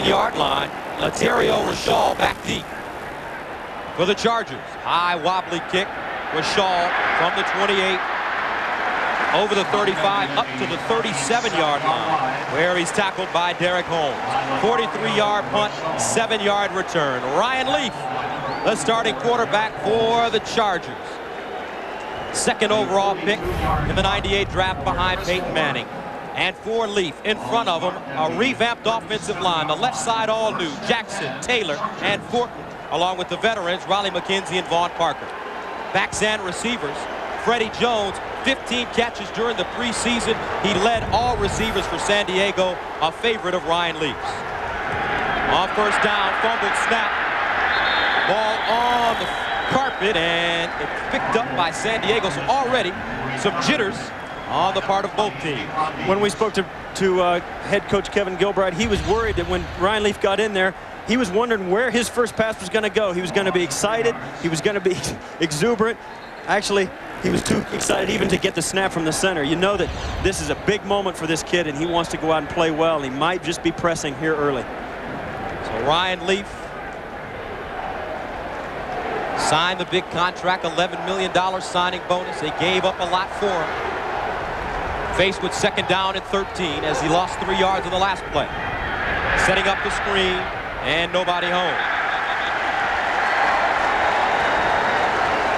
15-yard line. Laterio Rashall back deep for the Chargers. High wobbly kick. Rashall from the 28 over the 35 up to the 37-yard line, where he's tackled by Derek Holmes. 43-yard punt, 7-yard return. Ryan Leaf, the starting quarterback for the Chargers. Second overall pick in the '98 draft behind Peyton Manning. And for Leaf, in front of him, a revamped offensive line. The left side all new. Jackson, Taylor, and Fortin, along with the veterans, Riley McKenzie and Vaughn Parker. Backs and receivers, Freddie Jones, 15 catches during the preseason. He led all receivers for San Diego, a favorite of Ryan Leaf's. On first down, fumbled snap. Ball on the carpet, and it's picked up by San Diego. So already some jitters on the part of both teams. When we spoke to head coach Kevin Gilbride, he was worried that when Ryan Leaf got in there, he was wondering where his first pass was going to go. He was going to be excited. He was going to be exuberant. Actually, he was too excited even to get the snap from the center. You know that this is a big moment for this kid, and he wants to go out and play well. He might just be pressing here early. So Ryan Leaf signed the big contract, $11 million signing bonus. They gave up a lot for him. Faced with second down and 13 as he lost 3 yards in the last play. Setting up the screen, and nobody home.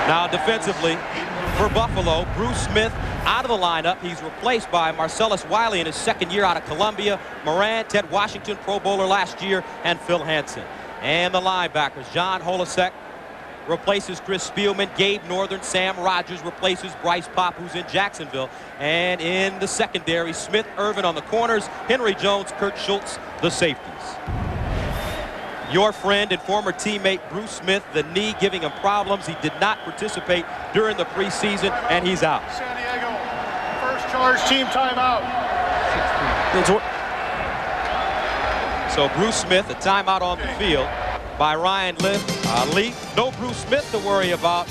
Now defensively for Buffalo, Bruce Smith out of the lineup. He's replaced by Marcellus Wiley in his second year out of Columbia. Moran, Ted Washington, Pro Bowler last year, and Phil Hansen. And the linebackers, John Holasek replaces Chris Spielman. Gabe Northern, Sam Rogers replaces Bryce Pop, who's in Jacksonville. And in the secondary, Smith, Irvin on the corners, Henry Jones, Kurt Schultz, the safeties. Your friend and former teammate Bruce Smith, the knee giving him problems. He did not participate during the preseason, and he's out. San Diego, first charge, team timeout. So Bruce Smith, a timeout on the field by Ryan Leaf. No Bruce Smith to worry about.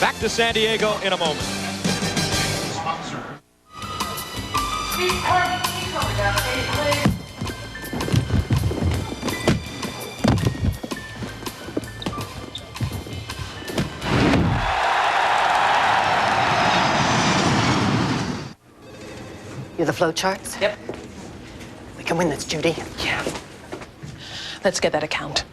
Back to San Diego in a moment. You the flow charts? Yep. We can win this, Judy. Yeah. Let's get that account.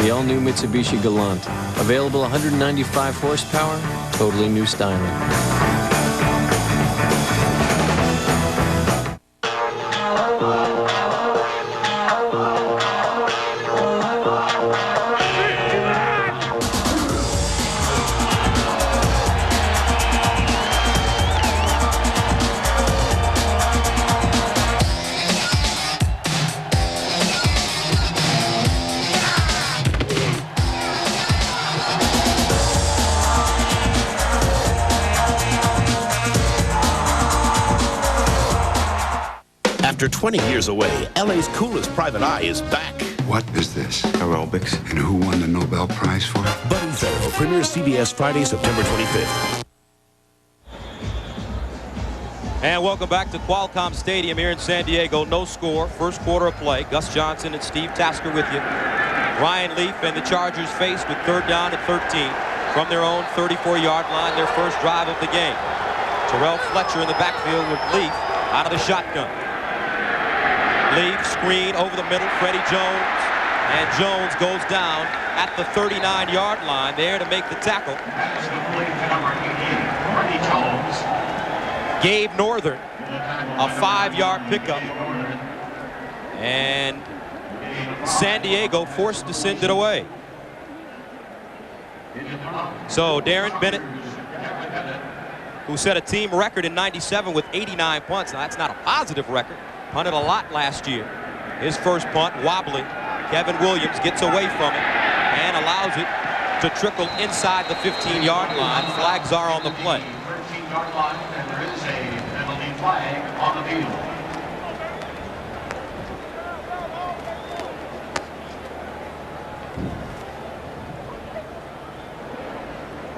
The all-new Mitsubishi Galant. Available 195 horsepower, totally new styling. After 20 years away, LA's coolest private eye is back. What is this? Aerobics. And who won the Nobel Prize for it? Buddy Pharaoh premieres CBS Friday, September 25th. And welcome back to Qualcomm Stadium here in San Diego. No score, first quarter of play. Gus Johnson and Steve Tasker with you. Ryan Leaf and the Chargers faced with third down and 13 from their own 34-yard line, their first drive of the game. Terrell Fletcher in the backfield with Leaf out of the shotgun. Leaf screen over the middle, Freddie Jones, and Jones goes down at the 39-yard line there to make the tackle. Gabe Northern, a 5-yard pickup, and San Diego forced to send it away. So Darren Bennett, who set a team record in '97 with 89 punts. Now that's not a positive record. Punted a lot last year. His first punt wobbly, Kevin Williams gets away from it and allows it to trickle inside the 15-yard line. Flags are on the play. 13-yard line, and there is a penalty flag on the field.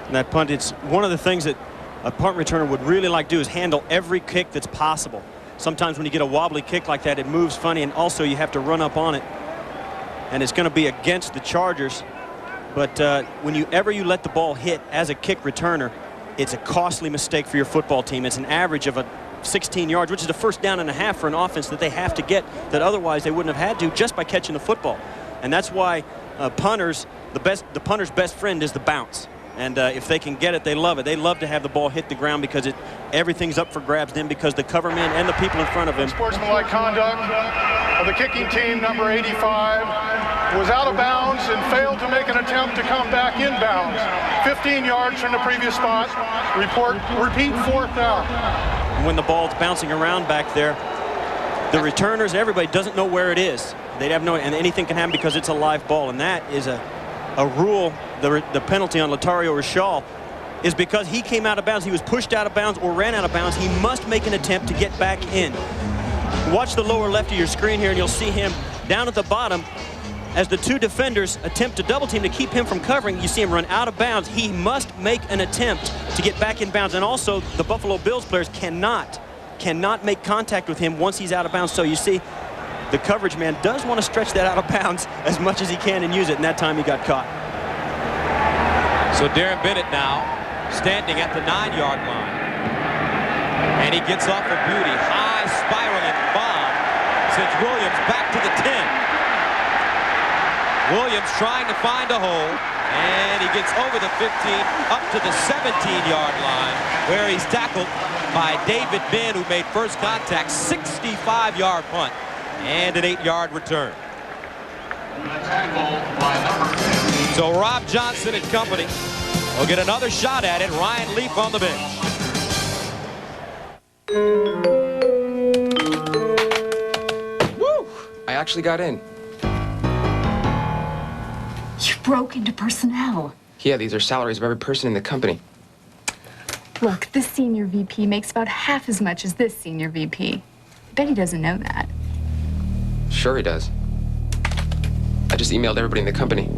And that punt, it's one of the things that a punt returner would really like to do is handle every kick that's possible. Sometimes when you get a wobbly kick like that, it moves funny, and also you have to run up on it. And it's going to be against the Chargers. But whenever you let the ball hit as a kick returner, it's a costly mistake for your football team. It's an average of 16 yards, which is a 1st down and a half for an offense that they have to get that otherwise they wouldn't have had to just by catching the football. And that's why punters, the punter's best friend is the bounce. And if they can get it, they love it. They love to have the ball hit the ground because everything's up for grabs then, because the cover men and the people in front of him. Sportsmanlike conduct of the kicking team, number 85, was out of bounds and failed to make an attempt to come back in bounds. 15 yards from the previous spot. Repeat 4th down. When the ball's bouncing around back there, the returners, everybody doesn't know where it is. They'd have no, and anything can happen because it's a live ball, and that is a rule. The penalty on Latario Rashall is because he came out of bounds. He was pushed out of bounds or ran out of bounds. He must make an attempt to get back in. Watch the lower left of your screen here, and you'll see him down at the bottom as the 2 defenders attempt to double team to keep him from covering. You see him run out of bounds. He must make an attempt to get back in bounds. And also, the Buffalo Bills players cannot make contact with him once he's out of bounds. So you see, the coverage man does want to stretch that out of bounds as much as he can and use it, and that time he got caught. So Darren Bennett now standing at the 9-yard line. And he gets off a beauty. High spiraling bomb sends Williams back to the 10. Williams trying to find a hole, and he gets over the 15 up to the 17-yard line, where he's tackled by David Benn, who made first contact. 65-yard punt and an 8-yard return. So Rob Johnson and company will get another shot at it. Ryan Leaf on the bench. Woo! I actually got in. You broke into personnel. Yeah, these are salaries of every person in the company. Look, this senior VP makes about half as much as this senior VP. I bet he doesn't know that. Sure he does. I just emailed everybody in the company.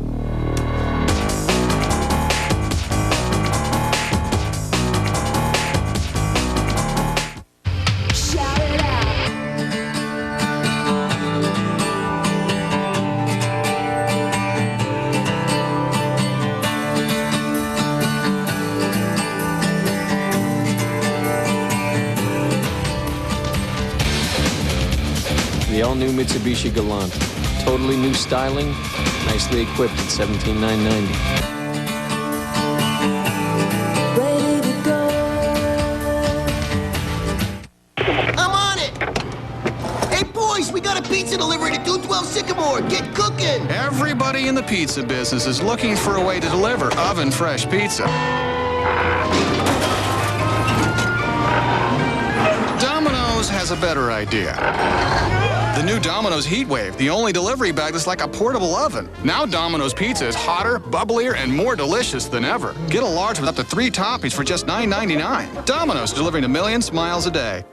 The all-new Mitsubishi Galant. Totally new styling, nicely equipped at $17,990. I'm on it! Hey, boys, we got a pizza delivery to 212 Sycamore. Get cooking! Everybody in the pizza business is looking for a way to deliver oven-fresh pizza. Domino's has a better idea. The new Domino's Heatwave, the only delivery bag that's like a portable oven. Now Domino's Pizza is hotter, bubblier, and more delicious than ever. Get a large with up to 3 toppings for just $9.99. Domino's, delivering to millions miles a day.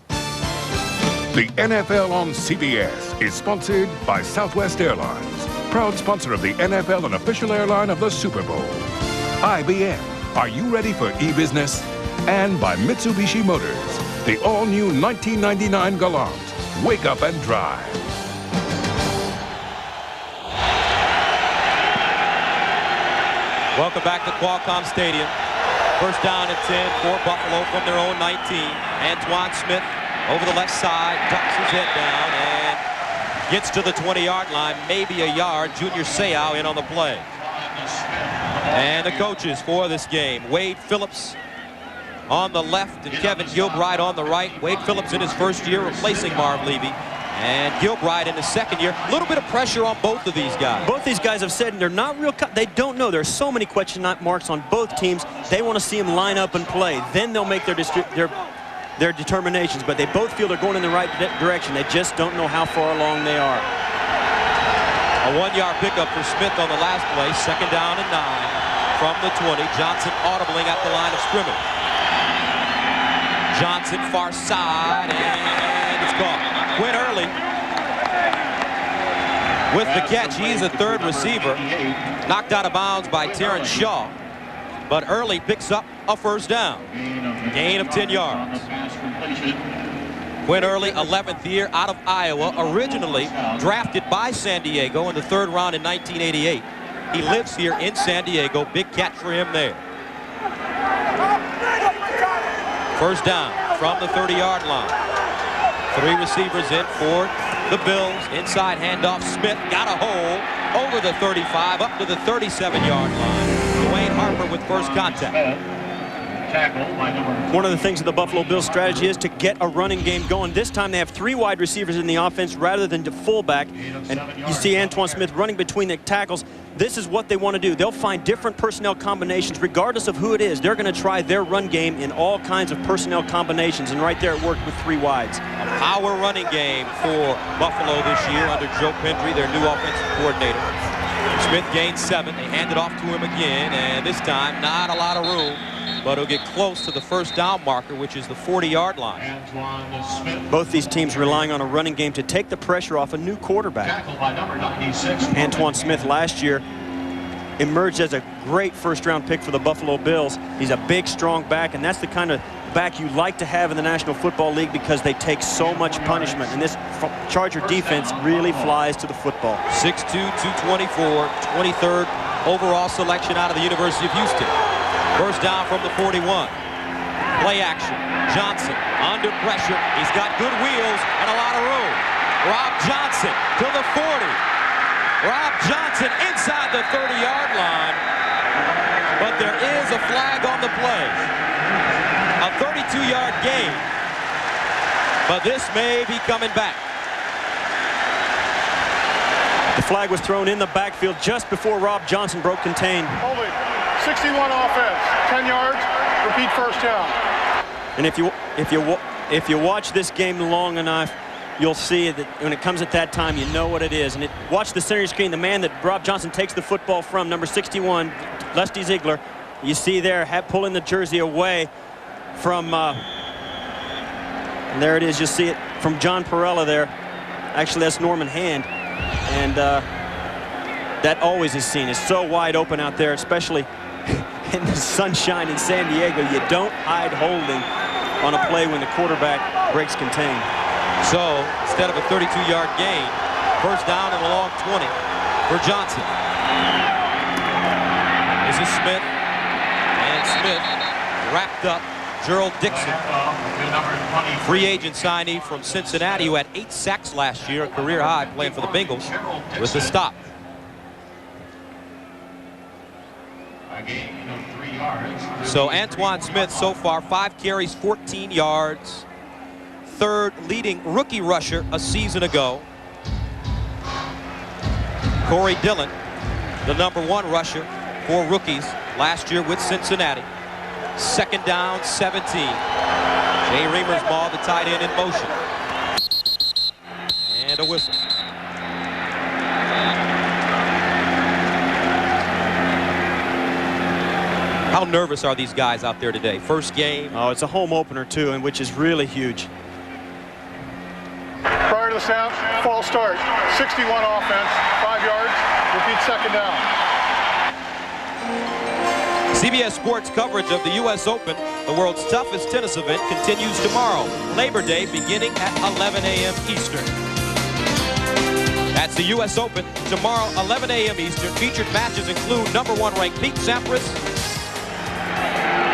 The NFL on CBS is sponsored by Southwest Airlines, proud sponsor of the NFL and official airline of the Super Bowl. IBM, are you ready for e-business? And by Mitsubishi Motors, the all-new 1999 Galant. Wake up and drive. Welcome back to Qualcomm Stadium. First down and 10 for Buffalo from their own 19. Antoine Smith over the left side, ducks his head down and gets to the 20-yard line, maybe a yard. Junior Seau in on the play. And the coaches for this game, Wade Phillips on the left and Kevin Gilbride on the right. Wade Phillips in his first year replacing Marv Levy, and Gilbride in his second year. A little bit of pressure on both of these guys. Both these guys have said they're not real, they don't know. There's so many question marks on both teams. They want to see them line up and play. Then they'll make their determinations, but they both feel they're going in the right direction. They just don't know how far along they are. A 1-yard pickup for Smith on the last play. 2nd down and 9 from the 20. Johnson audibling at the line of scrimmage. Johnson far side, and it's gone. Quinn Early with the catch. He's a 3rd receiver. Knocked out of bounds by Terrence Shaw. But Early picks up a 1st down. Gain of 10 yards. Quinn Early, 11th year out of Iowa, originally drafted by San Diego in the 3rd round in 1988. He lives here in San Diego. Big catch for him there. 1st down from the 30-yard line. 3 receivers in for the Bills. Inside handoff. Smith got a hole over the 35 up to the 37-yard line. Dwayne Harper with first contact. One of the things of the Buffalo Bills strategy is to get a running game going. This time they have 3 wide receivers in the offense rather than to fullback. And you see Antoine Smith running between the tackles. This is what they want to do. They'll find different personnel combinations regardless of who it is. They're going to try their run game in all kinds of personnel combinations. And right there it worked with 3 wides. A power running game for Buffalo this year under Joe Pendry, their new offensive coordinator. Smith gained 7. They hand it off to him again. And this time not a lot of room. But he'll get close to the 1st down marker, which is the 40-yard line. Both these teams relying on a running game to take the pressure off a new quarterback. Antoine Smith last year emerged as a great 1st-round pick for the Buffalo Bills. He's a big, strong back, and that's the kind of back you like to have in the National Football League because they take so much punishment. And this Charger defense really flies to the football. 6'2", 224, 23rd overall selection out of the University of Houston. 1st down from the 41. Play action. Johnson under pressure. He's got good wheels and a lot of room. Rob Johnson to the 40. Rob Johnson inside the 30-yard line. But there is a flag on the play. A 32-yard gain. But this may be coming back. The flag was thrown in the backfield just before Rob Johnson broke contain. Holding. 61 offense, 10 yards, repeat 1st down. And if you watch this game long enough, you'll see that when it comes at that time, you know what it is. And watch the center screen, the man that Rob Johnson takes the football from, number 61, Leslie Ziegler. You see there, pulling the jersey away from, and there it is, you see it from John Perella there. Actually, that's Norman Hand. And that always is seen. It's so wide open out there, especially in the sunshine in San Diego. You don't hide holding on a play when the quarterback breaks contain. So instead of a 32-yard gain, 1st down and a long 20 for Johnson. This is Smith, and Smith wrapped up Gerald Dixon, free agent signee from Cincinnati who had 8 sacks last year, a career high playing for the Bengals, with the stop. So Antoine Smith so far 5 carries, 14 yards. 3rd leading rookie rusher a season ago. Corey Dillon, the number 1 rusher for rookies last year with Cincinnati. 2nd down, 17. Jay Remersma, the tight end, in motion. And a whistle. How nervous are these guys out there today? 1st game. Oh, it's a home opener, too, and which is really huge. Prior to the snap, false start. 61 offense, 5 yards, repeat 2nd down. CBS Sports coverage of the U.S. Open, the world's toughest tennis event, continues tomorrow, Labor Day, beginning at 11 a.m. Eastern. That's the U.S. Open tomorrow, 11 a.m. Eastern. Featured matches include number 1 ranked Pete Sampras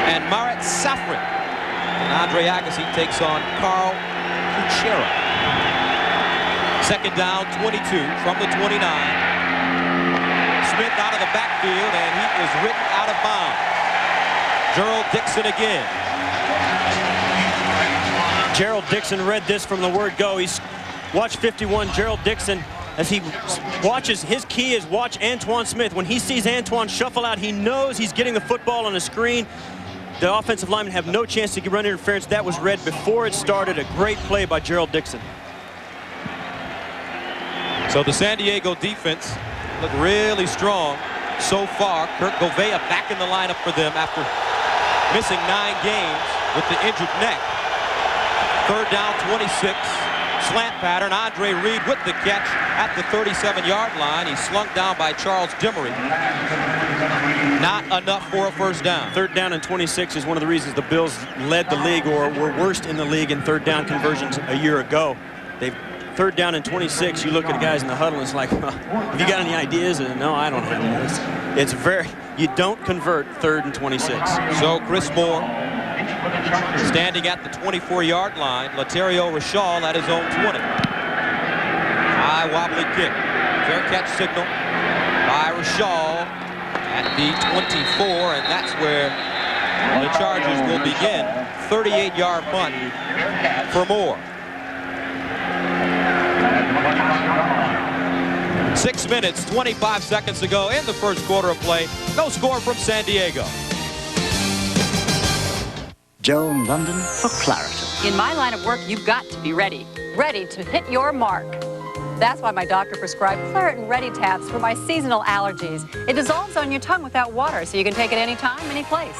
and Marat Safin. And Andre Agassi takes on Carl Kuchera. 2nd down, 22 from the 29. Smith out of the backfield, and he is written out of bounds. Gerald Dixon again. Gerald Dixon read this from the word go. He's watch 51, Gerald Dixon, as he watches, his key is watch Antoine Smith. When he sees Antoine shuffle out, he knows he's getting the football on a screen. The offensive linemen have no chance to run interference. That was read before it started. A great play by Gerald Dixon. So the San Diego defense looked really strong so far. Kurt Govea back in the lineup for them after missing 9 games with the injured neck. 3rd down, 26. Slant pattern. Andre Reed with the catch at the 37-yard line. He's slung down by Charles Dimmery. Not enough for a first down. 3rd down and 26 is one of the reasons the Bills led the league or were worst in the league in 3rd down conversions a year ago. They've 3rd down and 26. You look at the guys in the huddle, it's like, have you got any ideas? And no, I don't have any. It's very, you don't convert 3rd and 26. So Chris Moore standing at the 24-yard line. Laterio Rashall at his own 20. High wobbly kick. Fair catch signal by Rashall at the 24, and that's where the Chargers will begin. 38-yard punt for Moore. 6 minutes, 25 seconds to go in the first quarter of play. No score from San Diego. Joan London for Claritin. In my line of work, you've got to be ready. Ready to hit your mark. That's why my doctor prescribed Claritin Ready tabs for my seasonal allergies. It dissolves on your tongue without water, so you can take it anytime, any place.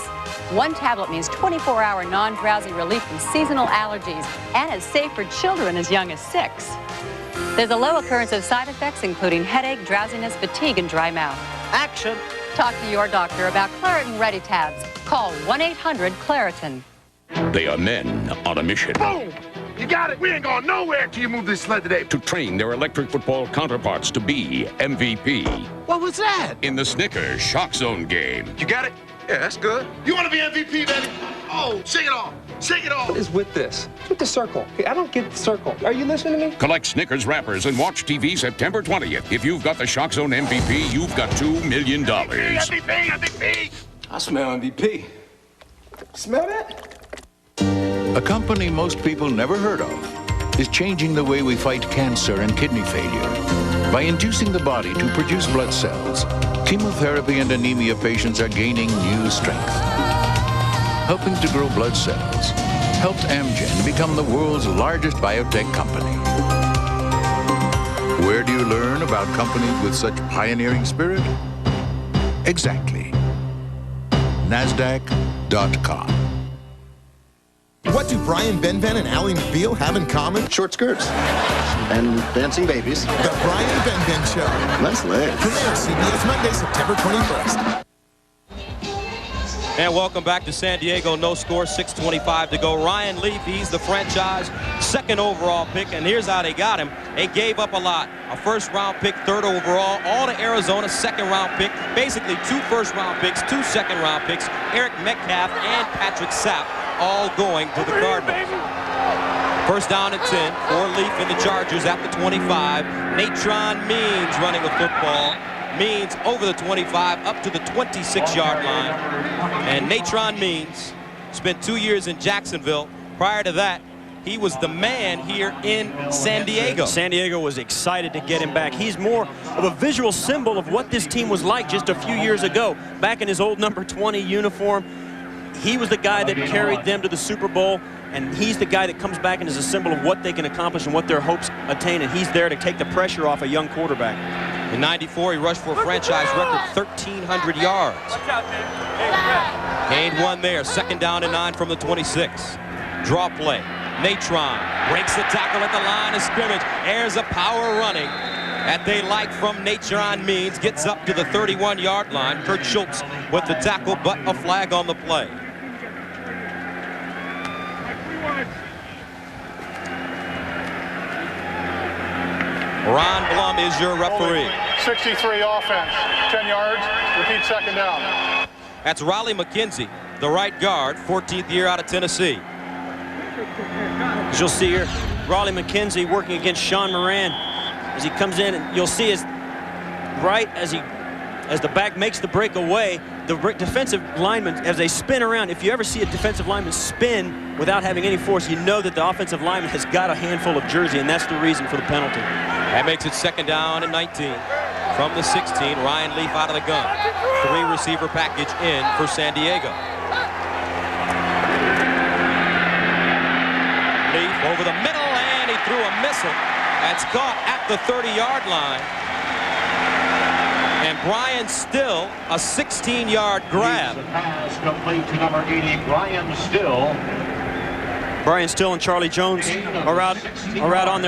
1 tablet means 24-hour non-drowsy relief from seasonal allergies, and is safe for children as young as 6. There's a low occurrence of side effects, including headache, drowsiness, fatigue, and dry mouth. Action! Talk to your doctor about Claritin Ready tabs. Call 1-800-Claritin. They are men on a mission. Boom! You got it! We ain't going nowhere till you move this sled today. To train their electric football counterparts to be MVP. What was that? In the Snickers Shock Zone game. You got it? Yeah, that's good. You want to be MVP, baby? Oh, shake it off! Shake it off! What is with this? With the circle. Hey, I don't get the circle. Are you listening to me? Collect Snickers wrappers and watch TV September 20th. If you've got the Shock Zone MVP, you've got $2 million. MVP! I smell MVP. Smell that? A company most people never heard of is changing the way we fight cancer and kidney failure. By inducing the body to produce blood cells, chemotherapy and anemia patients are gaining new strength. Helping to grow blood cells helped Amgen become the world's largest biotech company. Where do you learn about companies with such pioneering spirit? Exactly. NASDAQ.com. What do Brian Benben and Ally McBeal have in common? Short skirts. And dancing babies. The Brian Benben Show. Nice legs. Premiere CBS Monday, September 21st. And welcome back to San Diego. No score, 6:25 to go. Ryan Leaf, he's the franchise 2nd overall pick, and here's how they got him. They gave up a lot. A 1st-round pick, 3rd overall, all to Arizona, 2nd-round pick. Basically 2 1st-round picks, 2 2nd-round picks. Eric Metcalf and Patrick Sapp all going to the Cardinals. 1st down and 10 for Leaf and the Chargers at the 25. Natron Means running the football. Means over the 25 up to the 26-yard line. And Natron Means spent 2 years in Jacksonville. Prior to that, he was the man here in San Diego. San Diego was excited to get him back. He's more of a visual symbol of what this team was like just a few years ago. Back in his old number 20 uniform, he was the guy that carried them to the Super Bowl, and he's the guy that comes back and is a symbol of what they can accomplish and what their hopes attain, and he's there to take the pressure off a young quarterback. In '94, he rushed for a franchise record 1,300 yards. Gained 1 there. 2nd down and 9 from the 26. Draw play. Natron breaks the tackle at the line of scrimmage. Airs a power running that they like from Natron Means. Gets up to the 31-yard line. Kurt Schultz with the tackle, but a flag on the play. Ron Blum is your referee. 63 offense, 10 yards, repeat 2nd down. That's Raleigh McKenzie, the right guard, 14th year out of Tennessee. As you'll see here, Raleigh McKenzie working against Sean Moran as he comes in, and you'll see his right as the back makes the breakaway, the defensive lineman, as they spin around, if you ever see a defensive lineman spin without having any force, you know that the offensive lineman has got a handful of jersey, and that's the reason for the penalty. That makes it 2nd down and 19. From the 16, Ryan Leaf out of the gun. 3-receiver package in for San Diego. Leaf over the middle, and he threw a missile That's caught at the 30-yard line. And Brian Still, a 16-yard grab. Pass complete to number 80, Brian Still. Brian Still and Charlie Jones are out on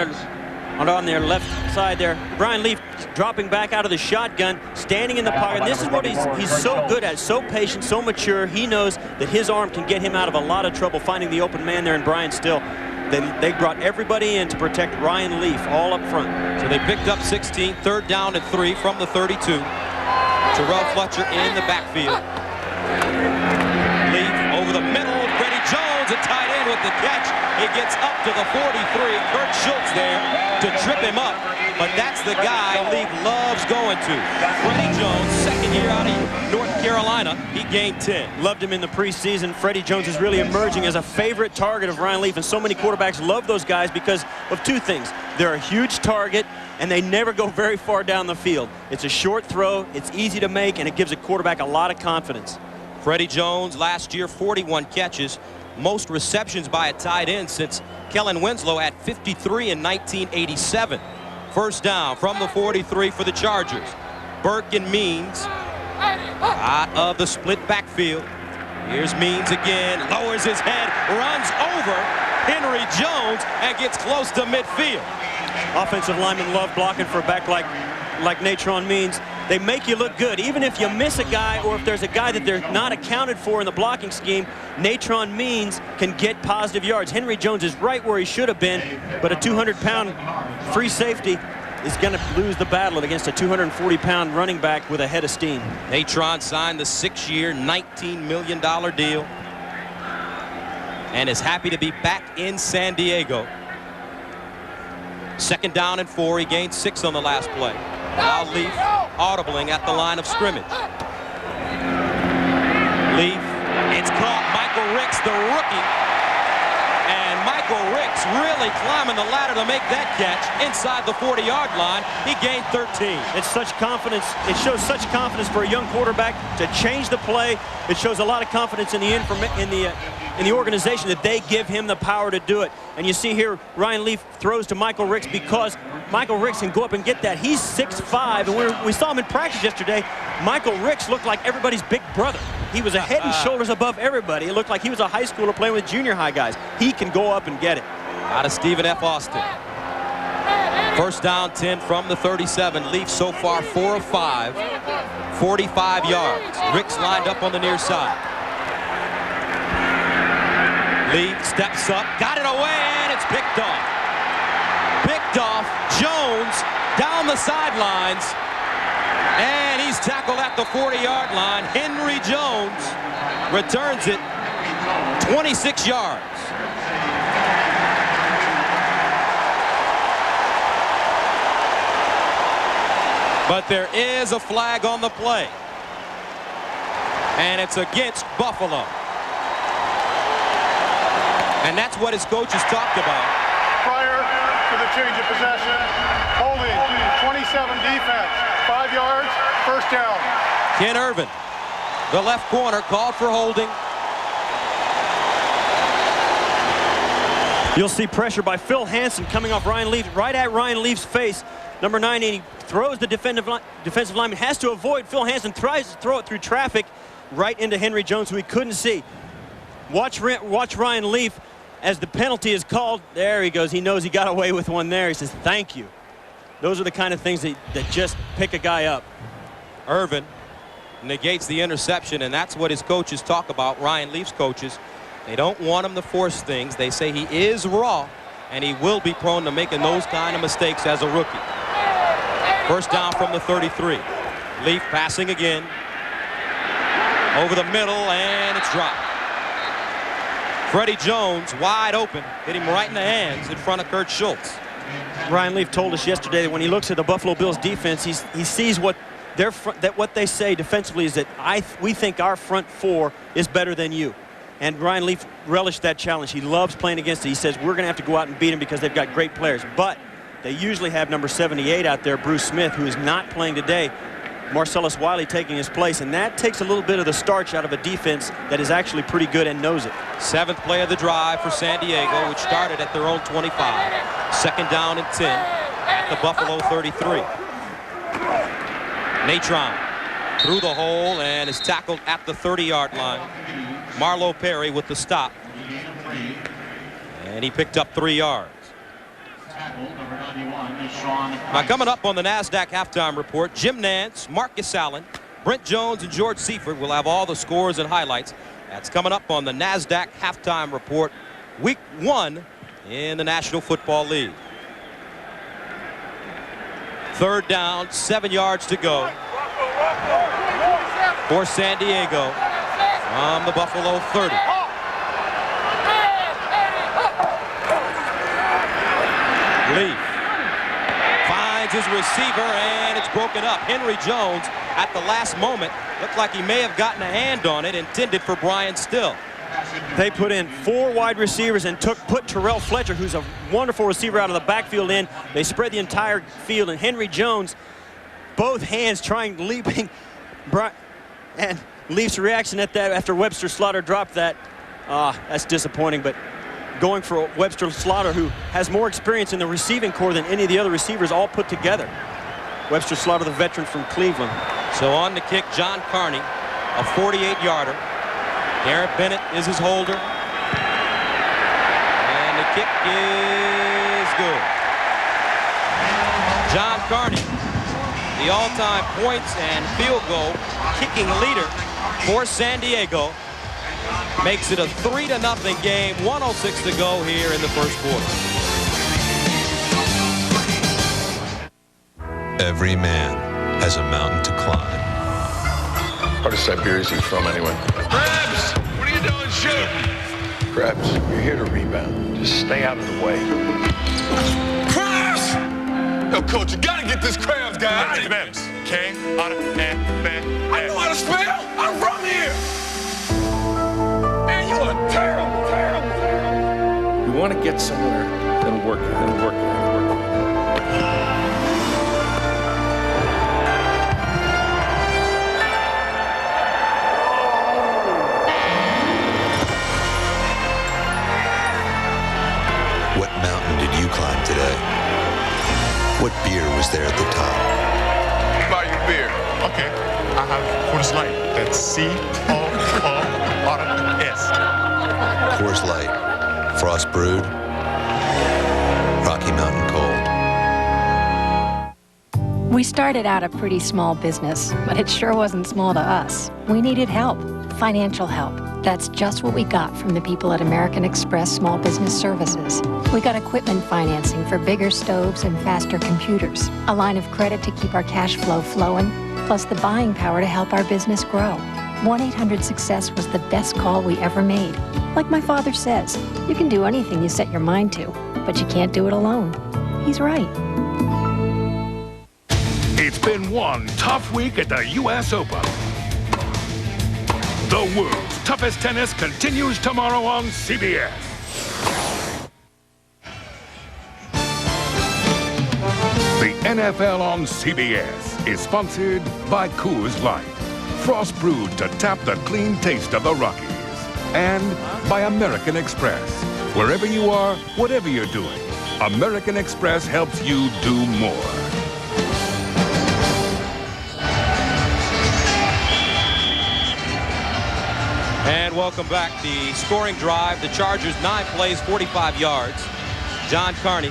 their left side there. Brian Leaf dropping back out of the shotgun, standing in the pocket. This is what he's so good at, so patient, so mature. He knows that his arm can get him out of a lot of trouble finding the open man there in Brian Still. They brought everybody in to protect Ryan Leaf all up front. So they picked up 16, 3rd down and 3 from the 32. Terrell Fletcher in the backfield. Leaf over the middle. Freddie Jones, a tight end with the catch. He gets up to the 43. Kurt Schultz there to trip him up. But that's the guy Leaf loves going to. Freddie Jones, second year out of North Carolina. He gained 10. Loved him in the preseason. Freddie Jones is really emerging as a favorite target of Ryan Leaf, and so many quarterbacks love those guys because of two things. They're a huge target, and they never go very far down the field. It's a short throw, it's easy to make, and it gives a quarterback a lot of confidence. Freddie Jones last year, 41 catches, most receptions by a tight end since Kellen Winslow had 53 in 1987. First down from the 43 for the Chargers. Burke and Means out of the split backfield. Here's Means again, lowers his head, runs over Henry Jones and gets close to midfield. Offensive linemen love blocking for a back like Natron Means. They make you look good. Even if you miss a guy or if there's a guy that they're not accounted for in the blocking scheme, Natron Means can get positive yards. Henry Jones is right where he should have been, but a 200-pound free safety is going to lose the battle against a 240-pound running back with a head of steam. Natron signed the 6-year, $19 million deal and is happy to be back in San Diego. Second down and 4. He gained 6 on the last play. Now Leaf audibling at the line of scrimmage. Leaf, it's caught. Michael Ricks, the rookie. And Michael Ricks really climbing the ladder to make that catch inside the 40-yard line. He gained 13. It's such confidence. It shows such confidence for a young quarterback to change the play. It shows a lot of confidence in the organization that they give him the power to do it. And you see here, Ryan Leaf throws to Michael Ricks because Michael Ricks can go up and get that. He's 6'5", and we saw him in practice yesterday. Michael Ricks looked like everybody's big brother. He was a head and shoulders above everybody. It looked like he was a high schooler playing with junior high guys. He can go up and get it. Out of Stephen F. Austin. First down, 10 from the 37. Leaf so far 4 of 5, 45 yards. Ricks lined up on the near side. Leaf steps up, got it away, and it's picked off. Picked off. Jones down the sidelines, and he's tackled at the 40-yard line. Henry Jones returns it 26 yards. But there is a flag on the play, and it's against Buffalo. And that's what his coaches talked about. Prior to the change of possession, holding, 27 defense, 5 yards, first down. Ken Irvin, the left corner, called for holding. You'll see pressure by Phil Hansen coming off Ryan Leaf, right at Ryan Leaf's face. Number 9, and he throws the defensive lineman, has to avoid. Phil Hansen tries to throw it through traffic right into Henry Jones, who he couldn't see. Watch Ryan Leaf as the penalty is called. There he goes. He knows he got away with one there. He says, thank you. Those are the kind of things that just pick a guy up. Irvin negates the interception, and that's what his coaches talk about, Ryan Leaf's coaches. They don't want him to force things. They say he is raw, and he will be prone to making those kind of mistakes as a rookie. First down from the 33. Leaf passing again. Over the middle, and it's dropped. Freddie Jones wide open, hit him right in the hands in front of Kurt Schultz. Ryan Leaf told us yesterday that when he looks at the Buffalo Bills defense, he sees what what they say defensively is that we think our front four is better than you. And Ryan Leaf relished that challenge. He loves playing against it. He says we're going to have to go out and beat them because they've got great players. But they usually have number 78 out there, Bruce Smith, who is not playing today. Marcellus Wiley taking his place, and that takes a little bit of the starch out of a defense that is actually pretty good and knows it. 7th play of the drive for San Diego, which started at their own 25. 2nd down and 10 at the Buffalo 33. Natron through the hole and is tackled at the 30-yard line. Marlo Perry with the stop. And he picked up 3 yards. Now coming up on the NASDAQ halftime report, Jim Nance, Marcus Allen, Brent Jones, and George Seifert will have all the scores and highlights. That's coming up on the NASDAQ halftime report, week 1 in the National Football League. 3rd down, 7 yards to go for San Diego from the Buffalo 30. Leaf finds his receiver, and it's broken up. Henry Jones, at the last moment, looked like he may have gotten a hand on it, intended for Brian Still. They put in 4 wide receivers and put Terrell Fletcher, who's a wonderful receiver, out of the backfield in. They spread the entire field, and Henry Jones, both hands leaping. And Leaf's reaction at that after Webster Slaughter dropped that, that's disappointing, but going for Webster Slaughter, who has more experience in the receiving corps than any of the other receivers all put together. Webster Slaughter, the veteran from Cleveland. So on the kick, John Carney, a 48-yarder. Garrett Bennett is his holder. And the kick is good. John Carney, the all-time points and field goal kicking leader for San Diego, makes it a 3-0 game, 1:06 to go here in the first quarter. Every man has a mountain to climb. Part of Siberia is he from anyway? Krebs! What are you doing shooting? Krebs, you're here to rebound. Just stay out of the way. Krebs! Yo, coach, you gotta get this Krebs guy. Krebs. K-R-E-B-S. I know how to spell. I'm from here. Man, you are terrible, terrible, terrible. You want to get somewhere, then work it, then work it, then work it. What mountain did you climb today? What beer was there at the top? Buy you beer. Okay. I have Coors Light. That's C-O-O-R-S. Coors Light, frost brewed, Rocky Mountain cold. We started out a pretty small business, but it sure wasn't small to us. We needed help, financial help. That's just what we got from the people at American Express Small Business Services. We got equipment financing for bigger stoves and faster computers, a line of credit to keep our cash flow flowing, plus the buying power to help our business grow. 1-800-SUCCESS was the best call we ever made. Like my father says, you can do anything you set your mind to, but you can't do it alone. He's right. It's been one tough week at the U.S. Open. The world's toughest tennis continues tomorrow on CBS. The NFL on CBS is sponsored by Coors Light, frost brewed to tap the clean taste of the Rockies, and by American Express. Wherever you are, whatever you're doing, American Express helps you do more. And welcome back. The scoring drive. The Chargers 9 plays, 45 yards. John Carney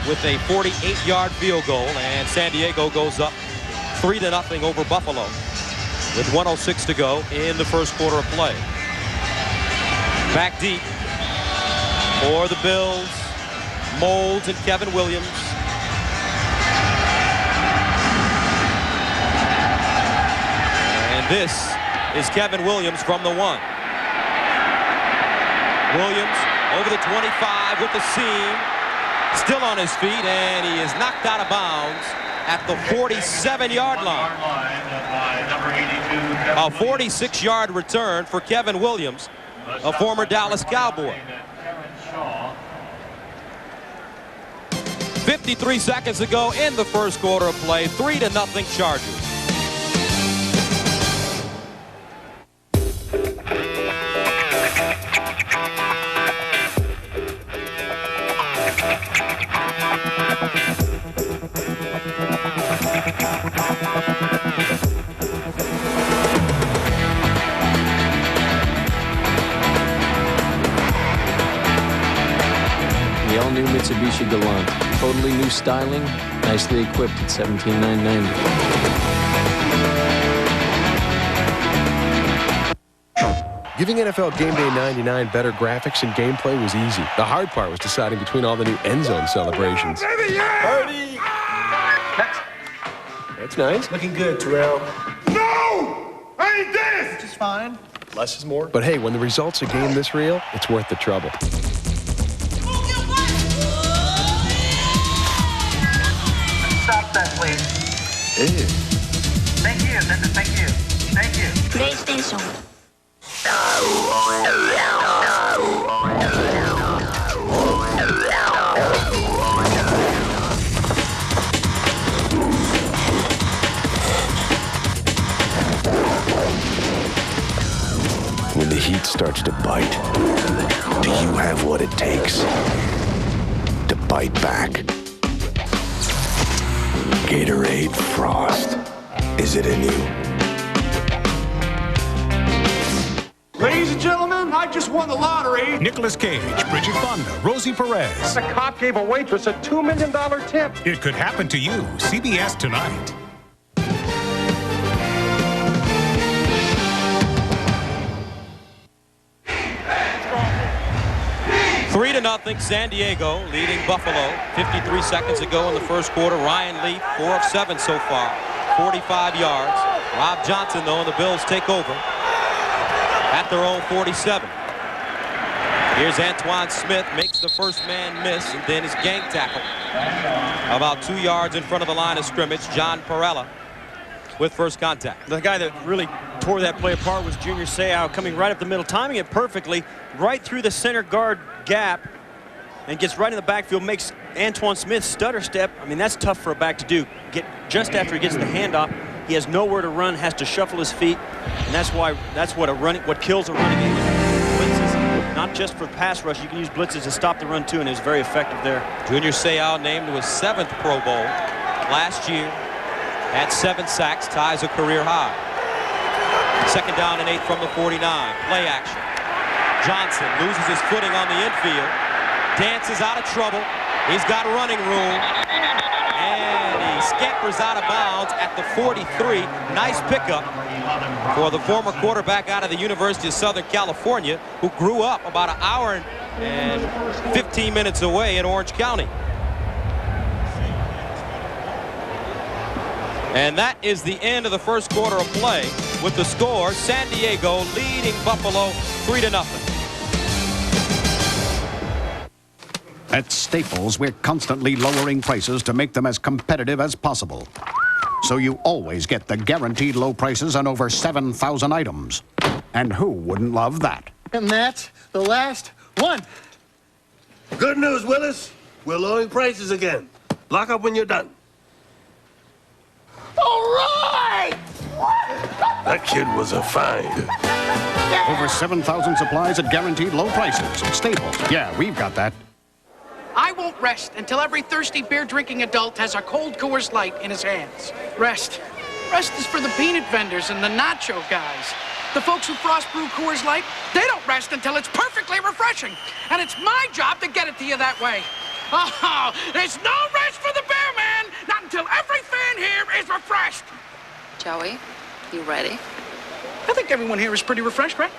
with a 48-yard field goal, and San Diego goes up 3-0 over Buffalo with 1:06 to go in the first quarter of play. Back deep for the Bills, Moulds and Kevin Williams. And this is Kevin Williams from the 1. Williams over the 25 with the seam, still on his feet, and he is knocked out of bounds at the 47-yard line. A 46-yard return for Kevin Williams, a former Dallas Cowboy. 53 seconds to go in the first quarter of play. 3-0 Chargers. Mitsubishi Galant. Totally new styling, nicely equipped at $17,990. Giving NFL Game Day 99 better graphics and gameplay was easy. The hard part was deciding between all the new end zone celebrations. Birdie! Next. That's nice. Looking good, Terrell. No! Ain't this! Just fine. Less is more. But hey, when the result's a game this real, it's worth the trouble. Stop that, please. Ew. Thank you. Thank you. Thank you. PlayStation. When the heat starts to bite, do you have what it takes to bite back? Gatorade Frost. Is it in you? Ladies and gentlemen, I just won the lottery. Nicolas Cage, Bridget Fonda, Rosie Perez. The cop gave a waitress a $2 million tip. It could happen to you. CBS tonight. Three to nothing, San Diego leading Buffalo. 53 seconds ago in the first quarter. Ryan Leaf, 4 of 7 so far, 45 yards. Rob Johnson, though, and the Bills take over at their own 47. Here's Antoine Smith, makes the first man miss, and then his gang tackle. About 2 yards in front of the line of scrimmage, John Perella with first contact. The guy that really tore that play apart was Junior Seau, coming right up the middle, timing it perfectly, right through the center guard gap, and gets right in the backfield, makes Antoine Smith stutter step. I mean, that's tough for a back to do. Just after he gets the handoff, he has nowhere to run, has to shuffle his feet, and that's what kills a running game. Blitzes, not just for pass rush, you can use blitzes to stop the run too, and it's very effective there. Junior Seau named to his 7th Pro Bowl last year, had 7 sacks, ties a career high. 2nd down and 8 from the 49. Play action. Johnson loses his footing on the infield, dances out of trouble. He's got running room, and he scampers out of bounds at the 43. Nice pickup for the former quarterback out of the University of Southern California, who grew up about an hour and 15 minutes away in Orange County. And that is the end of the first quarter of play, with the score, San Diego leading Buffalo 3-0. At Staples, we're constantly lowering prices to make them as competitive as possible. So you always get the guaranteed low prices on over 7,000 items. And who wouldn't love that? And that's the last one. Good news, Willis. We're lowering prices again. Lock up when you're done. All right! That kid was a find. Over 7,000 supplies at guaranteed low prices. Staples. Yeah, we've got that. I won't rest until every thirsty beer-drinking adult has a cold Coors Light in his hands. Rest. Rest is for the peanut vendors and the nacho guys. The folks who frost brew Coors Light, they don't rest until it's perfectly refreshing. And it's my job to get it to you that way. Oh, there's no rest for the bear man, not until every fan here is refreshed. Joey, you ready? I think everyone here is pretty refreshed, right?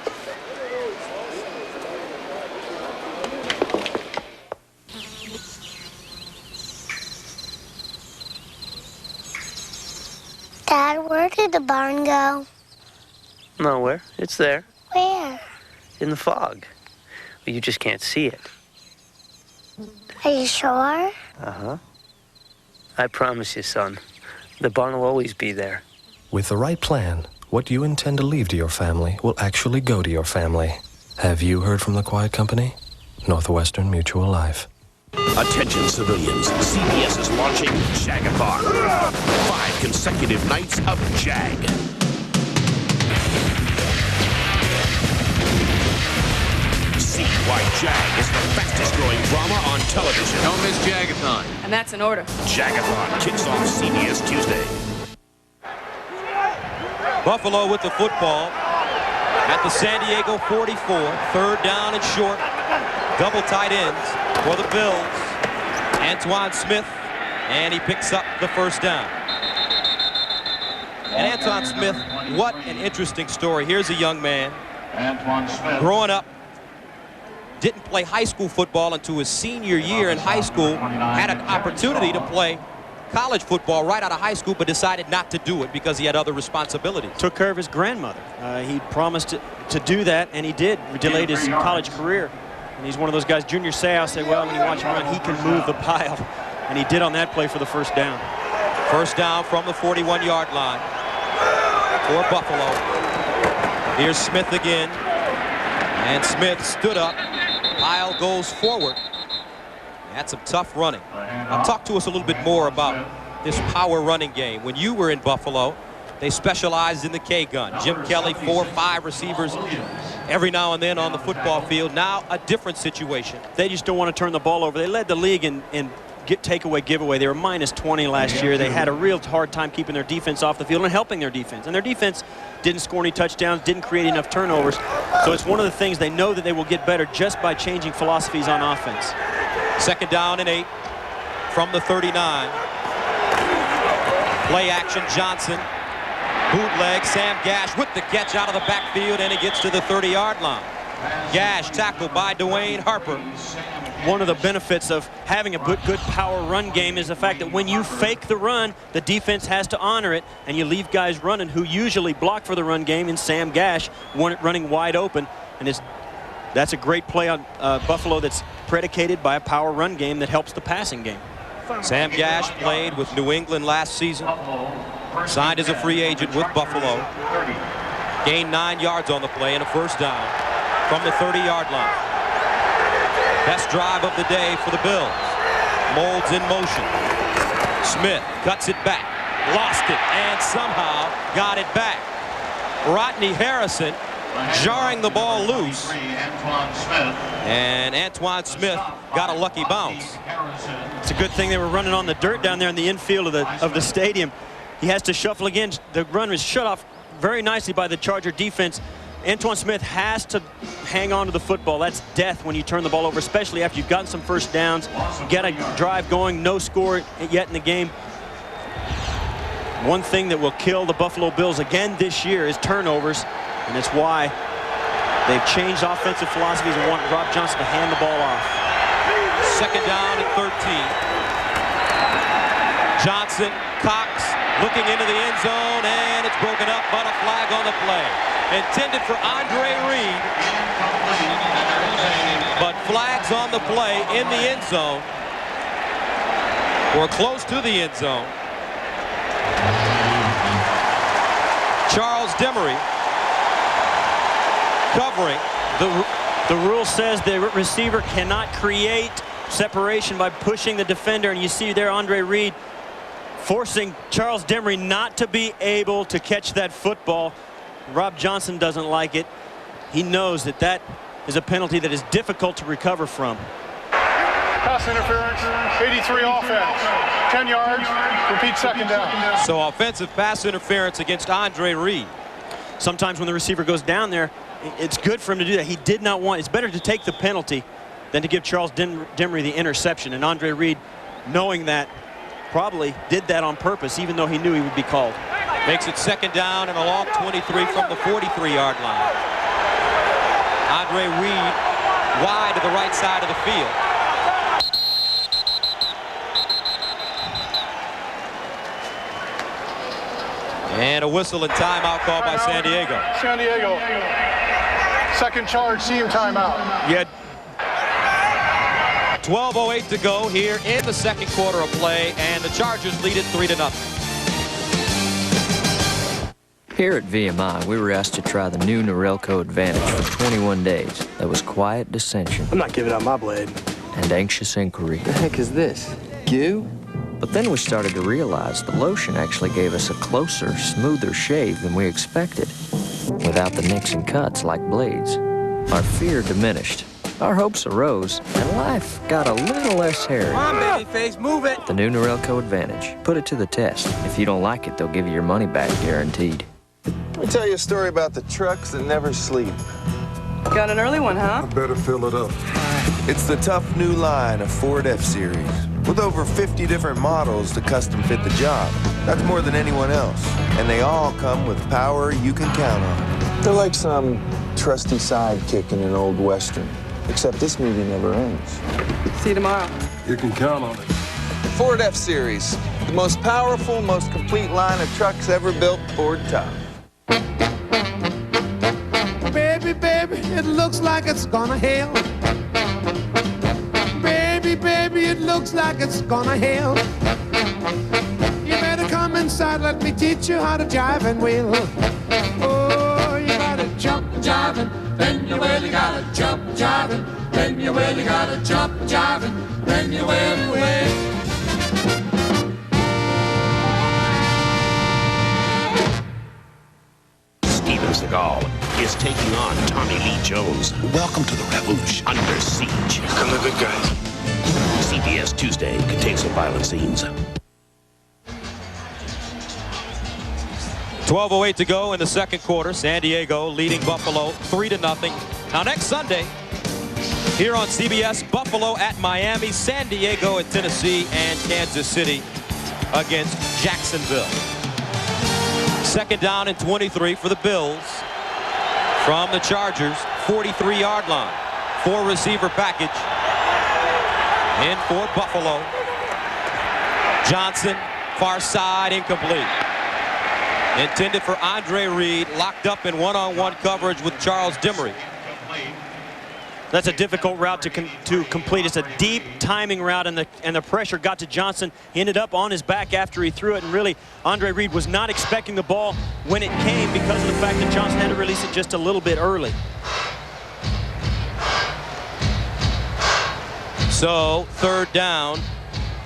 Dad, where did the barn go? Nowhere. It's there. Where? In the fog. But you just can't see it. Are you sure? Uh-huh. I promise you, son. The barn will always be there. With the right plan, what you intend to leave to your family will actually go to your family. Have you heard from the Quiet Company? Northwestern Mutual Life. Attention civilians, CBS is launching Jagathon. 5 consecutive nights of Jag. See why Jag is the fastest growing drama on television. Don't miss Jagathon. And that's an order. Jagathon kicks off CBS Tuesday. Buffalo with the football at the San Diego 44. 3rd down and short. Double tight ends for the Bills. Antoine Smith, and he picks up the first down. And Antoine Smith, what an interesting story. Here's a young man growing up, didn't play high school football until his senior year in high school, had an opportunity to play college football right out of high school, but decided not to do it because he had other responsibilities. Took care of his grandmother. He promised to do that, and he did. Delayed his college career. And he's one of those guys, Junior Seau said, well, when you watch him run, he can move the pile. And he did on that play for the first down. First down from the 41-yard line for Buffalo. Here's Smith again. And Smith stood up. Pile goes forward. That's some tough running. Now talk to us a little bit more about this power running game. When you were in Buffalo, they specialized in the K-gun. Jim Kelly, 4 or 5 receivers every now and then on the football field. Now a different situation. They just don't want to turn the ball over. They led the league in takeaway, giveaway. They were minus 20 last year. They had a real hard time keeping their defense off the field and helping their defense. And their defense didn't score any touchdowns, didn't create enough turnovers. So it's one of the things they know that they will get better just by changing philosophies on offense. Second down and 8 from the 39. Play action, Johnson. Bootleg, Sam Gash with the catch out of the backfield, and he gets to the 30-yard line. Gash tackled by Dwayne Harper. One of the benefits of having a good power run game is the fact that when you fake the run, the defense has to honor it, and you leave guys running who usually block for the run game, and Sam Gash running wide open. And that's a great play on Buffalo that's predicated by a power run game that helps the passing game. Sam Gash played with New England last season. Signed as a free agent with Buffalo. Gained 9 yards on the play and a first down from the 30-yard line. Best drive of the day for the Bills. Molds in motion. Smith cuts it back. Lost it and somehow got it back. Rodney Harrison jarring the ball loose. And Antoine Smith got a lucky bounce. It's a good thing they were running on the dirt down there in the infield of the stadium. He has to shuffle again. The run was shut off very nicely by the Charger defense. Antoine Smith has to hang on to the football. That's death when you turn the ball over, especially after you've gotten some first downs. Get a drive going, no score yet in the game. One thing that will kill the Buffalo Bills again this year is turnovers, and it's why they've changed offensive philosophies and want Rob Johnson to hand the ball off. Second down and 13. Johnson, Cox looking into the end zone, and it's broken up, but a flag on the play. Intended for Andre Reed, but flags on the play in the end zone, or close to the end zone. Charles Demery covering. The rule says the receiver cannot create separation by pushing the defender, and you see there Andre Reed forcing Charles Demery not to be able to catch that football. Rob Johnson doesn't like it. He knows that that is a penalty that is difficult to recover from. Pass interference, 83 offense, 10 yards, repeat second down. So offensive pass interference against Andre Reed. Sometimes when the receiver goes down there, it's good for him to do that. He did not want, it's better to take the penalty than to give Charles Demery the interception. And Andre Reed, knowing that, probably did that on purpose, even though he knew he would be called. Makes it second down and a long 23 from the 43-yard line. Andre Reed wide to the right side of the field. And a whistle and timeout called by San Diego. San Diego. Second charge, team timeout. Yeah. 12:08 to go here in the second quarter of play, and the Chargers lead it 3-0. Here at VMI, we were asked to try the new Norelco Advantage for 21 days. That was quiet dissension. I'm not giving up my blade. And anxious inquiry. The heck is this? Goo? But then we started to realize the lotion actually gave us a closer, smoother shave than we expected, without the nicks and cuts like blades. Our fear diminished. Our hopes arose, and life got a little less hairy. Come on, babyface, move it! The new Norelco Advantage. Put it to the test. If you don't like it, they'll give you your money back guaranteed. Let me tell you a story about the trucks that never sleep. Got an early one, huh? I better fill it up. It's the tough new line of Ford F-Series. with over 50 different models to custom fit the job. That's more than anyone else, and they all come with power you can count on. They're like some trusty sidekick in an old Western, except this movie never ends. See you tomorrow. You can count on it. Ford F-Series, the most powerful, most complete line of trucks ever built, Ford Tough. Baby, baby, it looks like it's gonna hail. Baby, baby, it looks like it's gonna hail. You better come inside, let me teach you how to jive and wheel. Oh, you gotta jump jiving, then you really gotta jump jiving, then you really gotta jump jiving, then you really. Steven Seagal is taking on Tommy Lee Jones. Welcome to the revolution. Under Siege. Come the good guys. CBS Tuesday contains some violent scenes. 12:08 to go in the second quarter. San Diego leading Buffalo 3-0. Now next Sunday, here on CBS, Buffalo at Miami, San Diego at Tennessee, and Kansas City against Jacksonville. Second down and 23 for the Bills from the Chargers, 43-yard line. 4-receiver package in for Buffalo. Johnson, far side, incomplete. Intended for Andre Reed, locked up in one-on-one coverage with Charles Demery. That's a difficult route to complete. It's a deep timing route, and the pressure got to Johnson. He ended up on his back after he threw it, and really, Andre Reed was not expecting the ball when it came because of the fact that Johnson had to release it just a little bit early. So, third down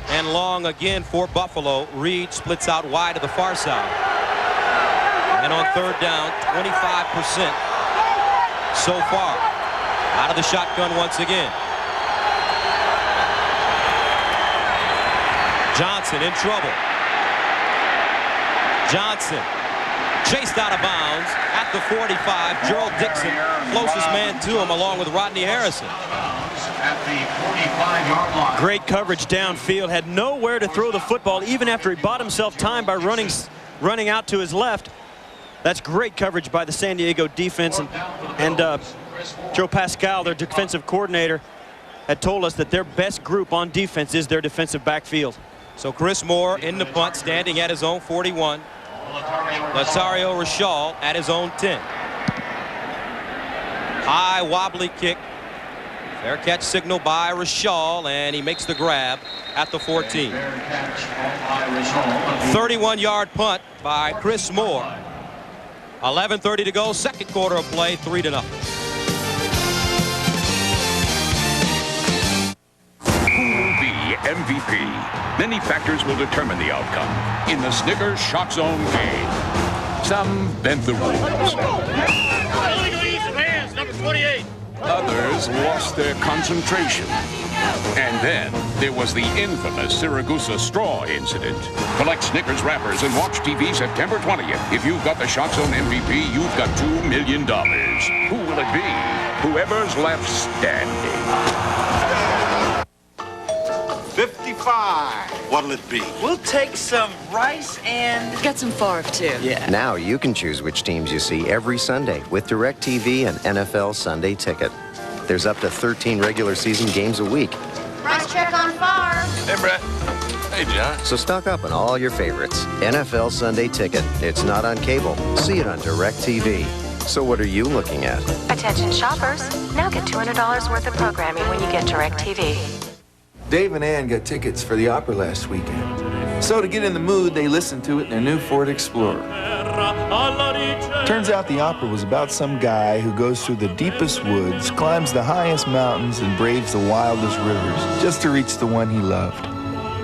and long again for Buffalo. Reed splits out wide to the far side. And on third down, 25% so far. Out of the shotgun once again. Johnson in trouble. Johnson chased out of bounds at the 45. Gerald Dixon, closest man to him, along with Rodney Harrison. At the 45-yard line. Great coverage downfield. Had nowhere to throw the football, even after he bought himself time by running out to his left. That's great coverage by the San Diego defense. And Joe Pascal, their defensive coordinator, had told us that their best group on defense is their defensive backfield. So Chris Moore in the punt, standing at his own 41. Latario Rashall at his own 10. High wobbly kick. Fair catch signal by Rashall, and he makes the grab at the 14. 31-yard punt by Chris Moore. 11:30 to go, second quarter of play, 3-0. Who will be MVP? Many factors will determine the outcome in the Snickers Shock Zone game. Some bent the rules. Number 28. Others lost their concentration. And then there was the infamous Siragusa straw incident. Collect Snickers wrappers and watch TV September 20th. If you've got the Shock Zone MVP, you've got $2 million. Who will it be? Whoever's left standing. 55. What'll it be? We'll take some rice and... Get some Favre, too. Yeah. Now you can choose which teams you see every Sunday with DirecTV and NFL Sunday Ticket. There's up to 13 regular season games a week. Price check on Favre. Hey, Brett. Hey, John. So stock up on all your favorites. NFL Sunday Ticket. It's not on cable. See it on DirecTV. So what are you looking at? Attention shoppers. Now get $200 worth of programming when you get DirecTV. Dave and Ann got tickets for the opera last weekend. So to get in the mood, they listened to it in their new Ford Explorer. Turns out the opera was about some guy who goes through the deepest woods, climbs the highest mountains, and braves the wildest rivers just to reach the one he loved.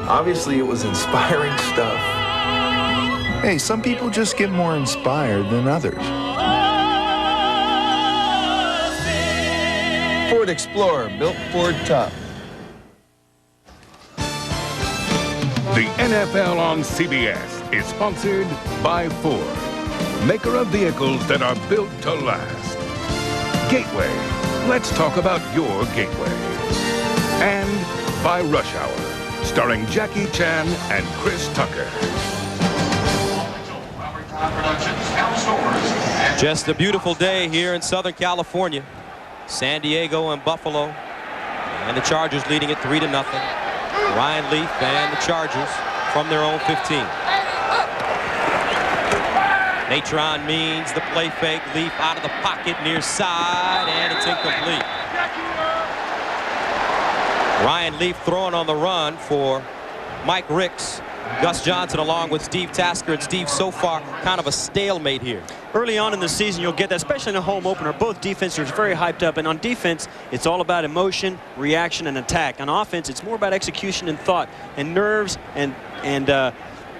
Obviously, it was inspiring stuff. Hey, some people just get more inspired than others. Ford Explorer, built Ford Tough. The NFL on CBS is sponsored by Ford, maker of vehicles that are built to last. Gateway, let's talk about your Gateway. And by Rush Hour, starring Jackie Chan and Chris Tucker. Just a beautiful day here in Southern California. San Diego and Buffalo. And the Chargers leading it 3-0. Ryan Leaf and the Chargers from their own 15. Natron Means the play fake. Leaf out of the pocket near side, and it's incomplete. Ryan Leaf throwing on the run for Mike Ricks. Gus Johnson along with Steve Tasker, and Steve, so far kind of a stalemate here. Early on in the season, you'll get that, especially in a home opener. Both defenses are very hyped up, and on defense, it's all about emotion, reaction, and attack. On offense, it's more about execution and thought, and nerves, and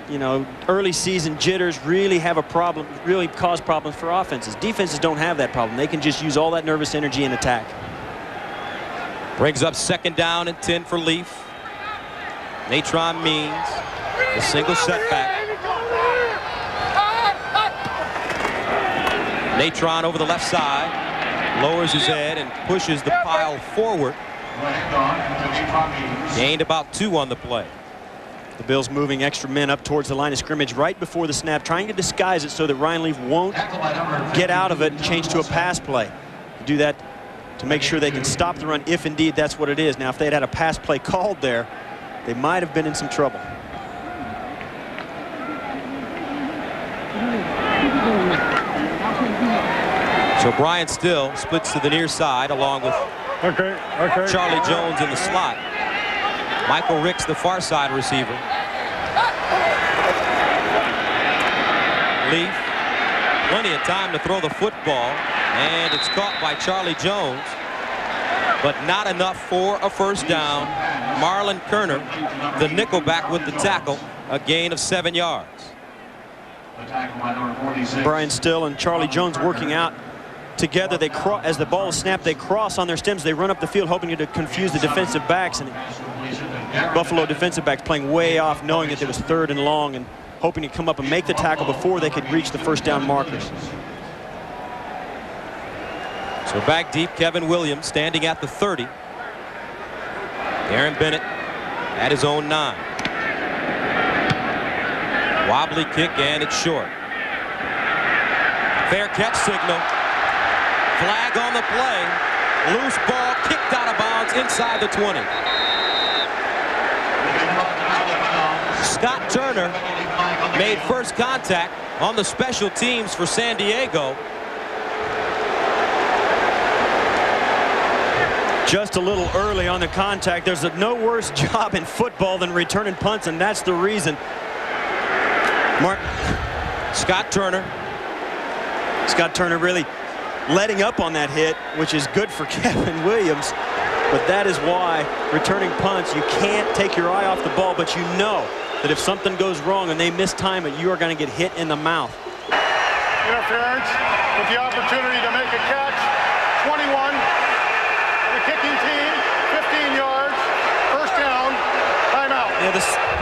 you know, early season jitters really have a problem, really cause problems for offenses. Defenses don't have that problem. They can just use all that nervous energy and attack. Brings up 2nd down and 10 for Leaf. Natron Means a single setback. Natron over the left side, lowers his head and pushes the pile forward. Gained about 2 on the play. The Bills moving extra men up towards the line of scrimmage right before the snap, trying to disguise it so that Ryan Leaf won't get out of it and change to a pass play. Do that to make sure they can stop the run if indeed that's what it is. Now, if they'd had a pass play called there, they might have been in some trouble. So Brian Still splits to the near side along with Charlie Jones in the slot. Michael Ricks, the far side receiver. Leaf, plenty of time to throw the football, and it's caught by Charlie Jones, but not enough for a first down. Marlon Kerner, the nickelback, with the tackle, a gain of 7 yards. Brian Still and Charlie Jones working out together. They as the ball is snapped, they cross on their stems. They run up the field hoping to confuse the defensive backs, and Buffalo defensive backs playing way off, knowing that it was 3rd and long and hoping to come up and make the tackle before they could reach the first down markers. So back deep, Kevin Williams standing at the 30. Aaron Bennett at his own 9. Wobbly kick, and it's short. Fair catch signal. Flag on the play. Loose ball kicked out of bounds inside the 20. Scott Turner made first contact on the special teams for San Diego. Just a little early on the contact. There's no worse job in football than returning punts, and that's the reason. Scott Turner really letting up on that hit, which is good for Kevin Williams. But that is why returning punts, you can't take your eye off the ball, but you know that if something goes wrong and they mistime it, you are going to get hit in the mouth. Interference with the opportunity to make a catch. 21 for the kicking team, 15 yards, first down, timeout. Yeah,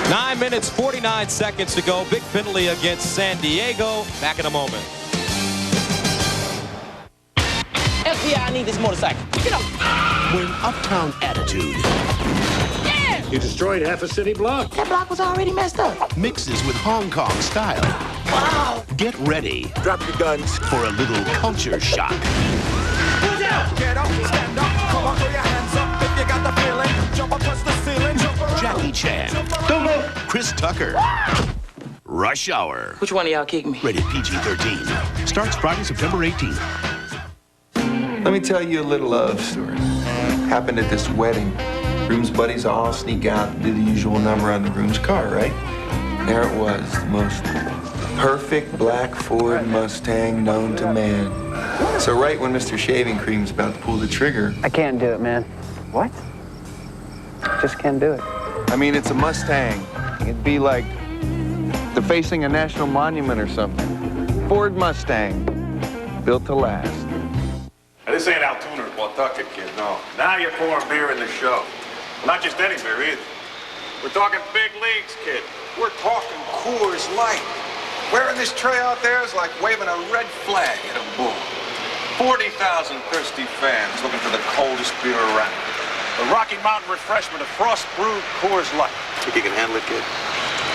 9 minutes, 49 seconds to go. Big penalty against San Diego. Back in a moment. FBI, I need this motorcycle. Get up. When Uptown Attitude You destroyed half a city block. That block was already messed up. Mixes with Hong Kong style. Wow. Get ready. Drop your guns. For a little culture shock. Get up, stand up, come on, throw your hands up. If you got the feeling, jump up, touch the ceiling, jump around. Jackie Chan. Don't move. Chris Tucker. Rush Hour. Which one of y'all kicked me? Rated PG-13. Starts Friday, September 18th. Let me tell you a little love story. Happened at this wedding. Groom's buddies all sneak out and do the usual number on the groom's car, right? There it was, the most perfect black Ford Mustang known to man. So right when Mr. Shaving Cream's about to pull the trigger... I can't do it, man. What? Just can't do it. I mean, it's a Mustang. It'd be like defacing a national monument or something. Ford Mustang, built to last. Now, this ain't Altoona or Pawtucket, kid, no. Now you're pouring beer in the show. Not just any beer, either. We're talking big leagues, kid. We're talking Coors Light. Wearing this tray out there is like waving a red flag at a bull. 40,000 thirsty fans looking for the coldest beer around. The Rocky Mountain refreshment of Frost Brewed Coors Light. Think you can handle it, kid?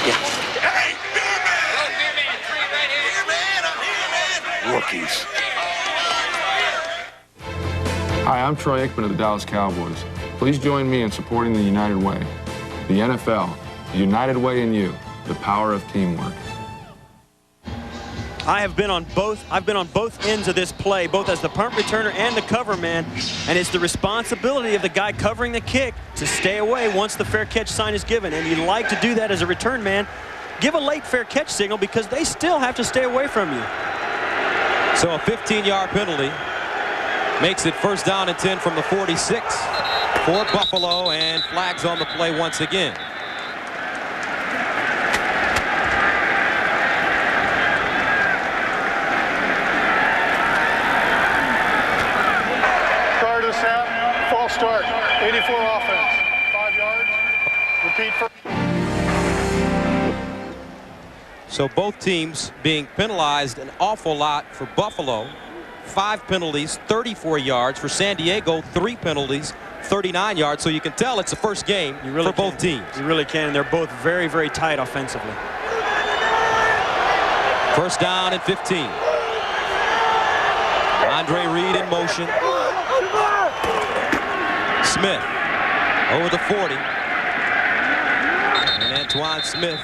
Yeah. Hey, beer man! Beer man, three right here. Beer man, I'm here, man. Rookies. Hi, I'm Troy Aikman of the Dallas Cowboys. Please join me in supporting the United Way. The NFL, the United Way in you, the power of teamwork. I've been on both ends of this play, both as the punt returner and the cover man, and it's the responsibility of the guy covering the kick to stay away once the fair catch sign is given. And you like to do that as a return man. Give a late fair catch signal because they still have to stay away from you. So a 15-yard penalty makes it first down and 10 from the 46 for Buffalo, and flags on the play once again. Start of the snap, false start, 84 offense, 5 yards, repeat for. So both teams being penalized an awful lot. For Buffalo, 5 penalties, 34 yards. For San Diego, 3 penalties, 39 yards. So you can tell it's the first game for both teams. You really can. And they're both very, very tight offensively. First down and 15. Andre Reed in motion. Smith over the 40. And Antoine Smith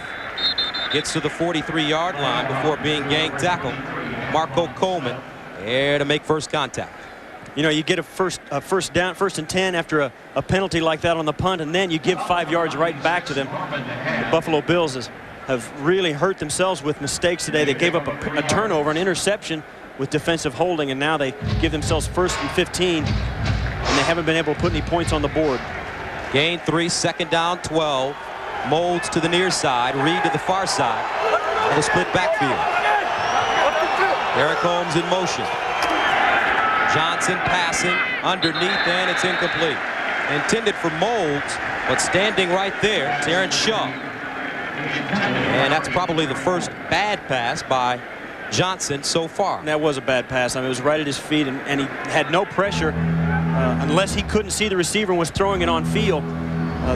gets to the 43-yard line before being gang tackled. Marco Coleman there to make first contact. You know, you get a first and 10 after a penalty like that on the punt, and then you give 5 yards right back to them. The Buffalo Bills have really hurt themselves with mistakes today. They gave up a turnover, an interception with defensive holding, and now they give themselves first and 15, and they haven't been able to put any points on the board. Gain 3, second down, 12. Molds to the near side, Reed to the far side. And a split backfield. Eric Holmes in motion. Johnson passing underneath, and it's incomplete. Intended for Molds, but standing right there, Terrence Shaw. And that's probably the first bad pass by Johnson so far. And that was a bad pass. I mean, it was right at his feet, and he had no pressure unless he couldn't see the receiver and was throwing it on field.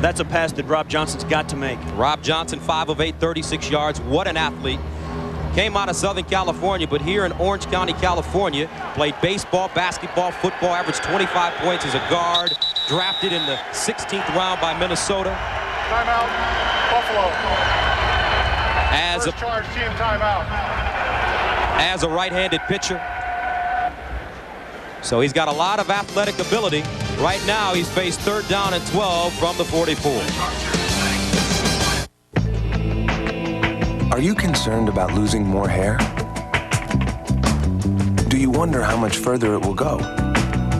That's a pass that Rob Johnson's got to make. Rob Johnson, 5 of 8, 36 yards. What an athlete. Came out of Southern California, but here in Orange County, California, played baseball, basketball, football, averaged 25 points as a guard, drafted in the 16th round by Minnesota. Timeout, Buffalo. As First charge, team timeout. As a right-handed pitcher. So he's got a lot of athletic ability. Right now, he's faced third down and 12 from the 44. Are you concerned about losing more hair? Do you wonder how much further it will go?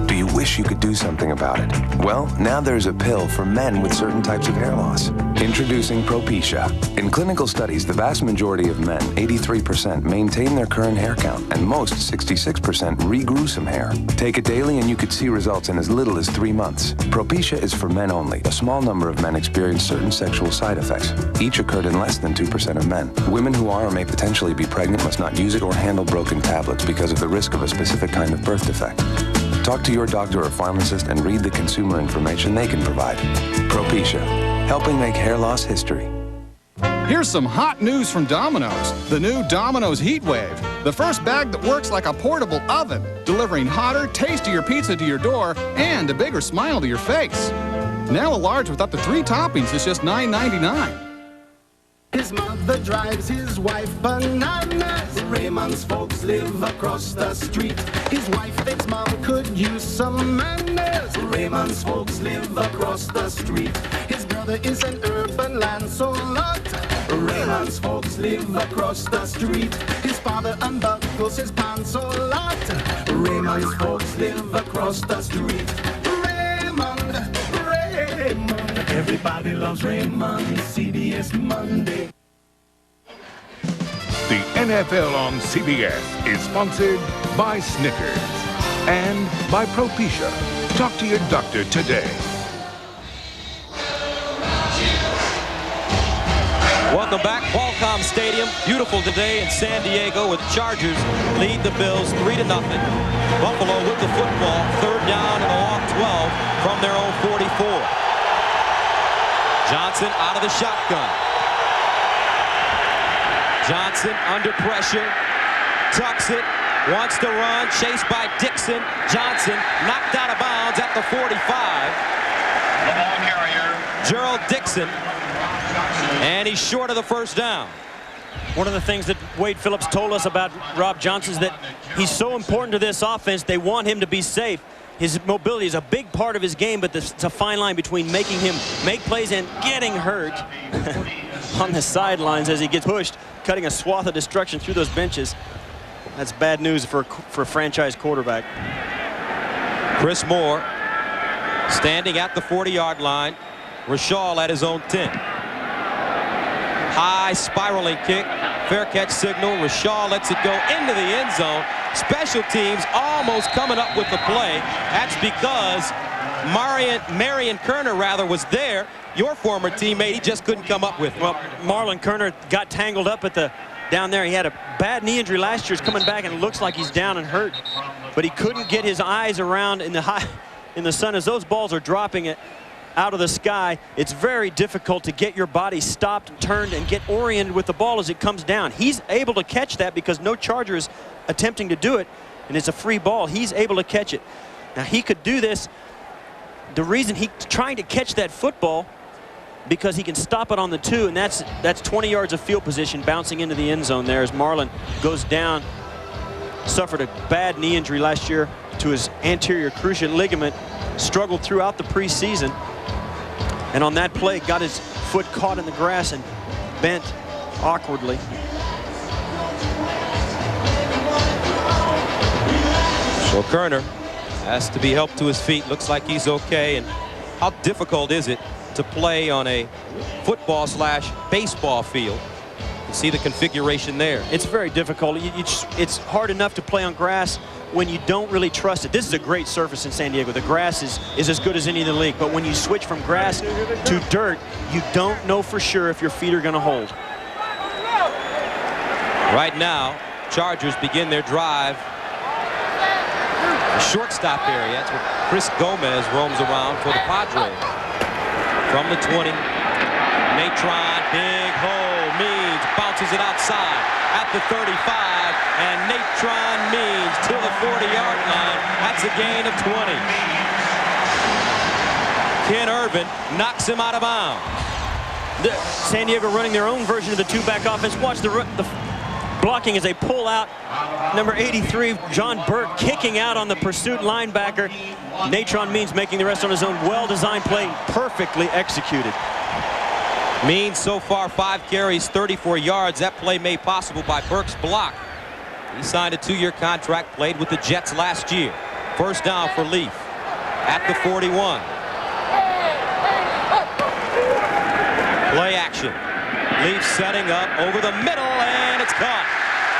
Do you wish you could do something about it? Well, now there's a pill for men with certain types of hair loss. Introducing Propecia. In clinical studies, the vast majority of men, 83%, maintain their current hair count, and most, 66%, regrew some hair. Take it daily and you could see results in as little as 3 months. Propecia is for men only. A small number of men experience certain sexual side effects. Each occurred in less than 2% of men. Women who are or may potentially be pregnant must not use it or handle broken tablets because of the risk of a specific kind of birth defect. Talk to your doctor or pharmacist and read the consumer information they can provide. Propecia, helping make hair loss history. Here's some hot news from Domino's. The new Domino's Heat Wave. The first bag that works like a portable oven, delivering hotter, tastier pizza to your door and a bigger smile to your face. Now a large with up to 3 toppings is just $9.99. His mother drives his wife bananas. Raymond's folks live across the street. His wife thinks mom could use some manners. Raymond's folks live across the street. His brother is an urban lancelot. Raymond's folks live across the street. His father unbuckles his pants a lot. Raymond's folks live across the street. Raymond, Raymond. Everybody loves Raymond. CBS Monday. The NFL on CBS is sponsored by Snickers and by Propecia. Talk to your doctor today. Welcome back, Qualcomm Stadium. Beautiful today in San Diego with Chargers lead the Bills 3-0. Buffalo with the football, 3rd down and a long 12 from their own 44. Johnson out of the shotgun. Johnson under pressure, tucks it, wants to run, chased by Dixon. Johnson knocked out of bounds at the 45. The ball carrier, Gerald Dixon, and he's short of the 1st down. One of the things that Wade Phillips told us about Rob Johnson is that he's so important to this offense, they want him to be safe. His mobility is a big part of his game, but it's a fine line between making him make plays and getting hurt on the sidelines as he gets pushed, cutting a swath of destruction through those benches. That's bad news for a franchise quarterback. Chris Moore standing at the 40-yard line. Rashall at his own 10. High spiraling kick. Fair catch signal. Rashall lets it go into the end zone. Special teams almost coming up with the play. That's because Marion Kerner was there. Your former teammate, he just couldn't come up with it. Well, Marlon Kerner got tangled up at the down there. He had a bad knee injury last year. He's coming back and it looks like he's down and hurt. But he couldn't get his eyes around in the sun as those balls are dropping it out of the sky. It's very difficult to get your body stopped, turned, and get oriented with the ball as it comes down. He's able to catch that because no Charger is attempting to do it, and it's a free ball. He's able to catch it. Now, he could do this. The reason he's trying to catch that football because he can stop it on the 2, and that's 20 yards of field position bouncing into the end zone there as Marlon goes down. Suffered a bad knee injury last year to his anterior cruciate ligament, struggled throughout the preseason, and on that play got his foot caught in the grass and bent awkwardly. So Kerner has to be helped to his feet. Looks like he's okay. And how difficult is it to play on a football/baseball field? You see the configuration there. It's very difficult. It's hard enough to play on grass when you don't really trust it. This is a great surface in San Diego. The grass is as good as any in the league. But when you switch from grass to dirt, you don't know for sure if your feet are going to hold. Right now, Chargers begin their drive. The shortstop area. That's where Chris Gomez roams around for the Padres. From the 20, Natron, big hole, Means bounces it outside at the 35, and Natron Means to the 40-yard line. That's a gain of 20. Ken Irvin knocks him out of bounds. San Diego running their own version of the two-back offense. Watch the blocking as they pull out number 83, John Burke, kicking out on the pursuit linebacker. Natron Means making the rest on his own. Well-designed play, perfectly executed. Means so far 5 carries, 34 yards. That play made possible by Burke's block. He signed a 2-year contract, played with the Jets last year. 1st down for Leaf at the 41. Play action. Leaf setting up over the middle, and it's caught.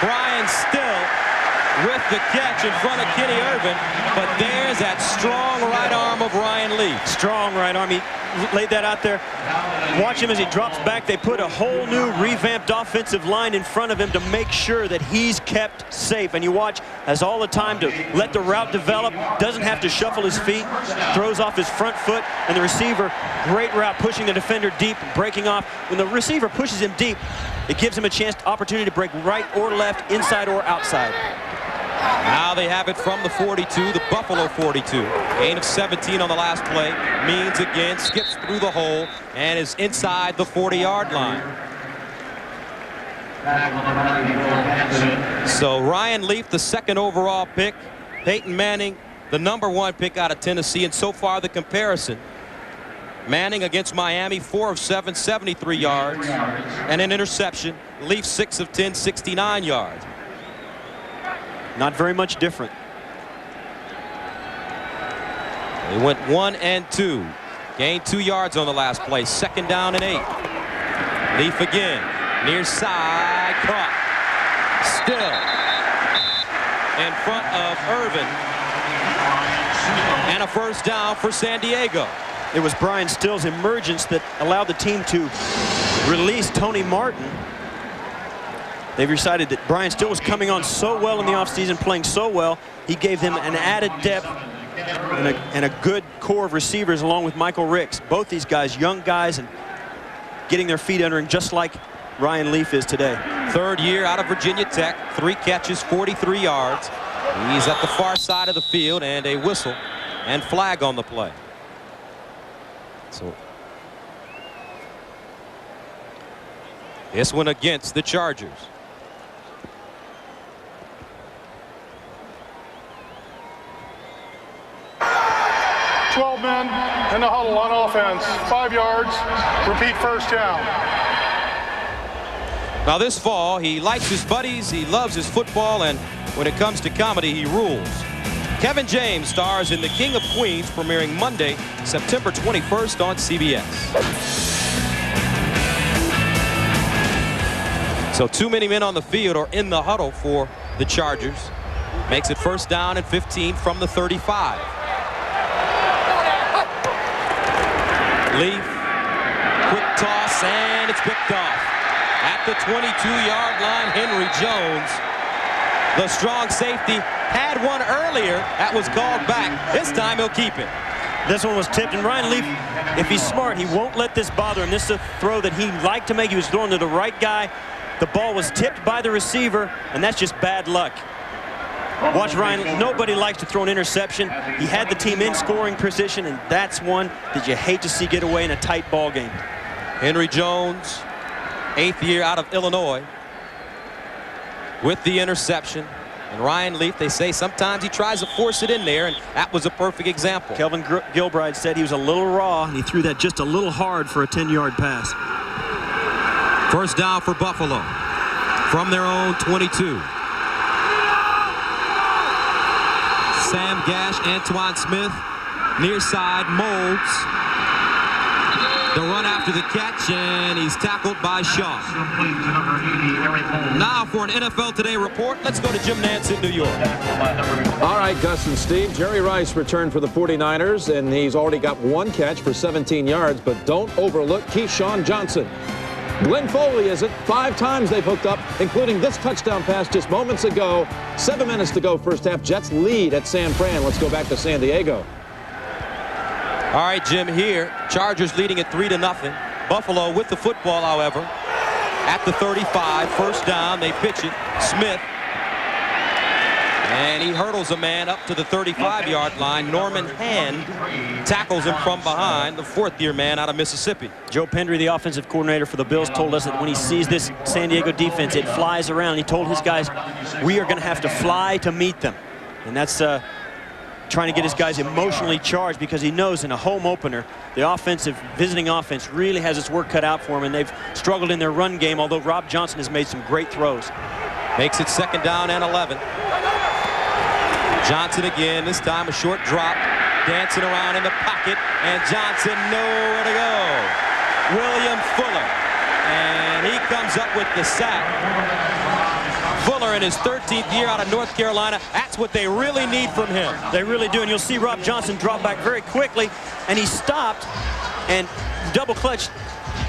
Brian Still with the catch in front of Kenny Irvin, but there's that strong right arm of Ryan Leaf. Strong right arm. He laid that out there. Watch him as he drops back. They put a whole new revamped offensive line in front of him to make sure that he's kept safe. And you watch, has all the time to let the route develop, doesn't have to shuffle his feet, throws off his front foot, and the receiver, great route, pushing the defender deep, breaking off. When the receiver pushes him deep, it gives him a chance, opportunity to break right or left, inside or outside. Now they have it from the 42, the Buffalo 42. Gain of 17 on the last play. Means again skips through the hole and is inside the 40-yard line. So Ryan Leaf, the 2nd overall pick. Peyton Manning, the number 1 pick out of Tennessee. And so far the comparison. Manning against Miami, 4 of 7, 73 yards. And an interception. Leaf 6 of 10, 69 yards. Not very much different. They went 1 and 2. Gained 2 yards on the last play. 2nd down and 8. Leaf again. Near side. Caught. Still in front of Irvin. And a 1st down for San Diego. It was Brian Still's emergence that allowed the team to released Tony Martin. They've decided that Brian Still was coming on so well in the offseason, playing so well. He gave them an added depth and a good core of receivers along with Michael Ricks. Both these guys, young guys, and getting their feet under him just like Ryan Leaf is today. Third year out of Virginia Tech, 3 catches, 43 yards. He's at the far side of the field, and a whistle and flag on the play. So this one against the Chargers. Men in the huddle on offense. 5 yards. Repeat first down. Now this fall, he likes his buddies, he loves his football, and when it comes to comedy, he rules. Kevin James stars in The King of Queens, premiering Monday, September 21st on CBS. So too many men on the field are in the huddle for the Chargers. Makes it first down and 15 from the 35. Leaf, quick toss, and it's picked off. At the 22-yard line, Henry Jones, the strong safety, had one earlier. That was called back. This time he'll keep it. This one was tipped, and Ryan Leaf, if he's smart, he won't let this bother him. This is a throw that he liked to make. He was throwing to the right guy. The ball was tipped by the receiver, and that's just bad luck. Watch Ryan. Nobody likes to throw an interception. He had the team in scoring position, and that's one that you hate to see get away in a tight ball game. Henry Jones, 8th year out of Illinois, with the interception. And Ryan Leaf, they say sometimes he tries to force it in there, and that was a perfect example. Kelvin Gilbride said he was a little raw, and he threw that just a little hard for a 10-yard pass. First down for Buffalo from their own 22. Sam Gash, Antoine Smith, near side, Molds. The run after the catch, and he's tackled by Shaw. Now for an NFL Today report, let's go to Jim Nantz in New York. All right, Gus and Steve. Jerry Rice returned for the 49ers, and he's already got 1 catch for 17 yards, but don't overlook Keyshawn Johnson. Glenn Foley is it. 5 times they've hooked up, including this touchdown pass just moments ago. 7 minutes to go first half. Jets lead at San Fran. Let's go back to San Diego. All right, Jim, here. Chargers leading at 3-0. Buffalo with the football, however, at the 35. First down. They pitch it. Smith. And he hurdles a man up to the 35-yard line. Norman Hand tackles him from behind, the 4th-year man out of Mississippi. Joe Pendry, the offensive coordinator for the Bills, told us that when he sees this San Diego defense, it flies around. He told his guys, we are going to have to fly to meet them. And that's trying to get his guys emotionally charged, because he knows in a home opener, the visiting offense really has its work cut out for him, and they've struggled in their run game, although Rob Johnson has made some great throws. Makes it 2nd down and 11. Johnson again, this time a short drop, dancing around in the pocket, and Johnson nowhere to go. William Fuller, and he comes up with the sack. Fuller in his 13th year out of North Carolina. That's what they really need from him. They really do, and you'll see Rob Johnson drop back very quickly, and he stopped and double clutched.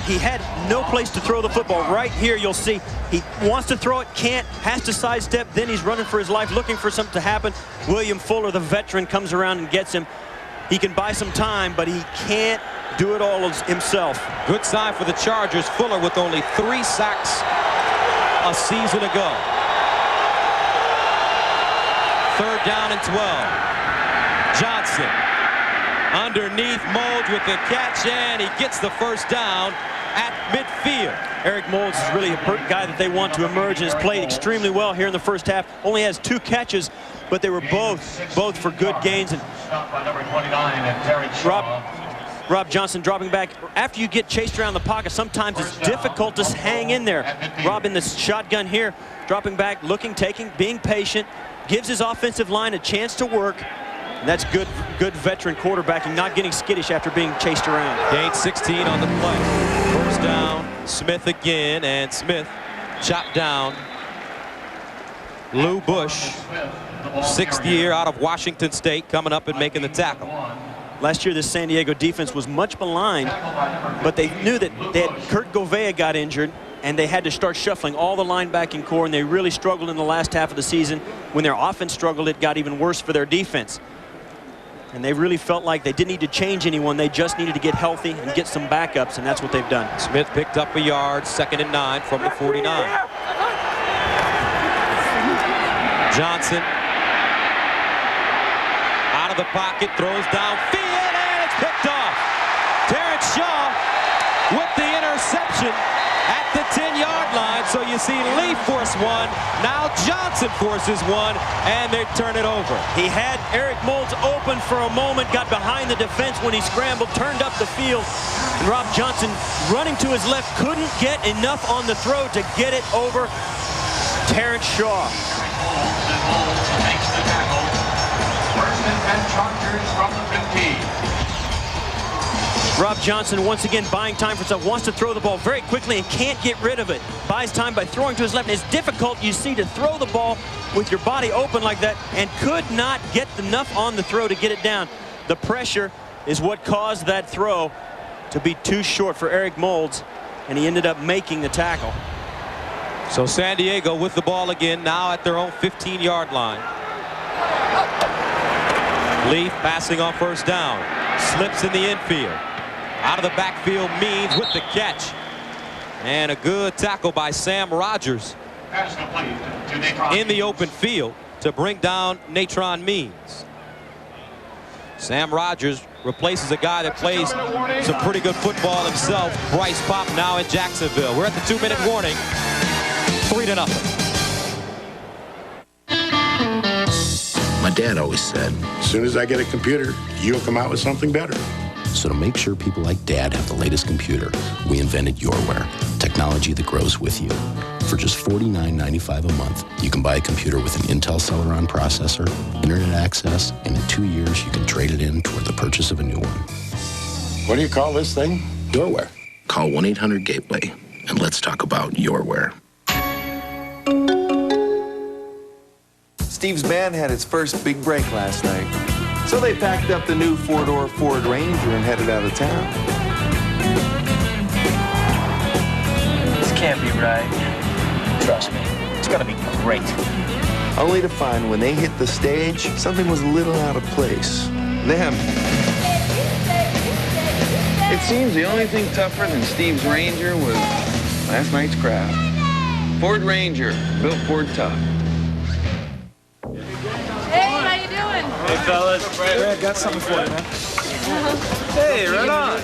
He had no place to throw the football. Right here, you'll see he wants to throw it, can't, has to sidestep, then he's running for his life, looking for something to happen. William Fuller, the veteran, comes around and gets him. He can buy some time, but he can't do it all himself. Good sign for the Chargers. Fuller with only 3 sacks a season ago. 3rd down and 12. Johnson underneath Molds with the catch, and he gets the first down at midfield. Eric Molds is really a guy that they want to emerge, and has played extremely well here in the first half. Only has 2 catches, but they were both for good gains. And Rob Johnson dropping back. After you get chased around the pocket, sometimes it's difficult to hang in there. Rob in the shotgun here, dropping back, looking, taking, being patient, gives his offensive line a chance to work. And that's good veteran quarterbacking, not getting skittish after being chased around. Gain 16 on the play. First down, Smith again, and Smith chopped down. Lou Bush, 6th year out of Washington State, coming up and making the tackle. Last year, this San Diego defense was much maligned, but they knew that Kurt Govea got injured, and they had to start shuffling all the linebacking core, and they really struggled in the last half of the season. When their offense struggled, it got even worse for their defense. And they really felt like they didn't need to change anyone. They just needed to get healthy and get some backups, and that's what they've done. Smith picked up a yard, 2nd and 9 from the 49. Johnson out of the pocket, throws downfield, and it's picked off. Terrence Shaw with the interception at the 10-yard line. So you see Lee force one, now Johnson forces one, and they turn it over. He had Eric Moulds open for a moment, got behind the defense when he scrambled, turned up the field, and Rob Johnson running to his left couldn't get enough on the throw to get it over Terrence Shaw. Makes the tackle. 1st and 10 Chargers from the 15. Rob Johnson once again buying time for himself, wants to throw the ball very quickly and can't get rid of it. Buys time by throwing to his left. And it's difficult, you see, to throw the ball with your body open like that, and could not get enough on the throw to get it down. The pressure is what caused that throw to be too short for Eric Moulds, and he ended up making the tackle. So San Diego with the ball again, now at their own 15-yard line. Leaf passing on 1st down. Slips in the infield. Out of the backfield, Means with the catch. And a good tackle by Sam Rogers in the open field to bring down Natron Means. Sam Rogers replaces a guy that plays some pretty good football himself, Bryce Pop, now in Jacksonville. We're at the 2-minute warning, 3-0. My dad always said, as soon as I get a computer, you'll come out with something better. So to make sure people like Dad have the latest computer, we invented Yourware, technology that grows with you. For just $49.95 a month, you can buy a computer with an Intel Celeron processor, internet access, and in 2 years, you can trade it in toward the purchase of a new one. What do you call this thing? Yourware. Call 1-800-GATEWAY, and let's talk about Yourware. Steve's band had its first big break last night. So they packed up the new 4-door Ford Ranger and headed out of town. This can't be right. Trust me, it's gonna be great. Only to find when they hit the stage, something was a little out of place. Them. It seems the only thing tougher than Steve's Ranger was last night's crowd. Ford Ranger, built Ford tough. Hey, fellas. I got something for you, man. Hey, right on.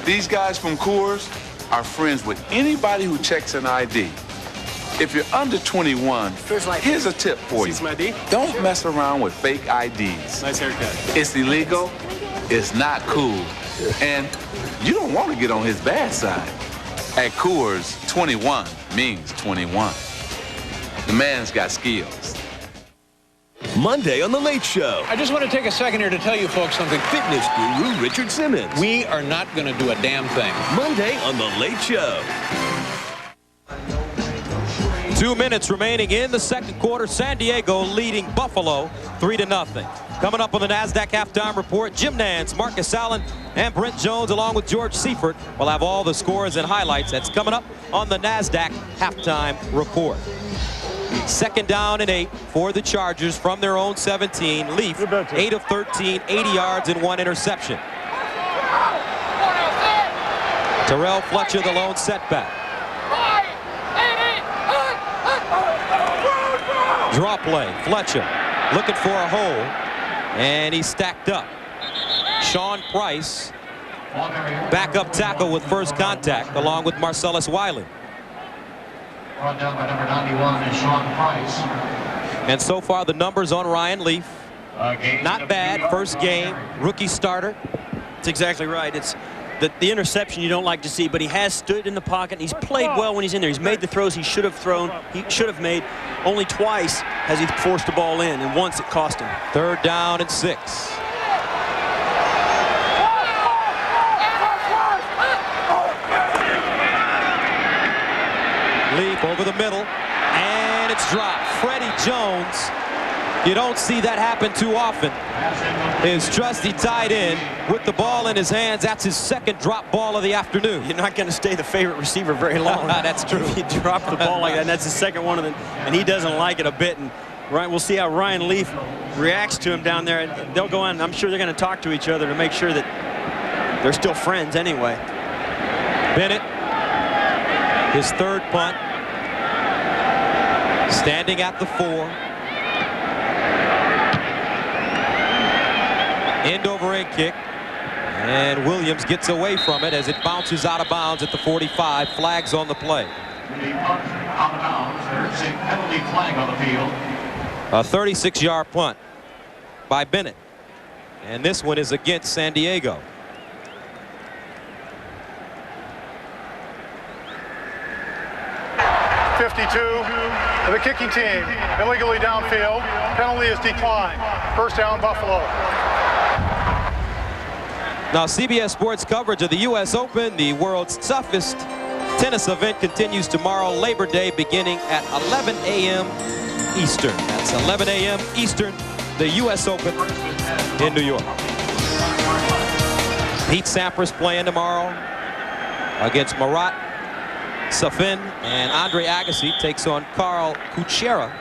These guys from Coors are friends with anybody who checks an ID. If you're under 21, here's a tip for you. Don't mess around with fake IDs. Nice haircut. It's illegal, it's not cool, and you don't want to get on his bad side. At Coors, 21 means 21. The man's got skills. Monday on The Late Show. I just want to take a second here to tell you folks something. Fitness guru Richard Simmons. We are not going to do a damn thing. Monday on The Late Show. 2 minutes remaining in the 2nd quarter. San Diego leading Buffalo 3-0. Coming up on the NASDAQ halftime report, Jim Nance, Marcus Allen, and Brent Jones, along with George Seifert, will have all the scores and highlights. That's coming up on the NASDAQ halftime report. 2nd down and 8 for the Chargers from their own 17. Leaf, 8 of 13, 80 yards and 1 interception. Terrell Fletcher, the lone setback. Draw play, Fletcher looking for a hole, and he's stacked up. Sean Price, backup tackle with first contact, along with Marcellus Wiley. Brought down by number 91 is Sean Price. And so far the numbers on Ryan Leaf, not bad. First game, rookie starter. That's exactly right. It's the interception you don't like to see, but he has stood in the pocket. He's played well when he's in there. He's made the throws he should have thrown. He should have made. Only twice has he forced the ball in, and once it cost him. 3rd down and 6. Leaf over the middle, and it's dropped. Freddie Jones You don't see that happen too often. His trusty tight end with the ball in his hands. That's his second drop ball of the afternoon. You're not going to stay the favorite receiver very long. That's true. If you drop the ball like that, and that's the second one of them, and he doesn't like it a bit. And we'll see how Ryan Leaf reacts to him down there. And they'll go on. I'm sure they're going to talk to each other to make sure that they're still friends anyway. Bennett, his third punt, standing at the 4. End over end kick, and Williams gets away from it as it bounces out of bounds at the 45. Flags on the play. Out of bounds. There's a penalty flag on the field. A 36-yard punt by Bennett, and this one is against San Diego. The kicking team illegally downfield. Penalty is declined. First down, Buffalo. Now, CBS Sports coverage of the U.S. Open, the world's toughest tennis event, continues tomorrow, Labor Day, beginning at 11 a.m. Eastern. That's 11 a.m. Eastern, the U.S. Open in New York. Pete Sampras playing tomorrow against Marat Safin, and Andre Agassi takes on Carl Kuchera,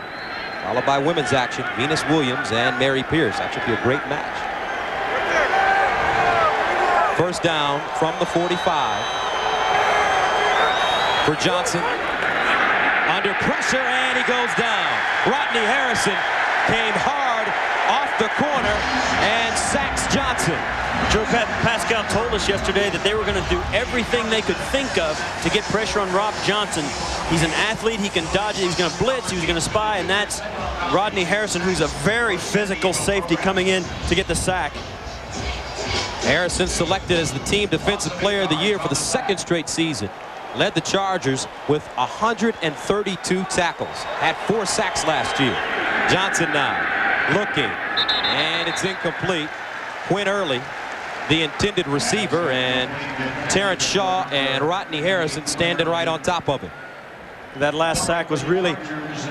followed by women's action, Venus Williams and Mary Pierce. That should be a great match. First down from the 45 for Johnson. Under pressure, and he goes down. Rodney Harrison came hard off the corner and sacks Johnson. Joe Pascal told us yesterday that they were going to do everything they could think of to get pressure on Rob Johnson. He's an athlete. He can dodge it. He's going to blitz. He was going to spy, and that's Rodney Harrison, who's a very physical safety, coming in to get the sack. Harrison selected as the team defensive player of the year for the second straight season. Led the Chargers with 132 tackles. Had 4 sacks last year. Johnson now looking, and it's incomplete. Quinn Early, the intended receiver, and Terrence Shaw and Rodney Harrison standing right on top of it. That last sack was really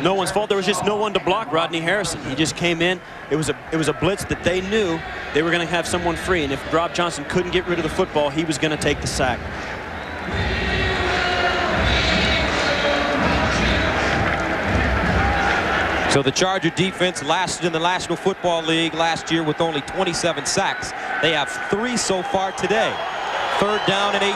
no one's fault. There was just no one to block Rodney Harrison. He just came in. It was a blitz that they knew they were going to have someone free, and if Rob Johnson couldn't get rid of the football, he was going to take the sack. So the Charger defense lasted in the National Football League last year with only 27 sacks. They have 3 so far today. Third down and 18.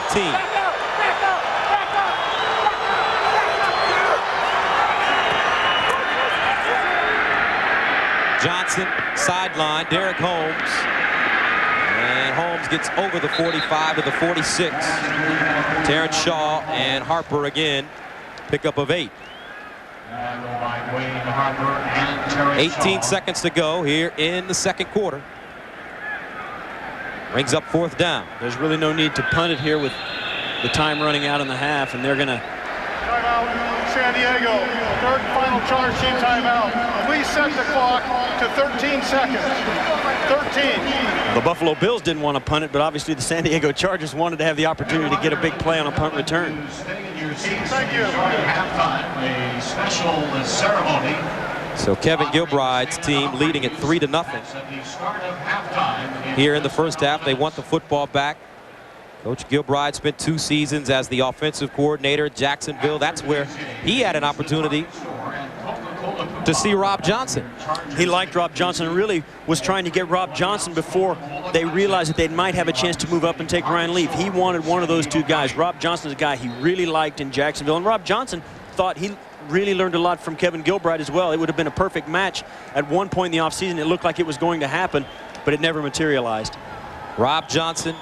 Johnson, sideline, Derek Holmes. And Holmes gets over the 45 to the 46. Terrence Shaw and Harper again. Pickup of 8. 18 seconds to go here in the second quarter. Brings up fourth down. There's really no need to punt it here with the time running out in the half, and they're going to... Timeout, San Diego. Third final charge team timeout. Please set the clock to 13 seconds. 13. The Buffalo Bills didn't want to punt it, but obviously the San Diego Chargers wanted to have the opportunity to get a big play on a punt return. Thank you. Halftime, a special ceremony. So Kevin Gilbride's team leading it 3-0. Here in the first half, they want the football back. Coach Gilbride spent 2 seasons as the offensive coordinator at Jacksonville. That's where he had an opportunity to see Rob Johnson. He liked Rob Johnson and really was trying to get Rob Johnson before they realized that they might have a chance to move up and take Ryan Leaf. He wanted one of those 2 guys. Rob Johnson's a guy he really liked in Jacksonville, and Rob Johnson thought he really learned a lot from Kevin Gilbride as well. It would have been a perfect match. At one point in the offseason, it looked like it was going to happen, but it never materialized. Rob Johnson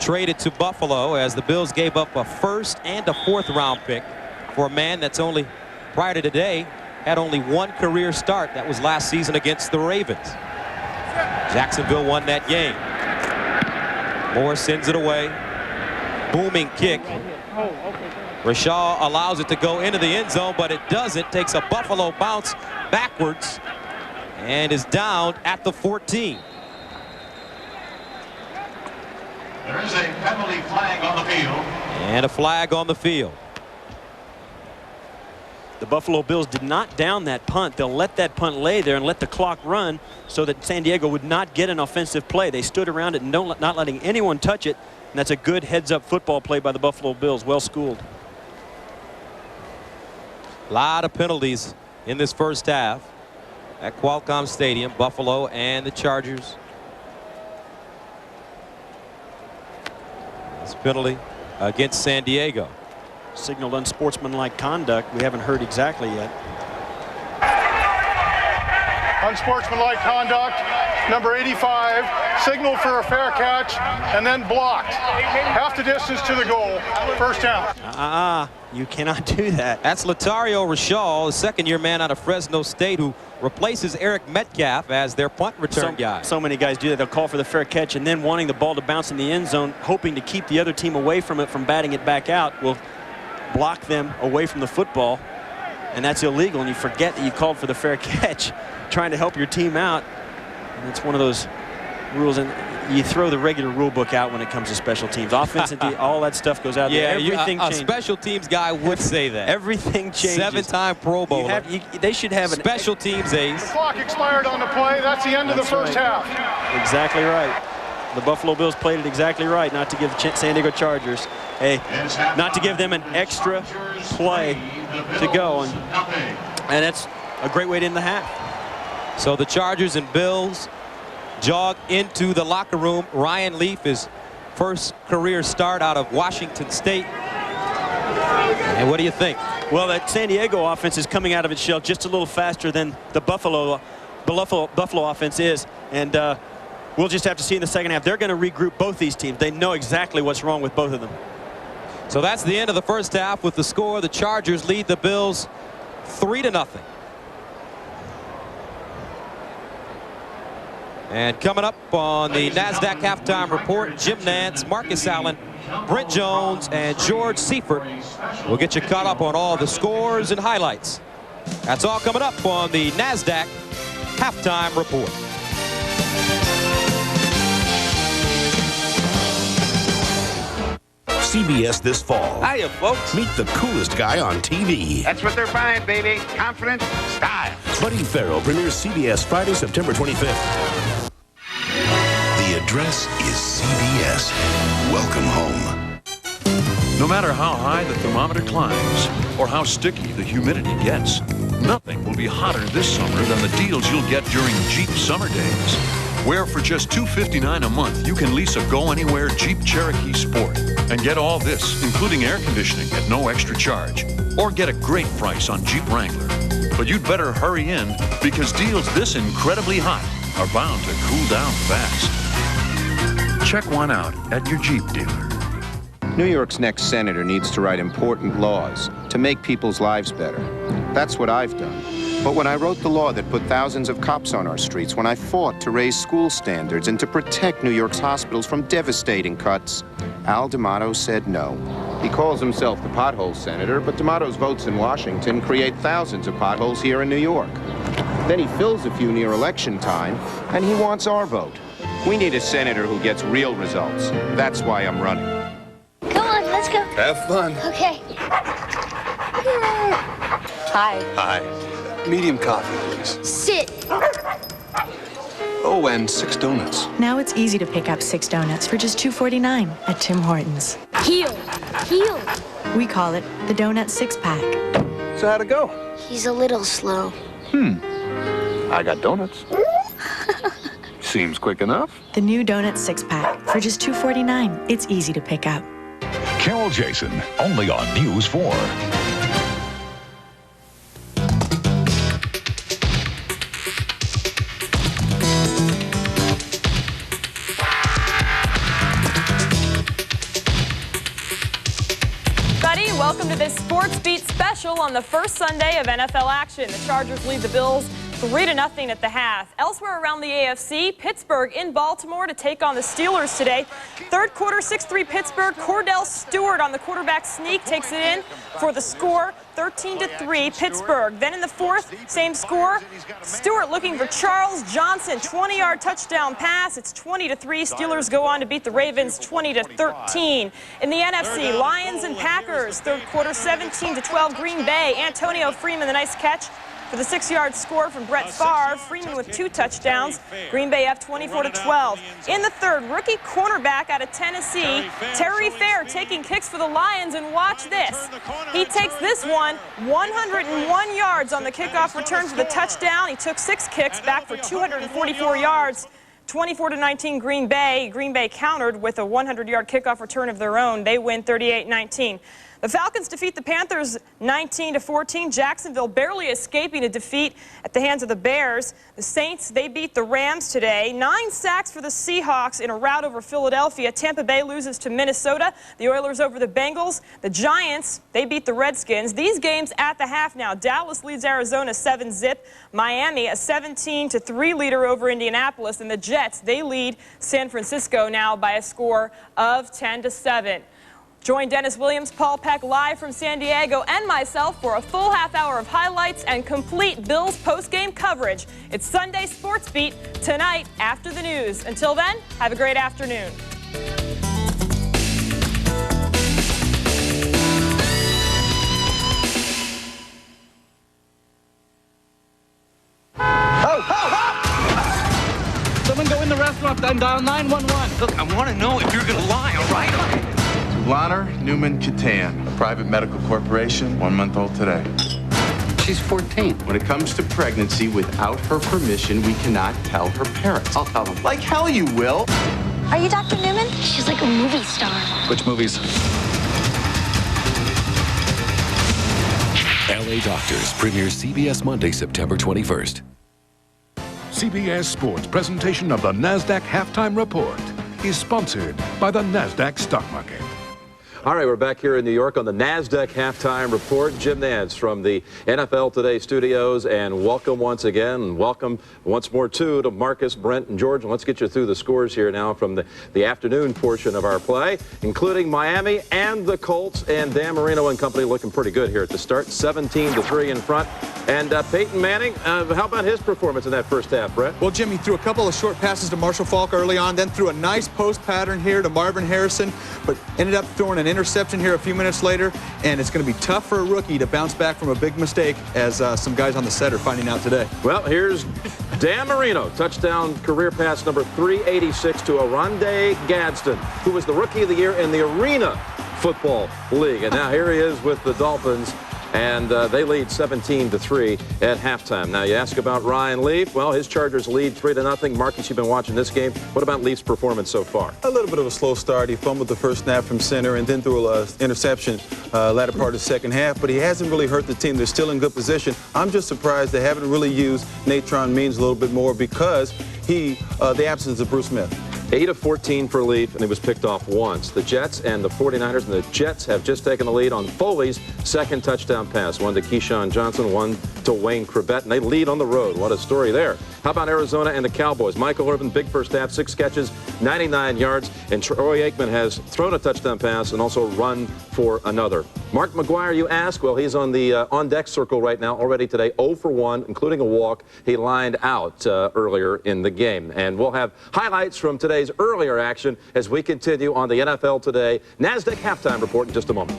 traded to Buffalo as the Bills gave up a 1st and a 4th round pick for a man that's only, prior to today, had only 1 career start. That was last season against the Ravens. Jacksonville won that game. Moore sends it away. Booming kick. Rashaw allows it to go into the end zone, but it doesn't. Takes a Buffalo bounce backwards and is down at the 14. There is a penalty flag on the field. And a flag on the field. The Buffalo Bills did not down that punt. They'll let that punt lay there and let the clock run so that San Diego would not get an offensive play. They stood around it and not letting anyone touch it. And that's a good heads-up football play by the Buffalo Bills. Well schooled. A lot of penalties in this first half at Qualcomm Stadium, Buffalo and the Chargers. This penalty against San Diego. Signaled unsportsmanlike conduct. We haven't heard exactly yet. Unsportsmanlike conduct, number 85, signaled for a fair catch and then blocked. Half the distance to the goal. First down. You cannot do that. That's Latario Rashal, the second-year man out of Fresno State, who replaces Eric Metcalf as their punt return guy. So many guys do that. They'll call for the fair catch and then wanting the ball to bounce in the end zone, hoping to keep the other team away from it from batting it back out, will block them away from the football. And that's illegal, and you forget that you called for the fair catch, trying to help your team out. And it's one of those rules, and you throw the regular rule book out when it comes to special teams. Offense and all that stuff goes out there. Everything a special teams guy would say that. Everything changes. 7-time Pro Bowler. They should have an special teams ace. The clock expired on the play. That's the end of the first half. Exactly right. The Buffalo Bills played it exactly right, not to give San Diego Chargers not to give them an extra play to go, and that's a great way to end the half. So the Chargers and Bills jog into the locker room. Ryan Leaf, his first career start out of Washington State. And what do you think? Well, that San Diego offense is coming out of its shell just a little faster than the Buffalo offense is, and we'll just have to see in the second half. They're going to regroup both these teams. They know exactly what's wrong with both of them. So that's the end of the first half with the score. The Chargers lead the Bills 3-0. And coming up on the NASDAQ halftime report, Jim Nantz, Marcus Allen, Brent Jones, and George Seifert will get you caught up on all the scores and highlights. That's all coming up on the NASDAQ halftime report. CBS this fall. Hiya, folks. Meet the coolest guy on TV. That's what they're buying, baby. Confidence, style. Buddy Farrell premieres CBS Friday, September 25th. The address is CBS. Welcome home. No matter how high the thermometer climbs or how sticky the humidity gets, nothing will be hotter this summer than the deals you'll get during Jeep Summer Days, where for just $259 a month, you can lease a Go-Anywhere Jeep Cherokee Sport and get all this, including air conditioning at no extra charge, or get a great price on Jeep Wrangler. But you'd better hurry in because deals this incredibly hot are bound to cool down fast. Check one out at your Jeep dealer. New York's next senator needs to write important laws to make people's lives better. That's what I've done. But when I wrote the law that put thousands of cops on our streets, when I fought to raise school standards and to protect New York's hospitals from devastating cuts, Al D'Amato said no. He calls himself the pothole senator, but D'Amato's votes in Washington create thousands of potholes here in New York. Then he fills a few near election time, and he wants our vote. We need a senator who gets real results. That's why I'm running. Come on, let's go. Have fun. Okay. Hi. Hi. Medium coffee, please. Sit. Oh, and 6 donuts. Now it's easy to pick up 6 donuts for just $2.49 at Tim Hortons. Heel. Heel. We call it the Donut 6-pack. So how'd it go? He's a little slow. I got donuts. Seems quick enough. The new Donut 6-pack for just $2.49. It's easy to pick up. Carol Jason, only on News 4. Welcome to this Sports Beat special on the first Sunday of NFL action. The Chargers lead the Bills 3-0 at the half. Elsewhere around the AFC, Pittsburgh in Baltimore to take on the Steelers today. Third quarter, 6-3 Pittsburgh. Cordell Stewart on the quarterback sneak takes it in for the score, 13-3 Pittsburgh. Then in the fourth, same score. Stewart looking for Charles Johnson, 20-yard touchdown pass. It's 20-3. Steelers go on to beat the Ravens 20-13. In the NFC, Lions and Packers. Third quarter, 17-12 Green Bay. Antonio Freeman, the nice catch for the 6-yard score from Brett Favre. Freeman with 2 touchdowns. Green Bay up 24-12. In the third, rookie cornerback out of Tennessee, Terry Fair taking kicks for the Lions, and watch this. He takes this one 101 yards on the kickoff return for the touchdown. He took 6 kicks back for 244 yards. 24-19 Green Bay. Green Bay countered with a 100-yard kickoff return of their own. They win 38-19. The Falcons defeat the Panthers 19-14. Jacksonville barely escaping a defeat at the hands of the Bears. The Saints, they beat the Rams today. 9 sacks for the Seahawks in a rout over Philadelphia. Tampa Bay loses to Minnesota. The Oilers over the Bengals. The Giants, they beat the Redskins. These games at the half now. Dallas leads Arizona 7-0. Miami, a 17-3 leader over Indianapolis. And the Jets, they lead San Francisco now by a score of 10-7. Join Dennis Williams, Paul Peck live from San Diego, and myself for a full half hour of highlights and complete Bills post-game coverage. It's Sunday Sports Beat tonight after the news. Until then, have a great afternoon. Someone go in the restaurant and dial 911. Look, I want to know if you're going to lie, all right? Lana Newman Catan, a private medical corporation, 1 month old today. She's 14. When it comes to pregnancy, without her permission, we cannot tell her parents. I'll tell them. Like hell you will. Are you Dr. Newman? She's like a movie star. Which movies? LA Doctors premieres CBS Monday, September 21st. CBS Sports presentation of the NASDAQ Halftime Report is sponsored by the NASDAQ Stock Market. All right, we're back here in New York on the NASDAQ Halftime Report. Jim Nantz from the NFL Today studios, and welcome once again. Welcome once more, too, to Marcus, Brent, and George. And let's get you through the scores here now from the afternoon portion of our play, including Miami and the Colts, and Dan Marino and company looking pretty good here at the start, 17-3 in front. And Peyton Manning, how about his performance in that first half, Brett? Well, Jimmy threw a couple of short passes to Marshall Faulk early on, then threw a nice post pattern here to Marvin Harrison, but ended up throwing an interception here a few minutes later, and it's going to be tough for a rookie to bounce back from a big mistake, as some guys on the set are finding out today. Well, here's Dan Marino, touchdown career pass number 386 to Oronde Gadsden, who was the Rookie of the Year in the Arena Football League. And now here he is with the Dolphins, and they lead 17-3 at halftime. Now, you ask about Ryan Leaf. Well, his Chargers lead 3-0. Marcus, you've been watching this game. What about Leaf's performance so far? A little bit of a slow start. He fumbled the first snap from center and then threw an interception latter part of the second half, but he hasn't really hurt the team. They're still in good position. I'm just surprised they haven't really used Natron Means a little bit more because the absence of Bruce Smith. 8 of 14 for Leaf, and he was picked off once. The Jets and the 49ers, and the Jets have just taken the lead on Foley's second touchdown pass. One to Keyshawn Johnson, one to Wayne Chrebet, and they lead on the road. What a story there. How about Arizona and the Cowboys? Michael Irvin, big first half, 6 catches, 99 yards, and Troy Aikman has thrown a touchdown pass and also run for another. Mark McGwire, you ask? Well, he's on the on-deck circle right now already today, 0 for 1, including a walk. He lined out earlier in the game. And we'll have highlights from today's earlier action as we continue on the NFL Today NASDAQ Halftime Report in just a moment.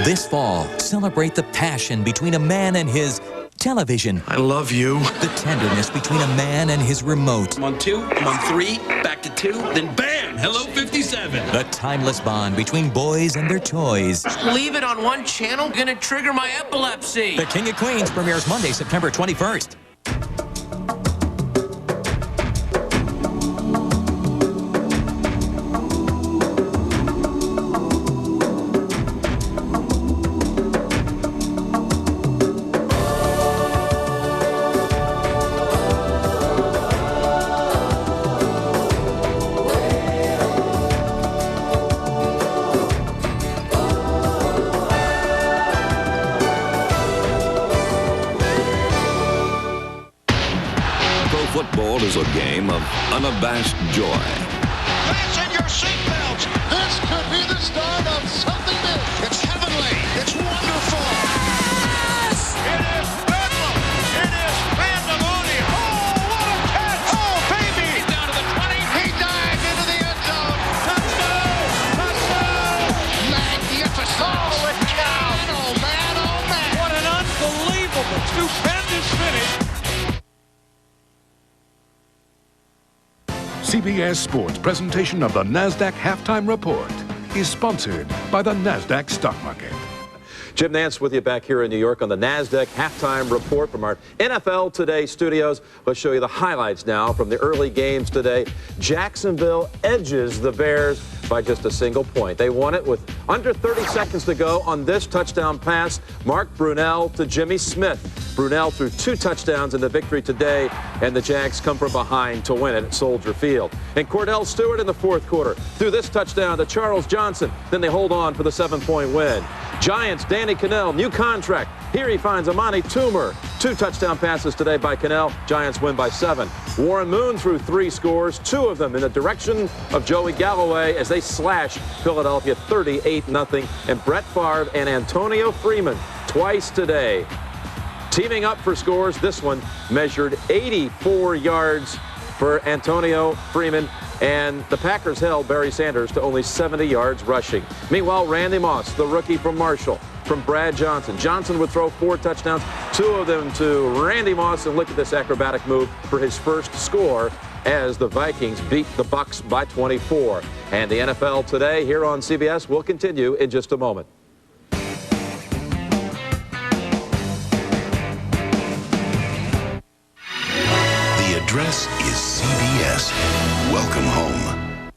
This fall, celebrate the passion between a man and his television. I love you. The tenderness between a man and his remote. I'm on 2, I'm on 3, back to 2, then bam, hello 57. The timeless bond between boys and their toys. Leave it on one channel, gonna trigger my epilepsy. The King of Queens premieres Monday, September 21st. game of unabashed joy. Fasten your seatbelts. This could be the start of something new. It's heavenly. It's wonderful. Yes! It is bedlam. It is pandemonium. Oh, what a catch. Oh, baby. He's down to the 20. He dived into the end zone. Touchdown. Touchdown. Magnificent. Holy cow. Oh, man. Oh, man. What an unbelievable, stupendous finish. CBS Sports presentation of the NASDAQ Halftime Report is sponsored by the NASDAQ Stock Market. Jim Nance with you back here in New York on the NASDAQ Halftime Report from our NFL Today studios. Let's show you the highlights now from the early games today. Jacksonville edges the Bears by just a single point. They won it with under 30 seconds to go on this touchdown pass. Mark Brunell to Jimmy Smith. Brunell threw 2 touchdowns in the victory today, and the Jags come from behind to win it at Soldier Field. And Cordell Stewart in the fourth quarter threw this touchdown to Charles Johnson. Then they hold on for the 7-point win. Giants, Danny Cannell, new contract. Here he finds Amani Toomer. 2 touchdown passes today by Cannell. Giants win by 7. Warren Moon threw 3 scores, 2 of them in the direction of Joey Galloway as they slash Philadelphia 38-0. And Brett Favre and Antonio Freeman twice today. Teaming up for scores, this one measured 84 yards for Antonio Freeman, and the Packers held Barry Sanders to only 70 yards rushing. Meanwhile, Randy Moss, the rookie from Marshall, from Brad Johnson. Johnson would throw 4 touchdowns, 2 of them to Randy Moss, and look at this acrobatic move for his first score as the Vikings beat the Bucks by 24. And the NFL Today here on CBS will continue in just a moment. Address is CBS. Welcome home.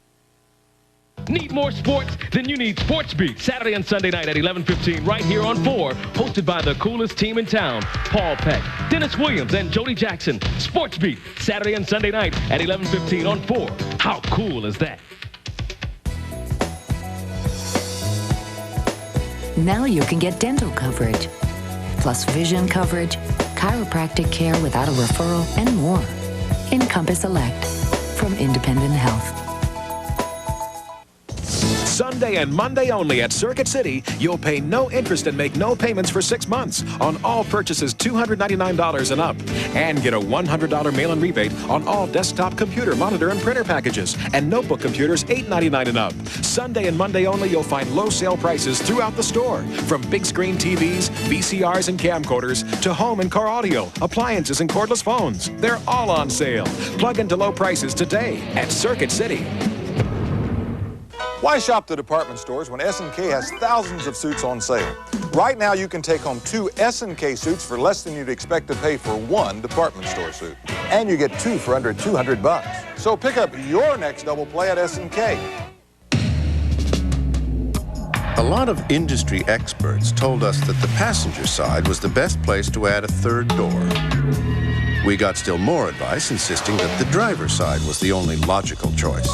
Need more sports? Then you need Sports Beat, Saturday and Sunday night at 11:15 right here on 4, hosted by the coolest team in town, Paul Peck, Dennis Williams, and Jody Jackson. Sports Beat, Saturday and Sunday night at 11:15 on 4. How cool is that? Now you can get dental coverage, plus vision coverage, chiropractic care without a referral, and more. Encompass Elect from Independent Health. Sunday and Monday only at Circuit City, you'll pay no interest and make no payments for 6 months on all purchases $299 and up. And get a $100 mail-in rebate on all desktop computer, monitor, and printer packages. And notebook computers $899 and up. Sunday and Monday only, you'll find low sale prices throughout the store. From big screen TVs, VCRs, and camcorders to home and car audio, appliances, and cordless phones. They're all on sale. Plug into low prices today at Circuit City. Why shop the department stores when S&K has thousands of suits on sale? Right now, you can take home 2 S&K suits for less than you'd expect to pay for 1 department store suit. And you get 2 for under $200. So pick up your next double play at S&K. A lot of industry experts told us that the passenger side was the best place to add a 3rd door. We got still more advice insisting that the driver's side was the only logical choice.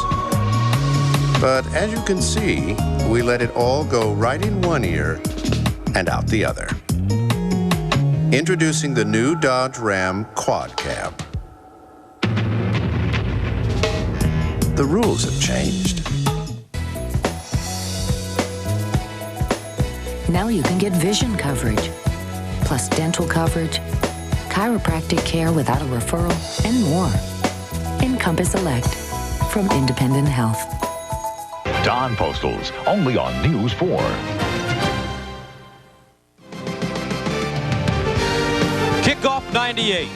But as you can see, we let it all go right in one ear and out the other. Introducing the new Dodge Ram Quad Cab. The rules have changed. Now you can get vision coverage, plus dental coverage, chiropractic care without a referral, and more. Encompass Elect from Independent Health. Don Postals, only on News 4. Kickoff 98.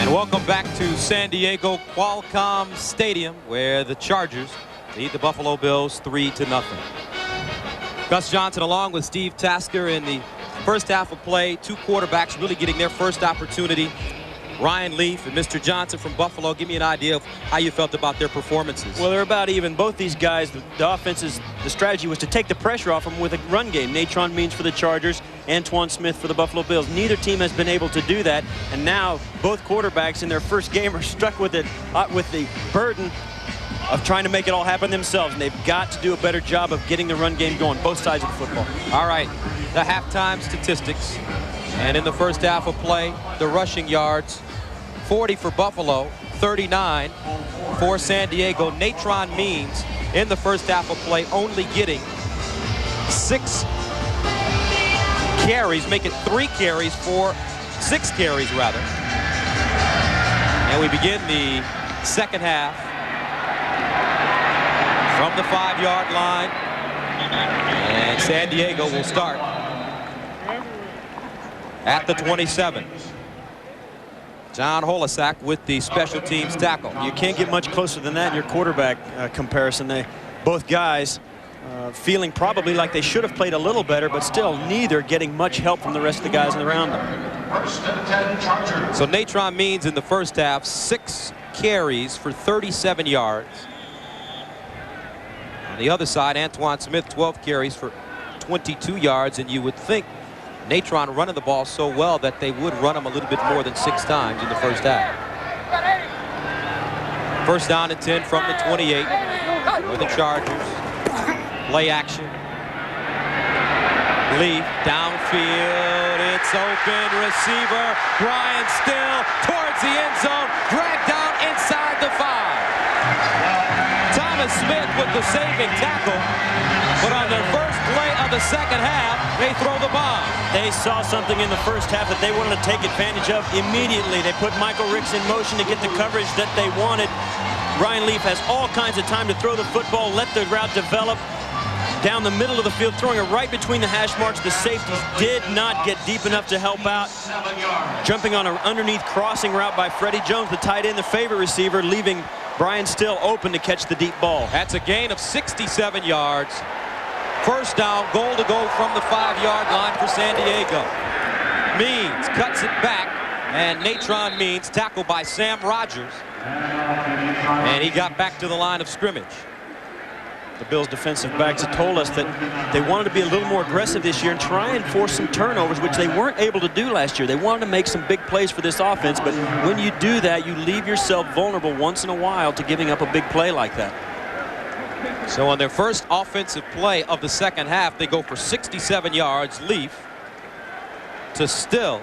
And welcome back to San Diego Qualcomm Stadium, where the Chargers lead the Buffalo Bills 3-0. Gus Johnson along with Steve Tasker in the first half of play. 2 quarterbacks really getting their first opportunity. Ryan Leaf and Mr. Johnson from Buffalo. Give me an idea of how you felt about their performances. Well, they're about even. Both these guys, the strategy was to take the pressure off them with a run game. Natron Means for the Chargers, Antoine Smith for the Buffalo Bills. Neither team has been able to do that, and now both quarterbacks in their first game are stuck with it, with the burden of trying to make it all happen themselves, and they've got to do a better job of getting the run game going, both sides of the football. All right, the halftime statistics. And in the first half of play, the rushing yards 40 for Buffalo, 39 for San Diego. Natron Means in the first half of play only getting 6 carries, make it 3 carries for 6 carries rather. And we begin the second half from the 5-yard line. And San Diego will start at the 27. John Holasak with the special teams tackle. You can't get much closer than that in your quarterback comparison. Both guys feeling probably like they should have played a little better, but still neither getting much help from the rest of the guys around them. So Natron Means in the first half, 6 carries for 37 yards. On the other side, Antoine Smith, 12 carries for 22 yards, and you would think Natron running the ball so well that they would run him a little bit more than 6 times in the first half. First down and 10 from the 28 for the Chargers. Play action. Leaf downfield. It's open. Receiver. Brian Still towards the end zone. Dragged down inside the 5. Thomas Smith with the saving tackle. But on their first play of the second half, they throw the bomb. They saw something in the first half that they wanted to take advantage of immediately. They put Michael Ricks in motion to get the coverage that they wanted. Ryan Leaf has all kinds of time to throw the football, let the route develop down the middle of the field, throwing it right between the hash marks. The safeties did not get deep enough to help out. Jumping on an underneath crossing route by Freddie Jones, the tight end, the favorite receiver, leaving Brian Still open to catch the deep ball. That's a gain of 67 yards. First down, goal to go from the 5-yard line for San Diego. Means cuts it back, and Natron Means tackled by Sam Rogers. And he got back to the line of scrimmage. The Bills defensive backs have told us that they wanted to be a little more aggressive this year and try and force some turnovers, which they weren't able to do last year. They wanted to make some big plays for this offense, but when you do that, you leave yourself vulnerable once in a while to giving up a big play like that. So on their first offensive play of the second half, they go for 67 yards. Leaf to Still.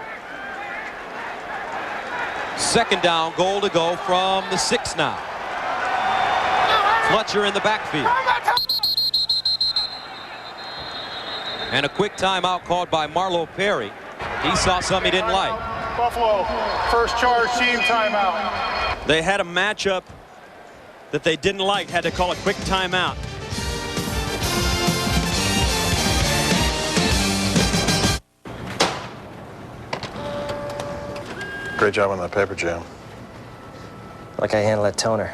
Second down, goal to go from the 6 now. Fletcher in the backfield. And a quick timeout called by Marlo Perry. He saw something he didn't like. Buffalo, first charge team timeout. They had a matchup that they didn't like, had to call a quick timeout. Great job on that paper jam. Like I handled that toner.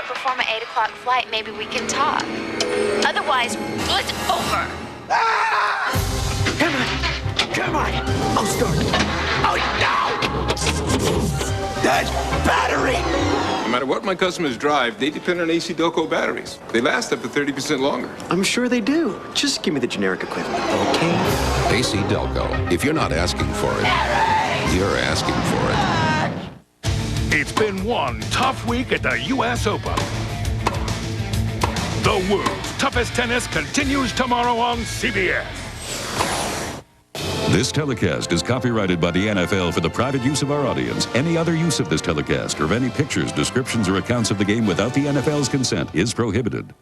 Before my 8 o'clock flight, maybe we can talk. Otherwise, it's over. Ah! Come on. I'll start. Oh, no! That battery! No matter what my customers drive, they depend on AC Delco batteries. They last up to 30% longer. I'm sure they do. Just give me the generic equivalent, okay? AC Delco. If you're not asking for it, you're asking for it. It's been one tough week at the U.S. Open. The world's toughest tennis continues tomorrow on CBS. This telecast is copyrighted by the NFL for the private use of our audience. Any other use of this telecast or of any pictures, descriptions, or accounts of the game without the NFL's consent is prohibited.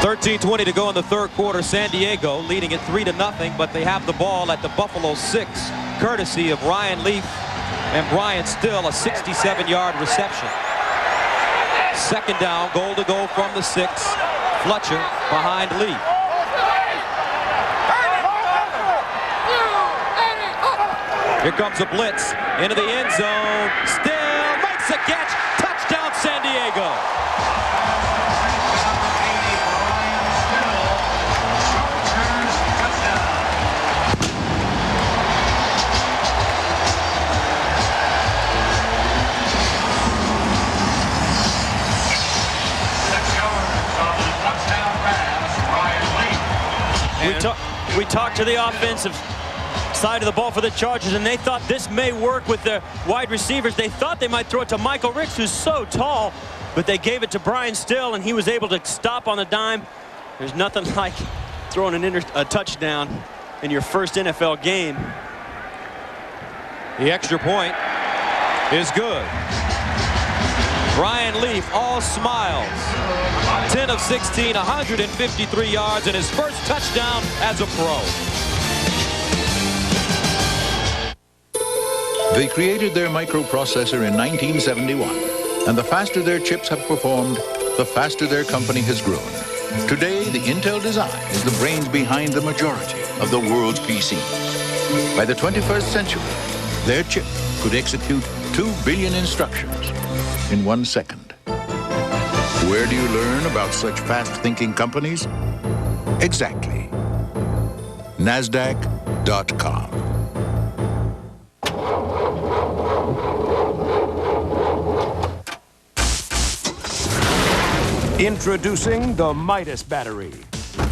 13:20 to go in the third quarter. San Diego leading it 3-0, but they have the ball at the Buffalo 6, courtesy of Ryan Leaf and Brian Still, a 67-yard reception. Second down, goal to go from the 6. Fletcher behind Leaf. Here comes a blitz into the end zone. Still makes a catch. Touchdown, San Diego. We talked to the offensive side of the ball for the Chargers, and they thought this may work with the wide receivers. They thought they might throw it to Michael Ricks, who's so tall, but they gave it to Brian Still, and he was able to stop on the dime. There's nothing like throwing a touchdown in your first NFL game. The extra point is good. Ryan Leaf, all smiles. 10 of 16, 153 yards, and his first touchdown as a pro. They created their microprocessor in 1971, and the faster their chips have performed, the faster their company has grown. Today, the Intel design is the brains behind the majority of the world's PCs. By the 21st century, their chip could execute 2 billion instructions in 1 second. Where do you learn about such fast-thinking companies? Exactly. NASDAQ.com. Introducing the Midas battery.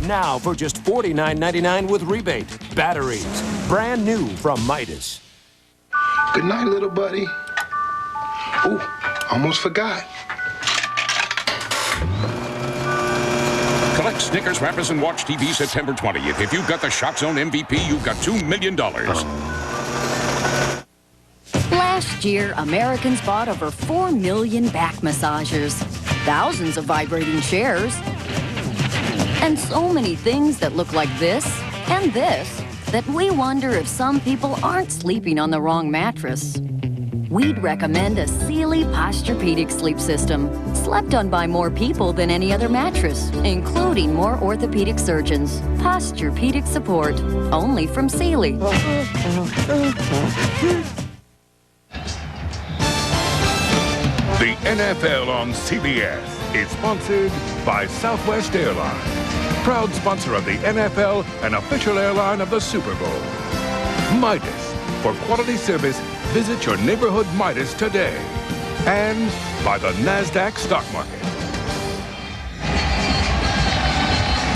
Now for just $49.99 with rebate. Batteries, brand new from Midas. Good night, little buddy. Ooh, almost forgot. Collect Snickers, Wrappers, and watch TV September 20th. If you've got the Shock Zone MVP, you've got $2 million. Last year, Americans bought over 4 million back massagers, thousands of vibrating chairs, and so many things that look like this and this that we wonder if some people aren't sleeping on the wrong mattress. We'd recommend a Sealy Posturepedic sleep system, slept on by more people than any other mattress, including more orthopedic surgeons. Posturepedic support, only from Sealy. The NFL on CBS is sponsored by Southwest Airlines, proud sponsor of the NFL and official airline of the Super Bowl. Midas, for quality service, visit your neighborhood Midas today. And by the NASDAQ stock market.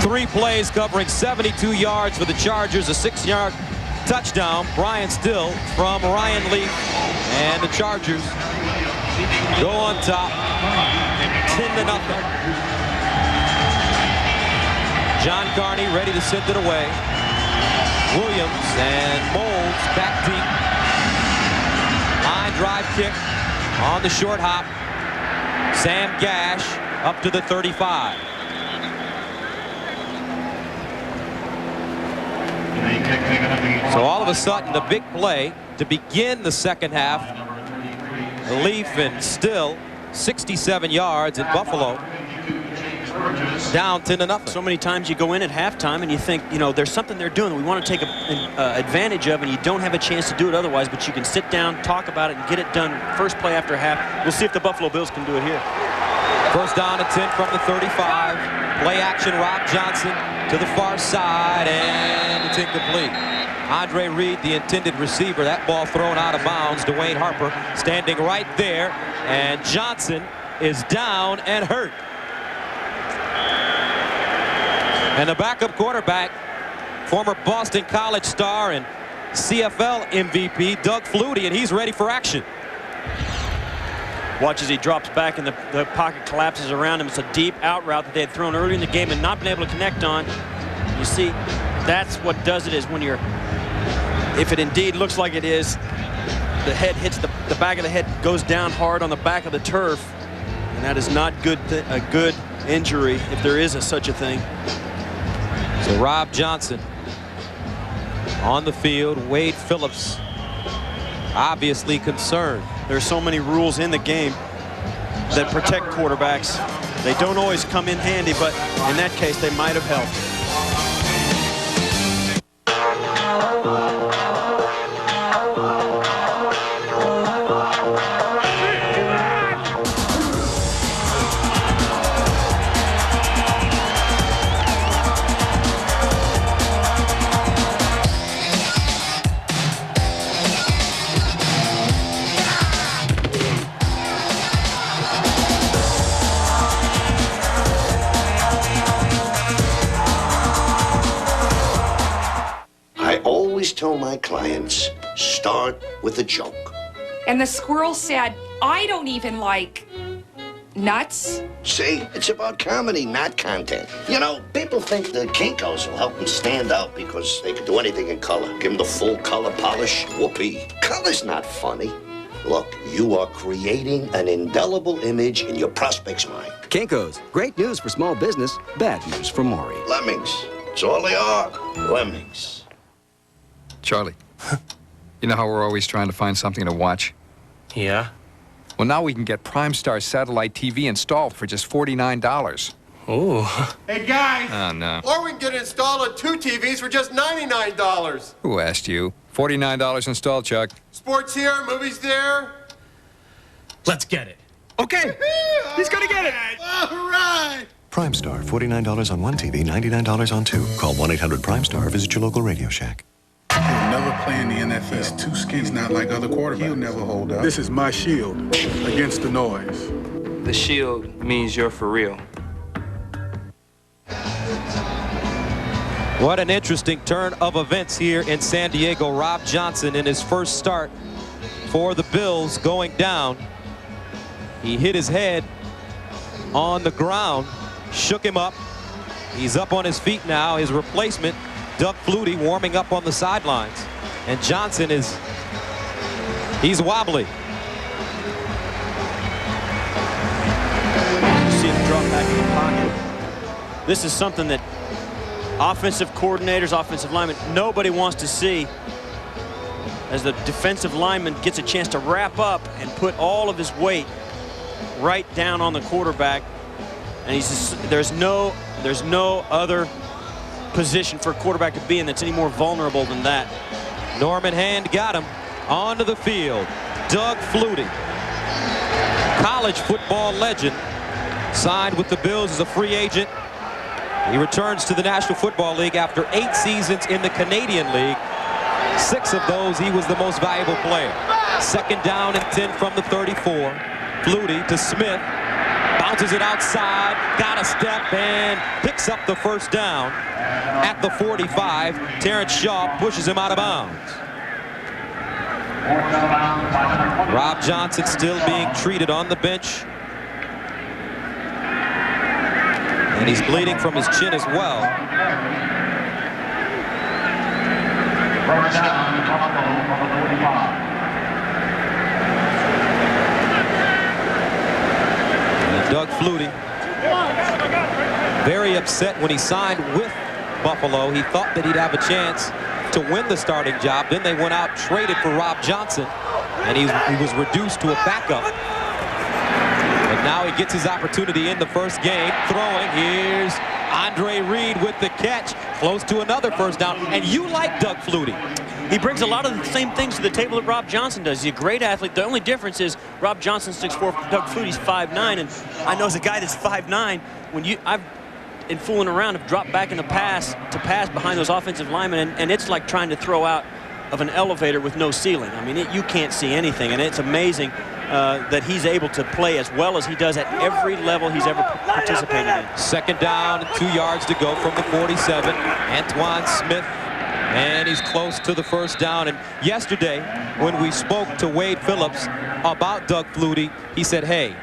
3 plays covering 72 yards for the Chargers, a 6-yard touchdown. Brian Still from Ryan Leaf, and the Chargers go on top, 10-0. John Carney ready to send it away. Williams and Moulds back deep. Line drive kick on the short hop. Sam Gash up to the 35. So all of a sudden, the big play to begin the second half. Leaf and Still, 67 yards in Buffalo. Down 10-0. So many times you go in at halftime and you think, you know, there's something they're doing that we want to take advantage of, and you don't have a chance to do it otherwise, but you can sit down, talk about it, and get it done first play after half. We'll see if the Buffalo Bills can do it here. First down and 10 from the 35. Play action, Rob Johnson to the far side, and it's incomplete. Andre Reed, the intended receiver. That ball thrown out of bounds. Dwayne Harper standing right there, and Johnson is down and hurt. And the backup quarterback, former Boston College star and CFL MVP, Doug Flutie, and he's ready for action. Watch as he drops back and the pocket collapses around him. It's a deep out route that they had thrown early in the game and not been able to connect on. You see, that's what does it, is when you're, if it indeed looks like it is, the head hits the back of the head, goes down hard on the back of the turf, and that is not a good injury if there is such a thing. So Rob Johnson on the field. Wade Phillips obviously concerned. There's so many rules in the game that protect quarterbacks. They don't always come in handy, but in that case, they might have helped. tell my clients, start with a joke. And the squirrel said, I don't even like nuts. See, it's about comedy, not content. You know, people think the Kinkos will help them stand out because they can do anything in color. Give them the full color polish, whoopee. Color's not funny. Look, you are creating an indelible image in your prospect's mind. Kinko's, great news for small business, bad news for Maury. Lemmings. That's all they are. Lemmings. Charlie, you know how we're always trying to find something to watch? Yeah? Well, now we can get Prime Star satellite TV installed for just $49. Ooh. Hey, guys. Oh, no. Or we can get it installed on 2 TVs for just $99. Who asked you? $49 installed, Chuck. Sports here, movies there. Let's get it. Okay. He's gonna get it. All right. Prime Star, $49 on 1 TV, $99 on 2. Call 1-800-PRIME-STAR or visit your local Radio Shack. He'll never play in the NFL. He's too skinny. He's not like other quarterbacks. He'll never hold up. This is my shield against the noise. The shield means you're for real. What an interesting turn of events here in San Diego. Rob Johnson in his first start for the Bills going down. He hit his head on the ground, shook him up. He's up on his feet now. His replacement, Doug Flutie, warming up on the sidelines. And Johnson he's wobbly. You see him drop back in the pocket. This is something that offensive coordinators, offensive linemen, nobody wants to see, as the defensive lineman gets a chance to wrap up and put all of his weight right down on the quarterback. And there's no other position for a quarterback to be in that's any more vulnerable than that. Norman Hand got him onto the field. Doug Flutie, college football legend, signed with the Bills as a free agent. He returns to the National Football League after 8 seasons in the Canadian League. 6 of those, he was the most valuable player. 2nd down and 10 from the 34. Flutie to Smith. Bounces it outside. Got a step and picks up the first down at the 45. Terrence Shaw pushes him out of bounds. Rob Johnson still being treated on the bench. And he's bleeding from his chin as well. And Doug Flutie, very upset when he signed with Buffalo. He thought that he'd have a chance to win the starting job. Then they went out, traded for Rob Johnson, and he was reduced to a backup. And now he gets his opportunity in the first game. Throwing, here's Andre Reed with the catch. Close to another first down. And you like Doug Flutie. He brings a lot of the same things to the table that Rob Johnson does. He's a great athlete. The only difference is Rob Johnson's 6'4", Doug Flutie's 5'9", and I know as a guy that's 5'9", I've in fooling around have dropped back in the pass behind those offensive linemen, and it's like trying to throw out of an elevator with no ceiling. I mean, you can't see anything, and it's amazing that he's able to play as well as he does at every level he's ever participated in. 2nd down and 2 yards to go from the 47. Antoine Smith, and he's close to the first down. And yesterday, when we spoke to Wade Phillips about Doug Flutie, he said, hey,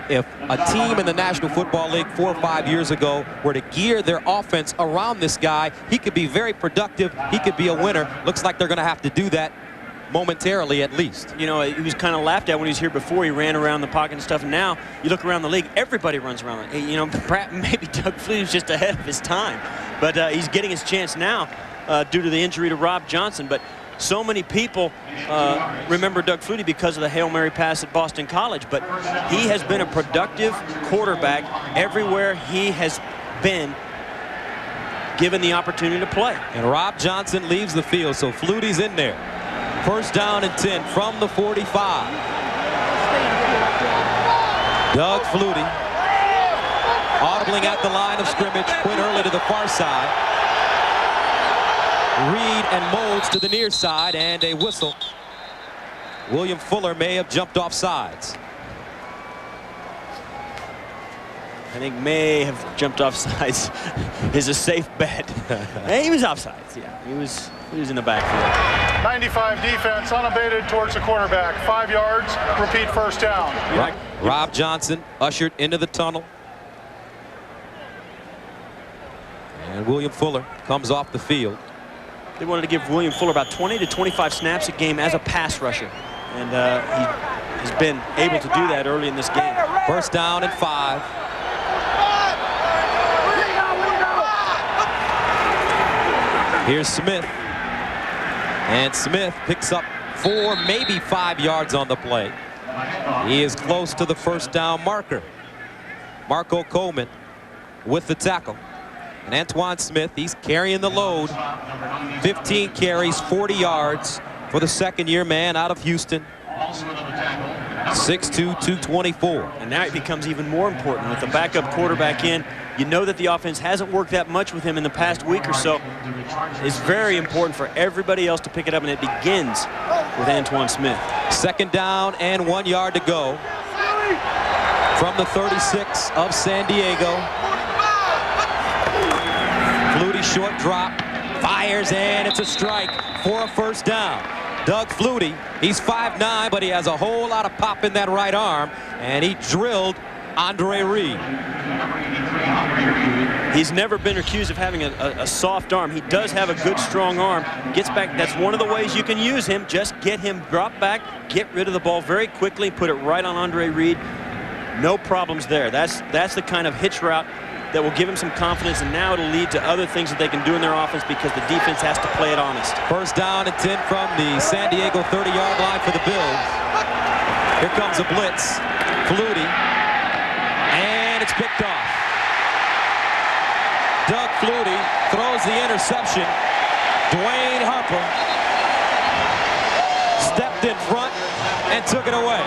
if a team in the National Football League 4 or 5 years ago were to gear their offense around this guy, he could be very productive. He could be a winner. Looks like they're going to have to do that momentarily at least. You know, he was kind of laughed at when he was here before. He ran around the pocket and stuff. And now you look around the league, everybody runs around. You know, maybe Doug Flutie was just ahead of his time. But he's getting his chance now due to the injury to Rob Johnson. But so many people remember Doug Flutie because of the Hail Mary pass at Boston College. But he has been a productive quarterback everywhere he has been given the opportunity to play. And Rob Johnson leaves the field, so Flutie's in there. 1st down and 10 from the 45. Doug Flutie audibling at the line of scrimmage. Quinn Early to the far side. Reed and Moulds to the near side, and a whistle. William Fuller may have jumped off sides. I think may have jumped off sides is a safe bet. He was offsides, yeah. He was in the backfield. 95 defense, unabated towards the quarterback. 5 yards, repeat first down. Rob Johnson ushered into the tunnel. And William Fuller comes off the field. They wanted to give William Fuller about 20 to 25 snaps a game as a pass rusher. And he has been able to do that early in this game. First down and 5. Here's Smith. And Smith picks up 4, maybe 5 yards on the play. He is close to the first down marker. Marco Coleman with the tackle. And Antoine Smith, he's carrying the load. 15 carries, 40 yards for the second-year man out of Houston. 6'2", 224. And now it becomes even more important with the backup quarterback in. You know that the offense hasn't worked that much with him in the past week or so. It's very important for everybody else to pick it up, and it begins with Antoine Smith. Second down and 1 yard to go from the 36 of San Diego. Flutie short drop, fires, and it's a strike for a first down. Doug Flutie, he's 5'9", but he has a whole lot of pop in that right arm, and he drilled Andre Reed. He's never been accused of having a soft arm. He does have a good, strong arm. Gets back. That's one of the ways you can use him. Just get him drop back, get rid of the ball very quickly, put it right on Andre Reed. No problems there. That's the kind of hitch route that will give him some confidence, and now it'll lead to other things that they can do in their offense because the defense has to play it honest. First down and 10 from the San Diego 30-yard line for the Bills. Here comes a blitz. Flutie. And it's picked off. Doug Flutie throws the interception. Dwayne Harper stepped in front and took it away.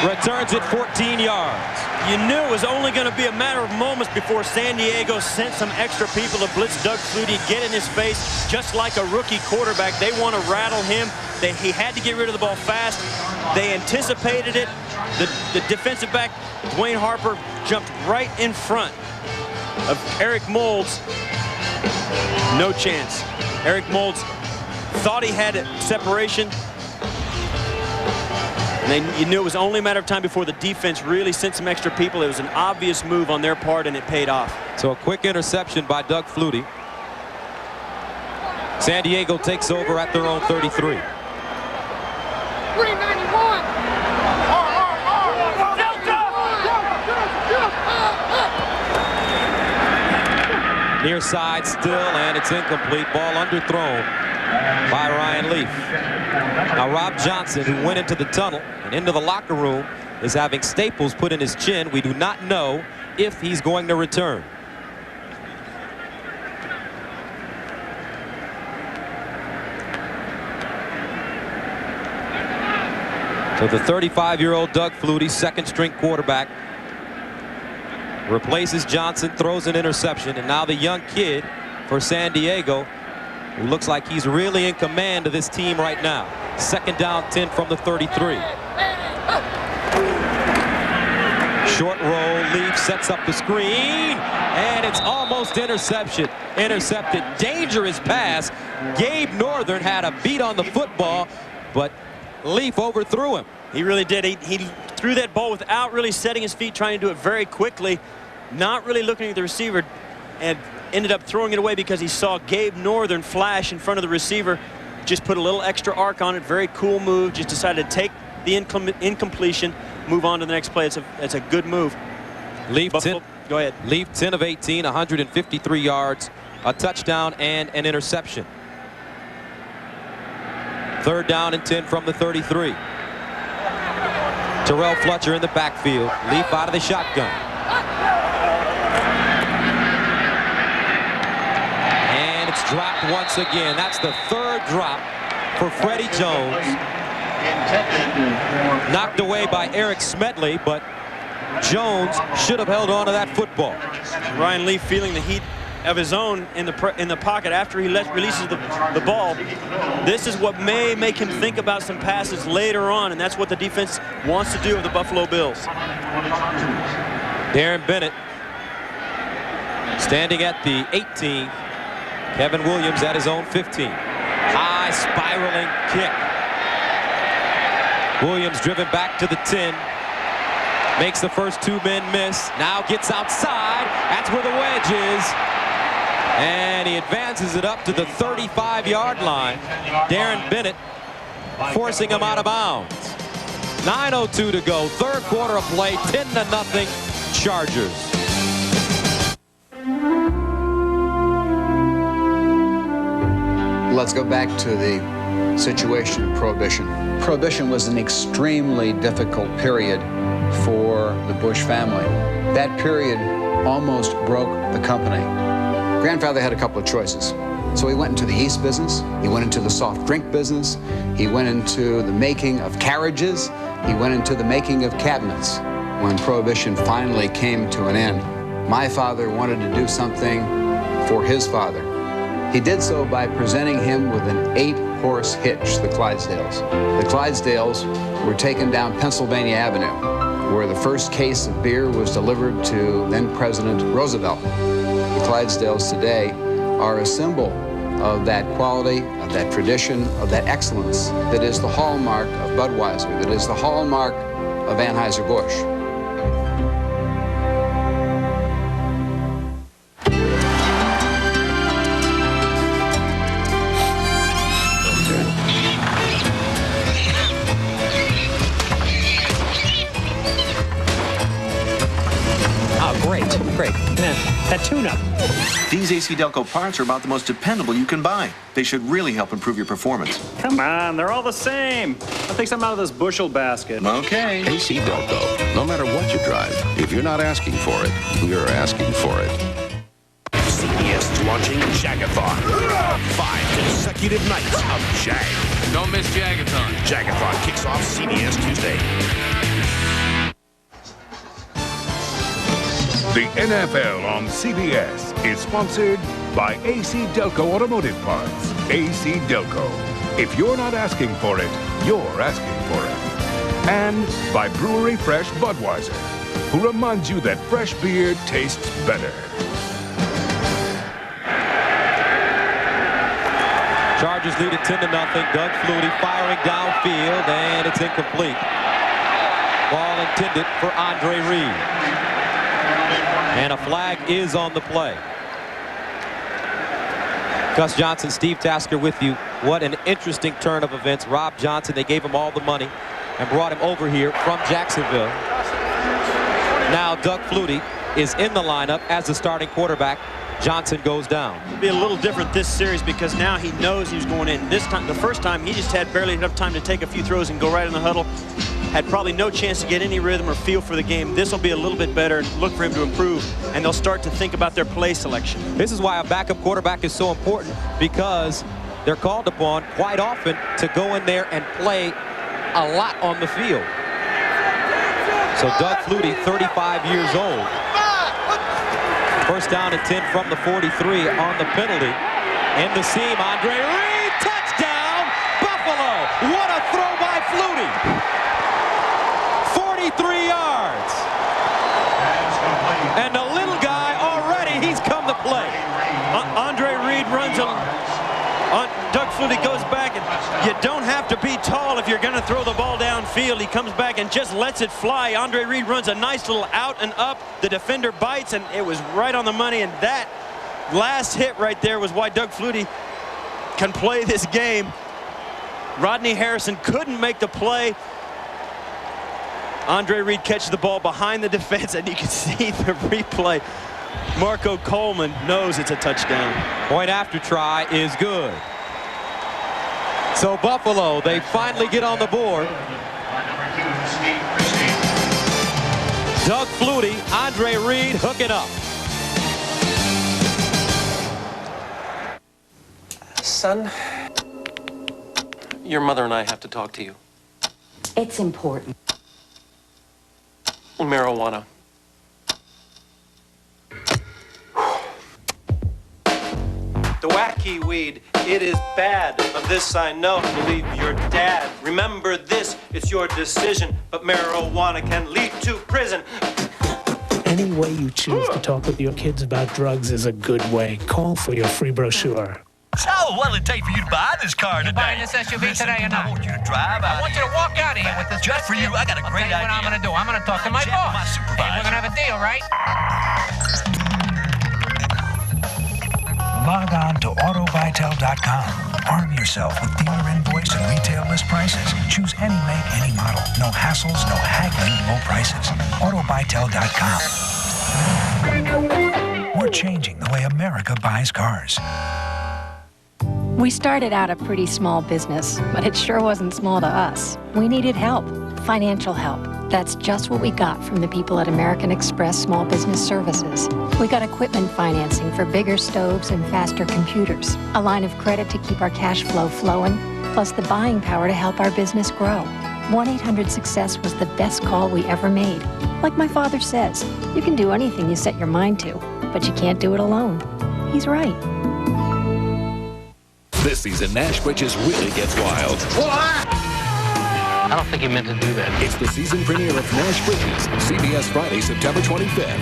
Returns it 14 yards. You knew it was only going to be a matter of moments before San Diego sent some extra people to blitz Doug Flutie, get in his face, just like a rookie quarterback. They want to rattle him. He had to get rid of the ball fast. They anticipated it. The defensive back, Dwayne Harper, jumped right in front of Eric Moulds. No chance. Eric Moulds thought he had separation. And you knew it was only a matter of time before the defense really sent some extra people. It was an obvious move on their part, and it paid off. So a quick interception by Doug Flutie. San Diego takes over at their own 33. 391. Near side still, and it's incomplete. Ball underthrown by Ryan Leaf. Now Rob Johnson, who went into the tunnel and into the locker room, is having staples put in his chin. We do not know if he's going to return. So the 35-year-old Doug Flutie, second-string quarterback, replaces Johnson, throws an interception, and now the young kid for San Diego, who looks like he's really in command of this team right now. Second down, 10 from the 33. Short roll, Leaf sets up the screen, and it's almost intercepted. Dangerous pass. Gabe Northern had a beat on the football, but Leaf overthrew him. He really did. He threw that ball without really setting his feet, trying to do it very quickly, not really looking at the receiver, and ended up throwing it away because he saw Gabe Northern flash in front of the receiver. Just put a little extra arc on it. Very cool move. Just decided to take the incompletion, move on to the next play. It's a good move. Leaf 10, go ahead. Leaf 10 of 18, 153 yards, a touchdown, and an interception. Third down and 10 from the 33. Terrell Fletcher in the backfield. Leaf out of the shotgun. And it's dropped once again. That's the third drop for Freddie Jones. Knocked away by Eric Smedley, but Jones should have held on to that football. Ryan Leaf feeling the heat of his own in the pocket after he releases the ball. This is what may make him think about some passes later on, and that's what the defense wants to do with the Buffalo Bills. Darren Bennett Standing at the 18, Kevin Williams at his own 15. High spiraling kick. Williams driven back to the 10. Makes the first two men miss. Now gets outside. That's where the wedge is. And he advances it up to the 35-yard line. Darren Bennett forcing him out of bounds. 9:02 to go. Third quarter of play. 10-0 Chargers. Let's go back to the situation of Prohibition. Prohibition was an extremely difficult period for the Bush family. That period almost broke the company. Grandfather had a couple of choices. So he went into the yeast business, he went into the soft drink business, he went into the making of carriages, he went into the making of cabinets. When Prohibition finally came to an end, my father wanted to do something for his father. He did so by presenting him with an 8-horse hitch, the Clydesdales. The Clydesdales were taken down Pennsylvania Avenue, where the first case of beer was delivered to then-President Roosevelt. The Clydesdales today are a symbol of that quality, of that tradition, of that excellence that is the hallmark of Budweiser, that is the hallmark of Anheuser-Busch. Great. That tune-up. These AC Delco parts are about the most dependable you can buy. They should really help improve your performance. Come on, they're all the same. I'll take some out of this bushel basket. Okay. AC Delco. No matter what you drive, if you're not asking for it, you're asking for it. CBS is launching Jagathon. 5 consecutive nights of Jag. Don't miss Jagathon. Jagathon kicks off CBS Tuesday. The NFL on CBS is sponsored by AC Delco Automotive Parts. AC Delco. If you're not asking for it, you're asking for it. And by Brewery Fresh Budweiser, who reminds you that fresh beer tastes better. Chargers lead at 10-0. Doug Flutie firing downfield, and it's incomplete. Ball intended for Andre Reed. And a flag is on the play. Gus Johnson, Steve Tasker with you. What an interesting turn of events. Rob Johnson, they gave him all the money and brought him over here from Jacksonville. Now Doug Flutie is in the lineup as the starting quarterback. Johnson goes down. It'll be a little different this series because now he knows he was going in. This time, the first time, he just had barely enough time to take a few throws and go right in the huddle. Had probably no chance to get any rhythm or feel for the game. This will be a little bit better and look for him to improve, and they'll start to think about their play selection. This is why a backup quarterback is so important, because they're called upon quite often to go in there and play a lot on the field. So Doug Flutie, 35 years old. First down and 10 from the 43 on the penalty. In the seam, Andre Reed, touchdown, Buffalo. What a throw by Flutie. 43 yards. And the little guy already, he's come to play. Andre Reed runs Doug Flutie goes back, and you don't have to be tall if you're going to throw the ball downfield. He comes back and just lets it fly. Andre Reed runs a nice little out and up. The defender bites, and it was right on the money. And that last hit right there was why Doug Flutie can play this game. Rodney Harrison couldn't make the play. Andre Reed catches the ball behind the defense, and you can see the replay. Marco Coleman knows it's a touchdown. Point after try is good. So Buffalo, they finally get on the board. Doug Flutie, Andre Reed hooking up. Son, your mother and I have to talk to you. It's important. Marijuana. The wacky weed, it is bad. Of this I know, believe your dad. Remember this, it's your decision. But marijuana can lead to prison. Any way you choose to talk with your kids about drugs is a good way. Call for your free brochure. So, what'll it take for you to buy this car today? Buying this SUV today or not? I want you to drive out. I want you to walk out of here with this. Just for you, I got a great idea. What I'm going to do? I'm going to talk to my boss. My supervisor. Hey, we're going to have a deal, right? Log on to AutoVitel.com. Arm yourself with dealer invoice and retail list prices. Choose any make, any model. No hassles, no haggling, low prices. AutoVitel.com. We're changing the way America buys cars. We started out a pretty small business, but it sure wasn't small to us. We needed help, financial help. That's just what we got from the people at American Express Small Business Services. We got equipment financing for bigger stoves and faster computers, a line of credit to keep our cash flow flowing, plus the buying power to help our business grow. 1-800-SUCCESS was the best call we ever made. Like my father says, you can do anything you set your mind to, but you can't do it alone. He's right. This season, Nash Bridges really gets wild. I don't think he meant to do that. It's the season premiere of Nash Bridges, CBS Friday, September 25th.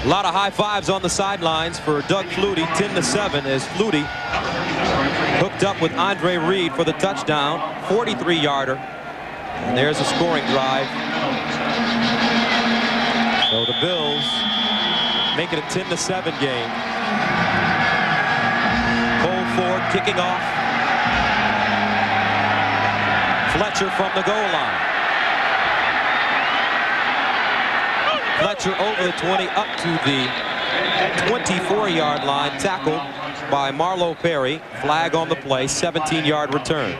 A lot of high fives on the sidelines for Doug Flutie, 10-7, as Flutie hooked up with Andre Reed for the touchdown, 43-yarder. And there's a scoring drive. So the Bills make it a 10-7 game. Cole Ford kicking off. Fletcher from the goal line. Fletcher over the 20 up to the 24-yard line, tackled by Marlo Perry. Flag on the play, 17-yard return.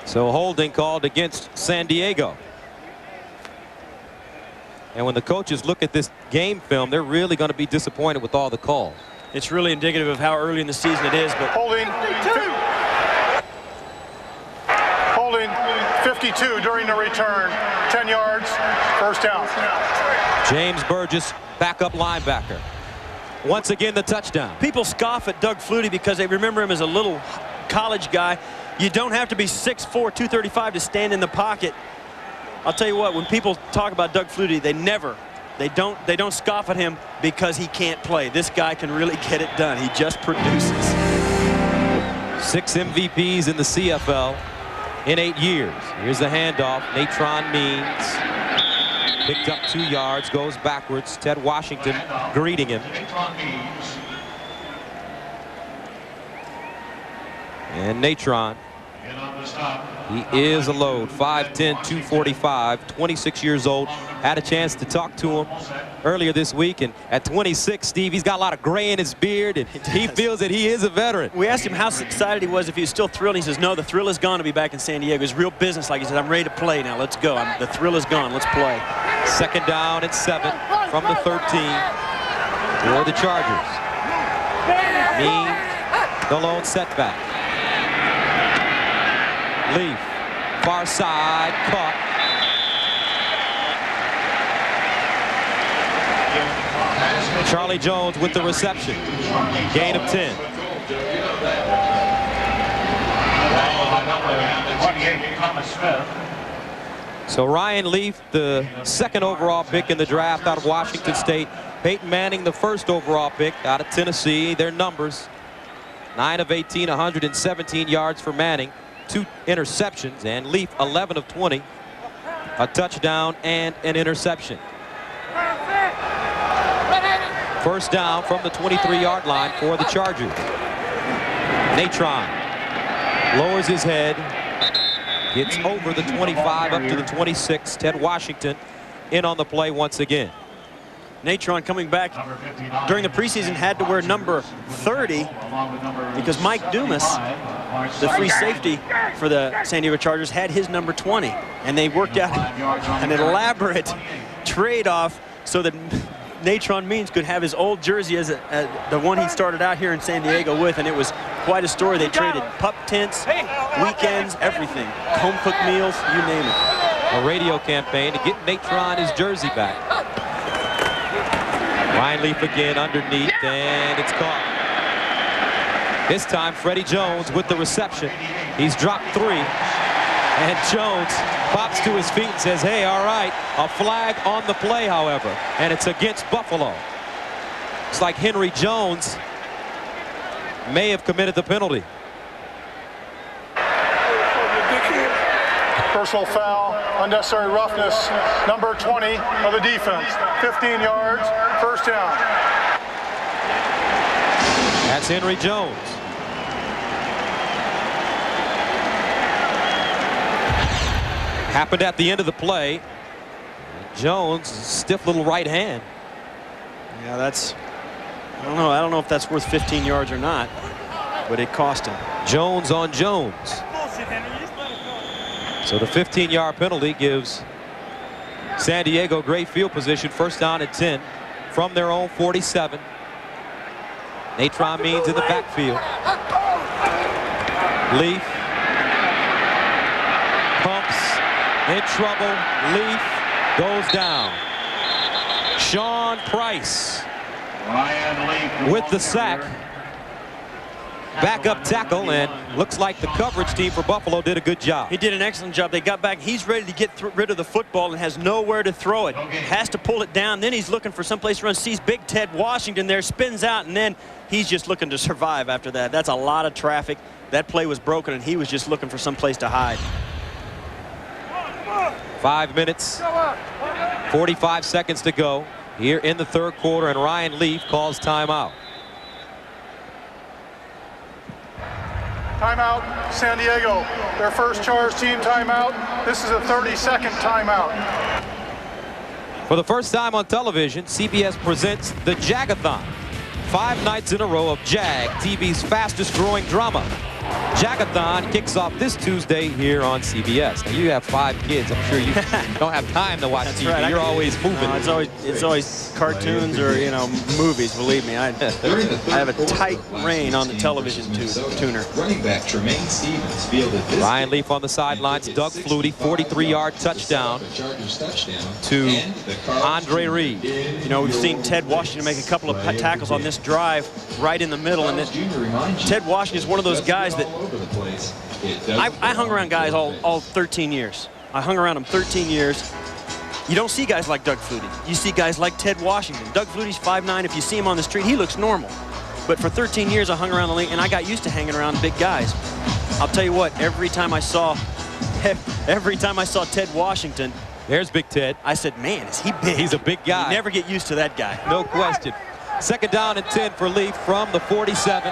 So holding called against San Diego. And when the coaches look at this game film, they're really going to be disappointed with all the calls. It's really indicative of how early in the season it is. But Holding 52 during the return. 10 yards, first down. James Burgess, backup linebacker. Once again, the touchdown. People scoff at Doug Flutie because they remember him as a little college guy. You don't have to be 6'4", 235 to stand in the pocket. I'll tell you what, when people talk about Doug Flutie, they don't scoff at him because he can't play. This guy can really get it done. He just produces. 6 MVPs in the CFL in 8 years. Here's the handoff. Natron Means picked up 2 yards, goes backwards. Ted Washington greeting him. And Natron, he is a load. 5'10", 245, 26 years old. Had a chance to talk to him earlier this week, and at 26, Steve, he's got a lot of gray in his beard, and he feels that he is a veteran. We asked him how excited he was, if he was still thrilled. He says, no, the thrill is gone to be back in San Diego. It's real business. Like he said, I'm ready to play now. Let's go. The thrill is gone. Let's play. 2nd down and 7 from the 13 for the Chargers. Means the lone setback. Leaf, far side, caught. Charlie Jones with the reception. Gain of 10. So Ryan Leaf, the 2nd overall pick in the draft out of Washington State. Peyton Manning, the 1st overall pick out of Tennessee. Their numbers, 9 of 18, 117 yards for Manning. 2 interceptions, and Leaf 11 of 20, a touchdown and an interception. 1st down from the 23-yard line for the Chargers. Natron lowers his head, gets over the 25 up to the 26. Ted Washington in on the play once again. Natron coming back during the preseason had to wear number 30 because Mike Dumas, the free safety for the San Diego Chargers, had his number 20, and they worked out an elaborate trade-off so that Natron Means could have his old jersey as the one he started out here in San Diego with, and it was quite a story. They traded pup tents, weekends, everything, home-cooked meals, you name it. A radio campaign to get Natron his jersey back. Ryan Leaf again underneath, and it's caught. This time, Freddie Jones with the reception. He's dropped 3. And Jones pops to his feet and says, hey, all right. A flag on the play, however. And it's against Buffalo. It's like Henry Jones may have committed the penalty. Personal foul, unnecessary roughness, number 20 of the defense. 15 yards, first down. That's Henry Jones. Happened at the end of the play. Jones, stiff little right hand. Yeah, that's, I don't know if that's worth 15 yards or not, but it cost him. Jones on Jones. So the 15-yard penalty gives San Diego great field position. First down at 10 from their own 47. Natron Means in the backfield. Leaf pumps, in trouble. Leaf goes down. Sean Price with the sack. Backup tackle, and looks like the coverage team for Buffalo did a good job. He did an excellent job. They got back. He's ready to get rid of the football and has nowhere to throw it. Has to pull it down. Then he's looking for someplace to run. Sees big Ted Washington there, spins out, and then he's just looking to survive after that. That's a lot of traffic. That play was broken, and he was just looking for someplace to hide. 5 minutes, 45 seconds to go here in the third quarter, and Ryan Leaf calls timeout. Timeout, San Diego. Their first charge team timeout. This is a 30-second timeout. For the first time on television, CBS presents the Jagathon. 5 nights in a row of Jag, TV's fastest growing drama. Jagathon kicks off this Tuesday here on CBS. Now, you have 5 kids. I'm sure you don't have time to watch TV. Right. You're always moving. No, it's always cartoons or, you know, movies. Believe me, I have a tight rein on the television tuner. Running back Tremaine Stevens fielded this. Ryan Leaf on the sidelines. Doug Flutie, 43-yard touchdown to Andre Reed. You know, we've seen Ted Washington make a couple of tackles on this drive right in the middle, and Ted Washington is one of those guys that I hung around guys all 13 years. I hung around them 13 years. You don't see guys like Doug Flutie. You see guys like Ted Washington. Doug Flutie's 5'9". If you see him on the street, he looks normal. But for 13 years, I hung around the league, and I got used to hanging around big guys. I'll tell you what, every time I saw Ted Washington, there's Big Ted. I said, man, is he big? He's a big guy. You never get used to that guy. No question. Second down and 10 for Leaf from the 47.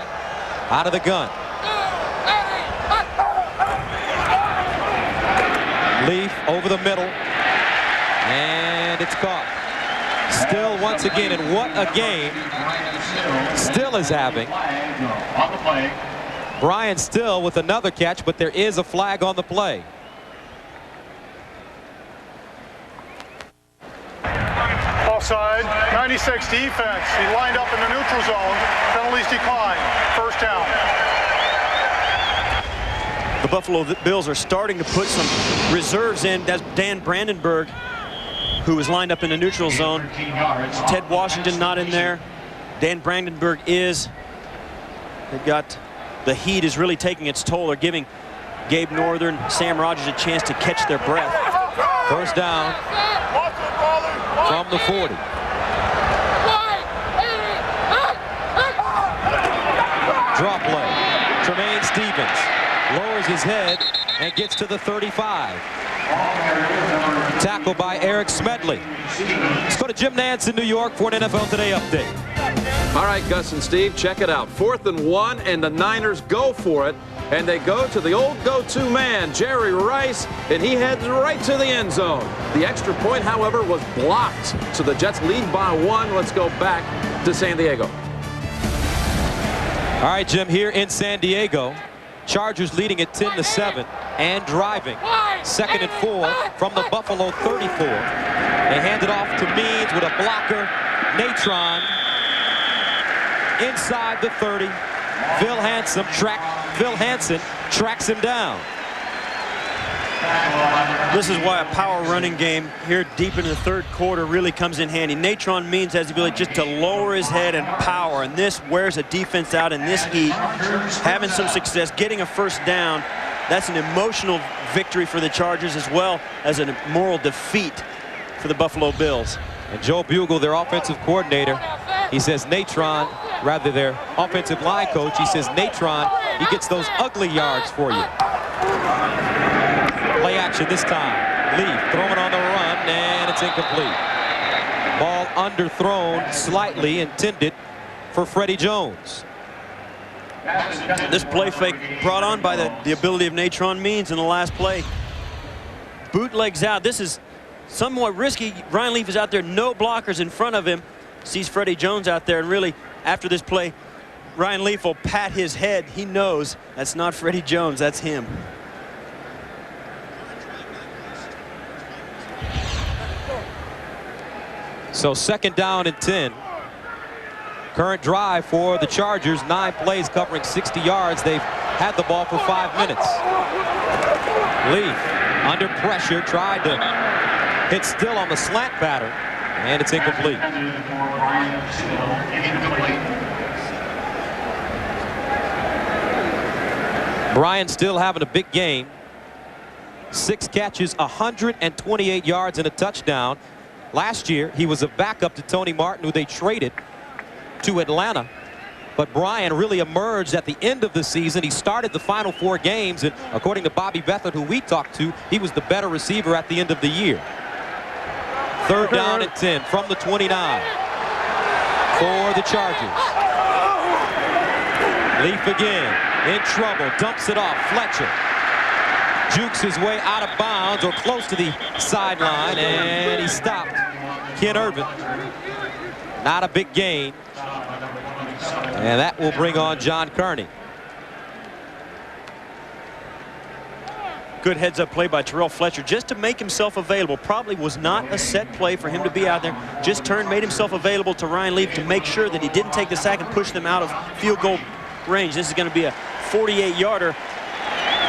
Out of the gun. Leaf over the middle. And it's caught. Still once again, and what a game Still is having. Brian Still with another catch, but there is a flag on the play. Offside, 96 defense. He lined up in the neutral zone. Penalties decline. First down. The Buffalo Bills are starting to put some reserves in. That's Dan Brandenburg, who was lined up in the neutral zone. Ted Washington not in there. Dan Brandenburg is. They've got, the heat is really taking its toll. They're giving Gabe Northern, Sam Rogers a chance to catch their breath. First down from the 40. Draw play. Tremaine Stevens lowers his head and gets to the 35. Tackle by Eric Smedley. Let's go to Jim Nance in New York for an NFL Today update. All right, Gus and Steve, check it out. 4th and 1, and the Niners go for it. And they go to the old go-to man, Jerry Rice, and he heads right to the end zone. The extra point, however, was blocked. So the Jets lead by 1. Let's go back to San Diego. All right, Jim, here in San Diego. Chargers leading at 10-7 and driving. 2nd and 4 from the Buffalo 34. They hand it off to Means with a blocker. Natron inside the 30. Phil Hansen tracks him down. This is why a power running game here deep into the third quarter really comes in handy. Natron Means has the ability just to lower his head and power, and this wears a defense out in this heat. Having some success, getting a first down, that's an emotional victory for the Chargers as well as a moral defeat for the Buffalo Bills. And Joe Bugle, their offensive coordinator, he says Natron, rather their offensive line coach, he says Natron, he gets those ugly yards for you. Play action this time. Leaf throwing on the run, and it's incomplete. Ball underthrown slightly, intended for Freddie Jones. This play fake brought on by the ability of Natron Means in the last play. Bootlegs out. This is somewhat risky. Ryan Leaf is out there, no blockers in front of him. Sees Freddie Jones out there, and really, after this play, Ryan Leaf will pat his head. He knows that's not Freddie Jones, that's him. So 2nd down and 10. Current drive for the Chargers, 9 plays covering 60 yards. They've had the ball for 5 minutes. Leaf under pressure, tried to hit still on the slant pattern, and it's incomplete. Brian still having a big game. 6 catches, 128 yards and a touchdown. Last year, he was a backup to Tony Martin, who they traded to Atlanta. But Brian really emerged at the end of the season. He started the final 4 games, and according to Bobby Beathard, who we talked to, he was the better receiver at the end of the year. 3rd down and 10 from the 29 for the Chargers. Leaf again, in trouble, dumps it off. Fletcher jukes his way out of bounds or close to the sideline, and he stopped. Ken Irvin. Not a big gain. And that will bring on John Kearney. Good heads-up play by Terrell Fletcher just to make himself available. Probably was not a set play for him to be out there. Just turned, made himself available to Ryan Leaf to make sure that he didn't take the sack and push them out of field goal range. This is going to be a 48-yarder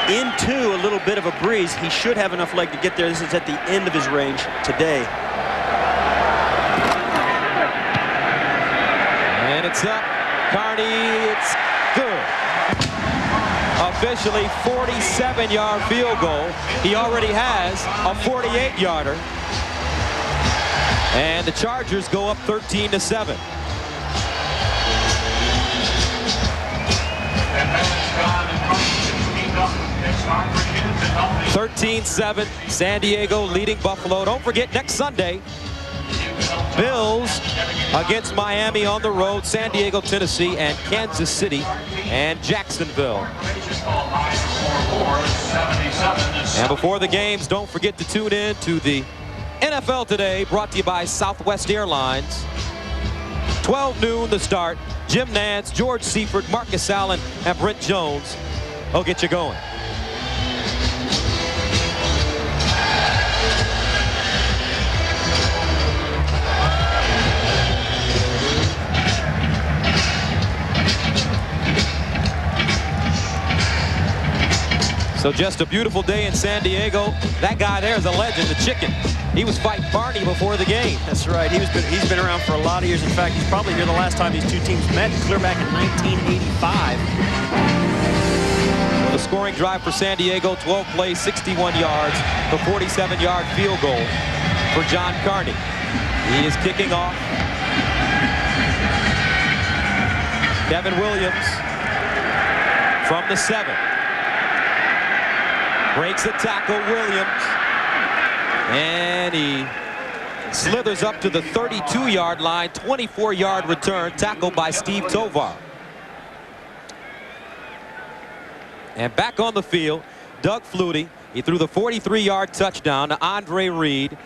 into a little bit of a breeze. He should have enough leg to get there. This is at the end of his range today. And it's up. Kearney, it's good. Officially 47-yard field goal. He already has a 48-yarder. And the Chargers go up 13-7. 13-7, San Diego leading Buffalo. Don't forget, next Sunday, Bills against Miami on the road, San Diego, Tennessee, and Kansas City and Jacksonville. And before the games, don't forget to tune in to the NFL Today, brought to you by Southwest Airlines. 12 noon the start. Jim Nance, George Seifert, Marcus Allen, and Brent Jones will get you going. So just a beautiful day in San Diego. That guy there is a legend, the Chicken. He was fighting Barney before the game. That's right. He's been around for a lot of years. In fact, he's probably here the last time these two teams met, clear back in 1985. The scoring drive for San Diego, 12 plays, 61 yards, the 47-yard field goal for John Kearney. He is kicking off. Kevin Williams from the 7. Breaks the tackle, Williams. And he slithers up to the 32-yard line, 24-yard return, tackled by Steve Tovar. And back on the field, Doug Flutie. He threw the 43-yard touchdown to Andre Reed,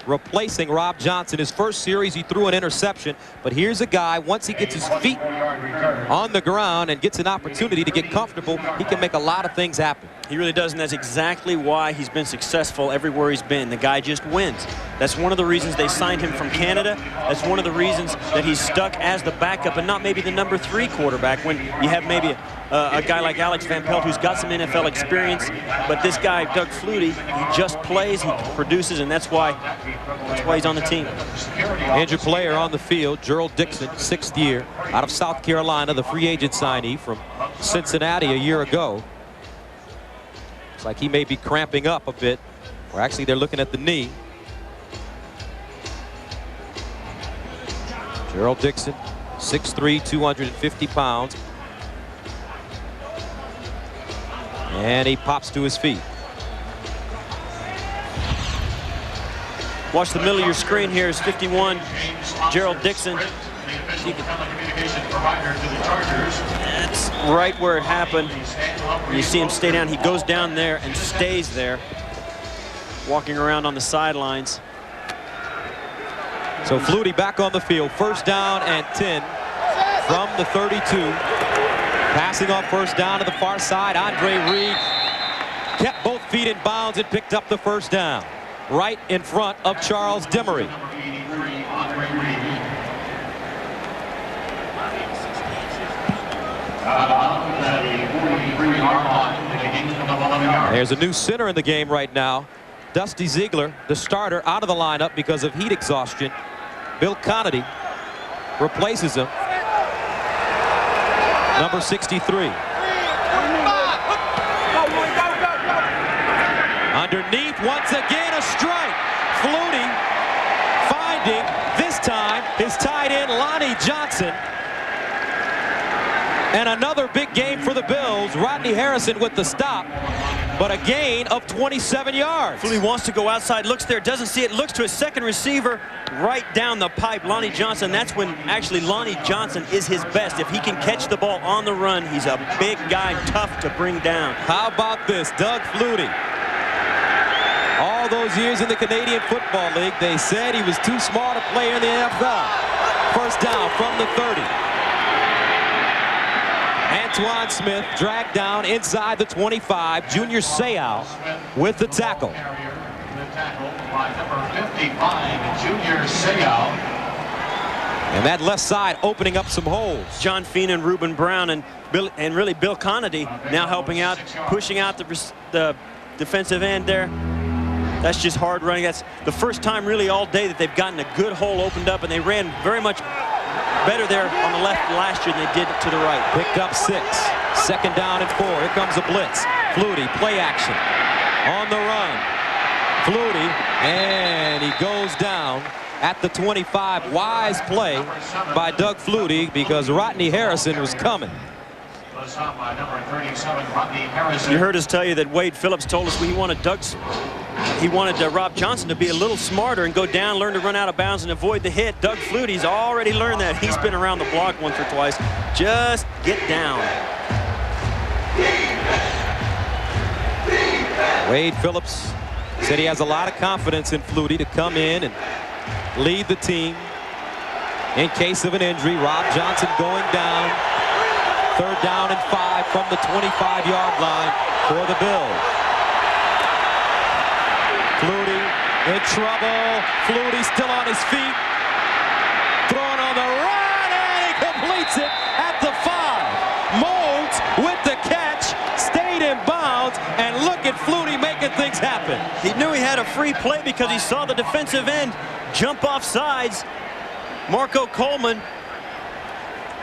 replacing Rob Johnson. His first series, he threw an interception. But here's a guy, once he gets his feet on the ground and gets an opportunity to get comfortable, he can make a lot of things happen. He really does, and that's exactly why he's been successful everywhere he's been. The guy just wins. That's one of the reasons they signed him from Canada. That's one of the reasons that he's stuck as the backup and not maybe the number 3 quarterback when you have maybe a guy like Alex Van Pelt, who's got some NFL experience. But this guy, Doug Flutie, he just plays, he produces, and that's why he's on the team. Injured player on the field, Gerald Dixon, 6th year, out of South Carolina, the free agent signee from Cincinnati a year ago. Looks like he may be cramping up a bit, or actually they're looking at the knee. Gerald Dixon, 6'3", 250 pounds. And he pops to his feet. Watch the middle of your screen here is 51, Gerald Dixon. That's right where it happened. You see him stay down. He goes down there and stays there, walking around on the sidelines. So Flutie back on the field. 1st down and 10 from the 32. Passing on 1st down to the far side. Andre Reed kept both feet in bounds and picked up the 1st down. Right in front of Charles Demery. There's a new center in the game right now. Dusty Ziegler, the starter, out of the lineup because of heat exhaustion. Bill Conity replaces him. Number 63. Underneath, once again, a strike. Flutie finding, this time, his tight end, Lonnie Johnson. And another big game for the Bills. Rodney Harrison with the stop, but a gain of 27 yards. Flutie wants to go outside, looks there, doesn't see it, looks to his second receiver, right down the pipe, Lonnie Johnson. That's when actually Lonnie Johnson is his best. If he can catch the ball on the run, he's a big guy, tough to bring down. How about this, Doug Flutie? All those years in the Canadian Football League, they said he was too small to play in the NFL. 1st down from the 30. Antoine Smith dragged down inside the 25. Junior Seau with the tackle. And that left side opening up some holes. John Feenan, Reuben Brown, and really Bill Conity now helping out, pushing out the defensive end there. That's just hard running. That's the first time really all day that they've gotten a good hole opened up, and they ran very much better there on the left last year than they did to the right. Picked up 6. 2nd down and 4. Here comes a blitz. Flutie, play action. On the run. Flutie, and he goes down at the 25. Wise play by Doug Flutie because Rodney Harrison was coming. You heard us tell you that Wade Phillips told us he wanted Rob Johnson to be a little smarter and go down, learn to run out of bounds and avoid the hit. Doug Flutie's already learned that. He's been around the block once or twice. Just get down. Wade Phillips said he has a lot of confidence in Flutie to come in and lead the team in case of an injury. Rob Johnson going down. 3rd down and 5 from the 25-yard line for the Bills. Flutie in trouble. Flutie still on his feet. Throwing on the run, and he completes it at the 5. Moulds with the catch, stayed in bounds, and look at Flutie making things happen. He knew he had a free play because he saw the defensive end jump off sides, Marco Coleman,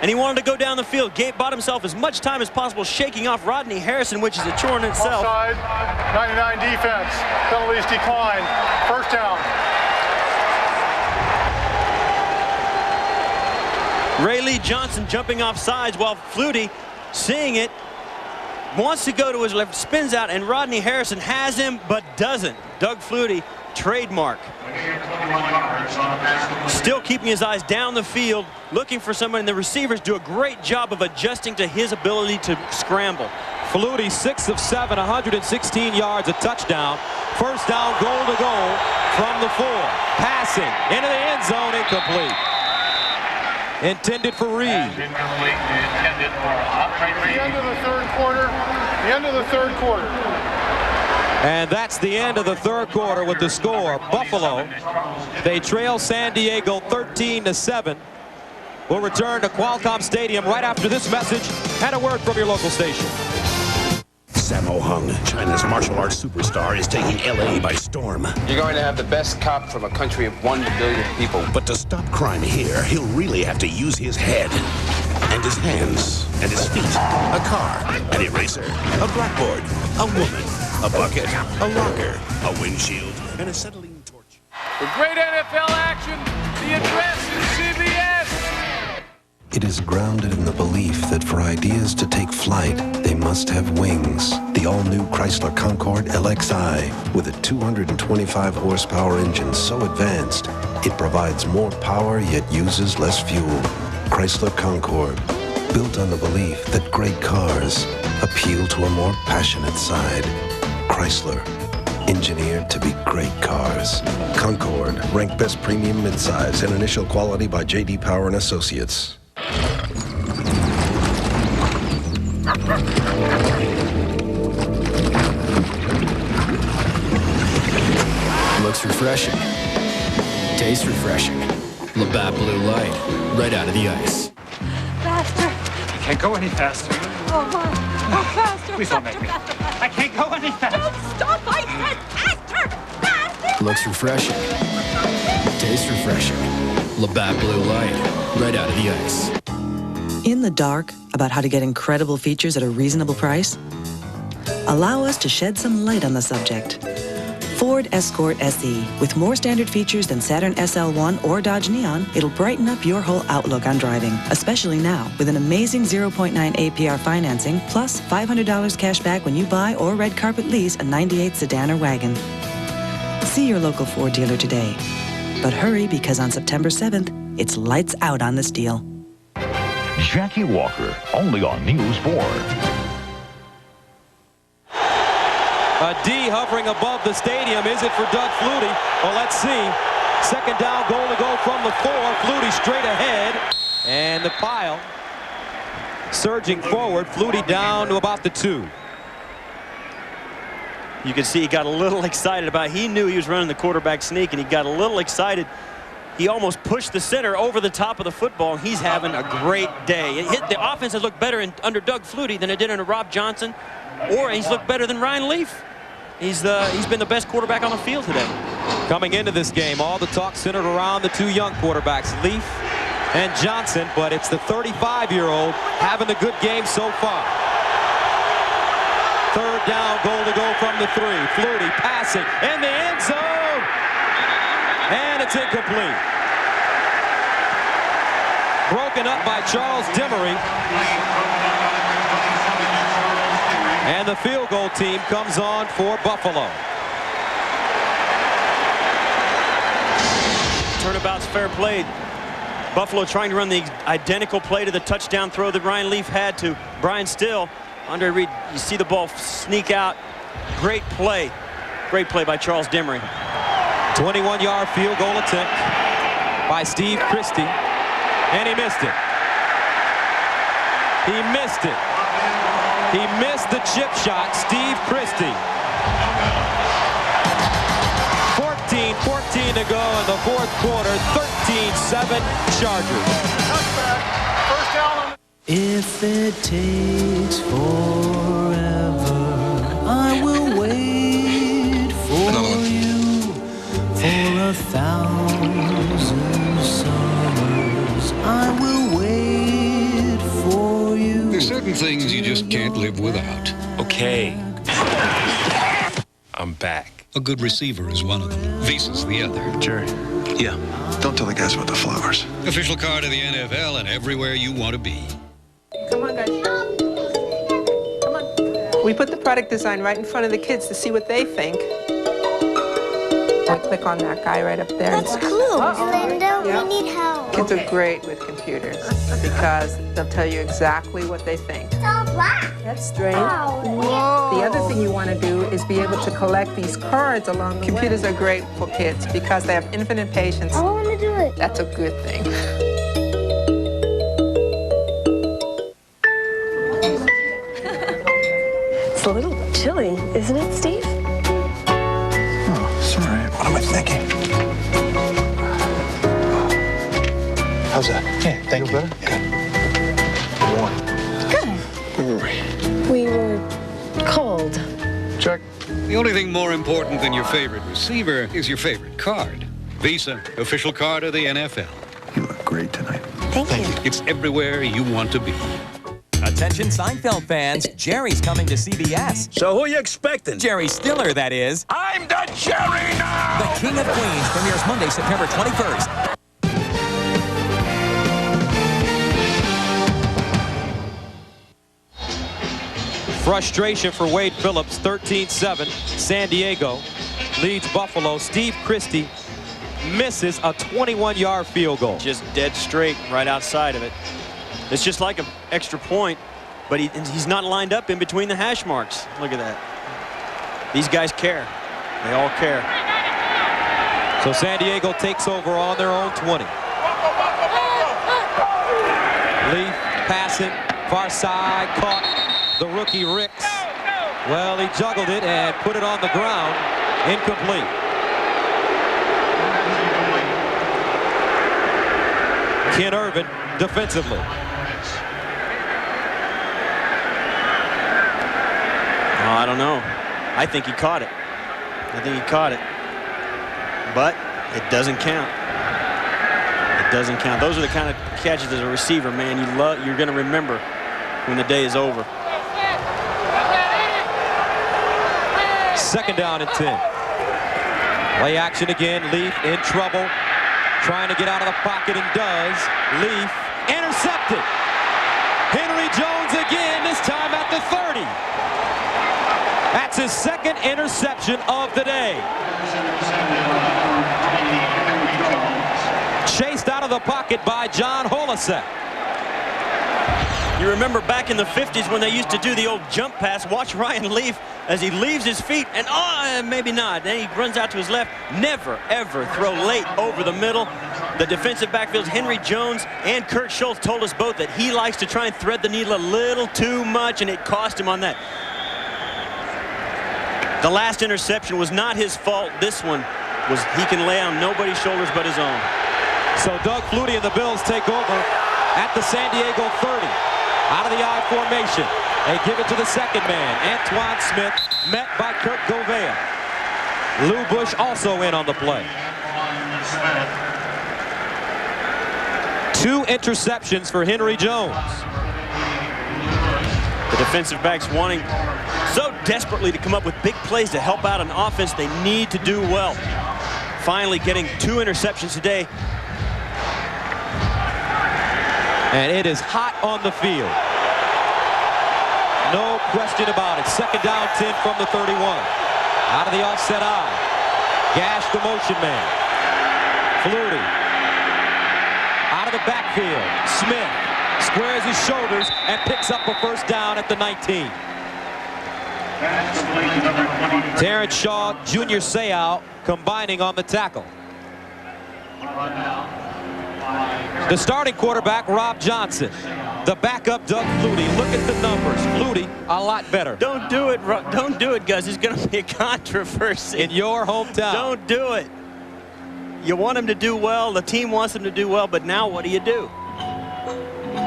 and he wanted to go down the field. Bought himself as much time as possible shaking off Rodney Harrison, which is a chore in itself. Offside, 99 defense. Penalties decline. 1st down. Ray Lee Johnson jumping off sides while Flutie, seeing it, wants to go to his left, spins out, and Rodney Harrison has him but doesn't. Doug Flutie, trademark. Still keeping his eyes down the field, looking for someone, and the receivers do a great job of adjusting to his ability to scramble. Flutie, 6 of 7, 116 yards, a touchdown. 1st down, goal to goal from the 4. Passing into the end zone, incomplete. Intended for Reed. The end of the 3rd quarter. The end of the 3rd quarter. And that's the end of the 3rd quarter with the score. Buffalo, they trail San Diego 13-7. We'll return to Qualcomm Stadium right after this message and a word from your local station. Sammo Hung, China's martial arts superstar, is taking L.A. by storm. You're going to have the best cop from a country of 1 billion people. But to stop crime here, he'll really have to use his head, and his hands, and his feet, a car, an eraser, a blackboard, a woman, a bucket, a locker, a windshield, and a acetylene torch. For great NFL action, the address is CBS. It is grounded in the belief that for ideas to take flight, they must have wings. The all-new Chrysler Concorde LXI, with a 225 horsepower engine so advanced, it provides more power yet uses less fuel. Chrysler Concorde, built on the belief that great cars appeal to a more passionate side. Chrysler, engineered to be great cars. Concorde, ranked best premium midsize and initial quality by J.D. Power and Associates. Looks refreshing. Tastes refreshing. Labatt Blue Light, right out of the ice. Faster. I can't go any faster. Oh, my. Faster. Please don't make me. I can't go any faster. Don't stop. I said faster. Faster. Looks refreshing. Tastes refreshing. Labatt Blue Light, right out of the ice. In the dark about how to get incredible features at a reasonable price? Allow us to shed some light on the subject. Ford Escort SE. With more standard features than Saturn SL1 or Dodge Neon, it'll brighten up your whole outlook on driving, especially now with an amazing 0.9 APR financing plus $500 cash back when you buy or red carpet lease a 98 sedan or wagon. See your local Ford dealer today. But hurry, because on September 7th, it's lights out on this deal. Jackie Walker, only on News 4. A D hovering above the stadium. Is it for Doug Flutie? Well, let's see. Second down, goal to go from the 4. Flutie straight ahead. And the pile surging forward. Flutie down to about the 2. You can see he got a little excited about it. He knew he was running the quarterback sneak, and he got a little excited. He almost pushed the center over the top of the football, and he's having a great day. The offense has looked better under Doug Flutie than it did under Rob Johnson, or he's looked better than Ryan Leaf. He's been the best quarterback on the field today. Coming into this game, all the talk centered around the 2 young quarterbacks, Leaf and Johnson, but it's the 35-year-old having the good game so far. Third down, goal to go from the 3. Flutie passing in the end zone. And it's incomplete. Broken up by Charles Demery. And the field goal team comes on for Buffalo. Turnabout's fair play. Buffalo trying to run the identical play to the touchdown throw that Ryan Leaf had to Brian Still. Andre Reed, you see the ball sneak out. Great play. Great play by Charles Demery. 21-yard field goal attempt by Steve Christie. And he missed it. He missed it. He missed the chip shot, Steve Christie. 14-14 to go in the 4th quarter. 13-7 Chargers. First down. If it takes forever, I will wait for you for 1,000 summers. I will wait for you. There's certain things you just can't live without. Okay. I'm back. A good receiver is one of them. Visa's the other. Jerry. Yeah. Don't tell the guys about the flowers. Official card of the NFL and everywhere you want to be. Come on, guys. Come on. We put the product design right in front of the kids to see what they think. I click on that guy right up there. That's cool, Linda. Yeah. We need help. Kids are great with computers because they'll tell you exactly what they think. It's all black. That's strange. Oh, whoa. The other thing you want to do is be able to collect these cards along the way. Computers are great for kids because they have infinite patience. I want to do it. That's a good thing. It's a little chilly, isn't it, Steve? Oh, sorry. What am I thinking? How's that? Yeah, thank you. Better? Good. Warm. Good. only thing more important than your favorite receiver is your favorite card. Visa, official card of the NFL. You look great tonight. Thank you. It's everywhere you want to be. Attention Seinfeld fans, Jerry's coming to CBS. So who you expecting? Jerry Stiller, that is. I'm the Jerry now! The King of Queens premieres Monday, September 21st. Frustration for Wade Phillips, 13-7. San Diego leads Buffalo. Steve Christie misses a 21-yard field goal. Just dead straight right outside of it. It's just like an extra point, but he's not lined up in between the hash marks. Look at that. These guys care. They all care. So San Diego takes over on their own 20. Leaf passing, far side, caught the rookie Ricks. Well, he juggled it and put it on the ground. Incomplete. Ken Irvin defensively. Oh, I don't know. I think he caught it. But it doesn't count. It doesn't count. Those are the kind of catches as a receiver, man, you're going to remember when the day is over. Second down and 10. Play action again. Leaf in trouble. Trying to get out of the pocket and does. Leaf intercepted. Henry Jones again, this time at the 30. That's his second interception of the day. Chased out of the pocket by John Holasek. You remember back in the 50s when they used to do the old jump pass. Watch Ryan Leaf as he leaves his feet and maybe not. Then he runs out to his left. Never, ever throw late over the middle. The defensive backfields, Henry Jones and Kurt Schultz, told us both that he likes to try and thread the needle a little too much, and it cost him on that. The last interception was not his fault. This one was, he can lay on nobody's shoulders but his own. So Doug Flutie and the Bills take over at the San Diego 30. Out of the I formation. They give it to the second man, Antoine Smith, met by Kurt Govea. Lou Bush also in on the play. 2 interceptions for Henry Jones. The defensive backs wanting so desperately to come up with big plays to help out an offense they need to do well. Finally getting 2 interceptions today. And it is hot on the field. No question about it. Second down 10 from the 31. Out of the offset eye. Gash the motion man. Flutie. Out of the backfield. Smith squares his shoulders and picks up a first down at the 19. Terrence Shaw, Junior Seau combining on the tackle. The starting quarterback, Rob Johnson. The backup, Doug Flutie. Look at the numbers. Flutie, a lot better. Don't do it, don't do it, Gus. It's going to be a controversy. In your hometown. Don't do it. You want him to do well. The team wants him to do well, but now what do you do?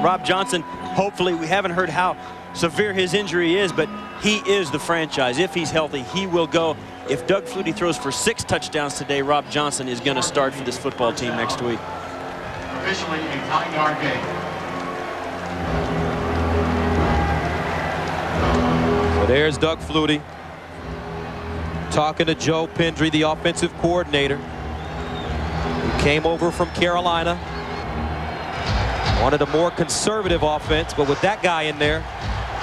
Rob Johnson, hopefully, we haven't heard how severe his injury is, but he is the franchise. If he's healthy, he will go. If Doug Flutie throws for 6 touchdowns today, Rob Johnson is going to start for this football team next week. Officially a 9-yard gain. So there's Doug Flutie talking to Joe Pendry, the offensive coordinator, who came over from Carolina. Wanted a more conservative offense, but with that guy in there,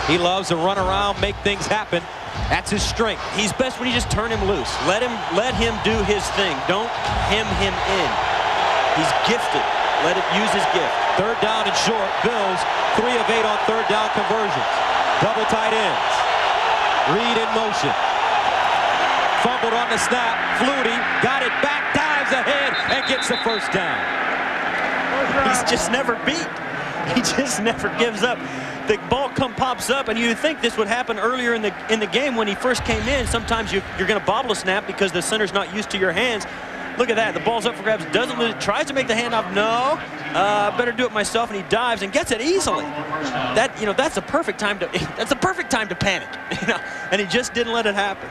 he loves to run around, make things happen. That's his strength. He's best when you just turn him loose. Let him do his thing. Don't hem him in. He's gifted. Let it use his gift. Third down and short. Bills 3 of 8 on third down conversions. Double tight ends. Reed in motion. Fumbled on the snap. Flutie got it back, dives ahead, and gets the first down. He's just never beat. He just never gives up. The ball pops up, and you'd think this would happen earlier in the game when he first came in. Sometimes you're going to bobble a snap because the center's not used to your hands. Look at that. The ball's up for grabs. Doesn't lose it. Tries to make the handoff. No. Better do it myself. And he dives and gets it easily. That's a perfect time to. That's a perfect time to panic. And he just didn't let it happen.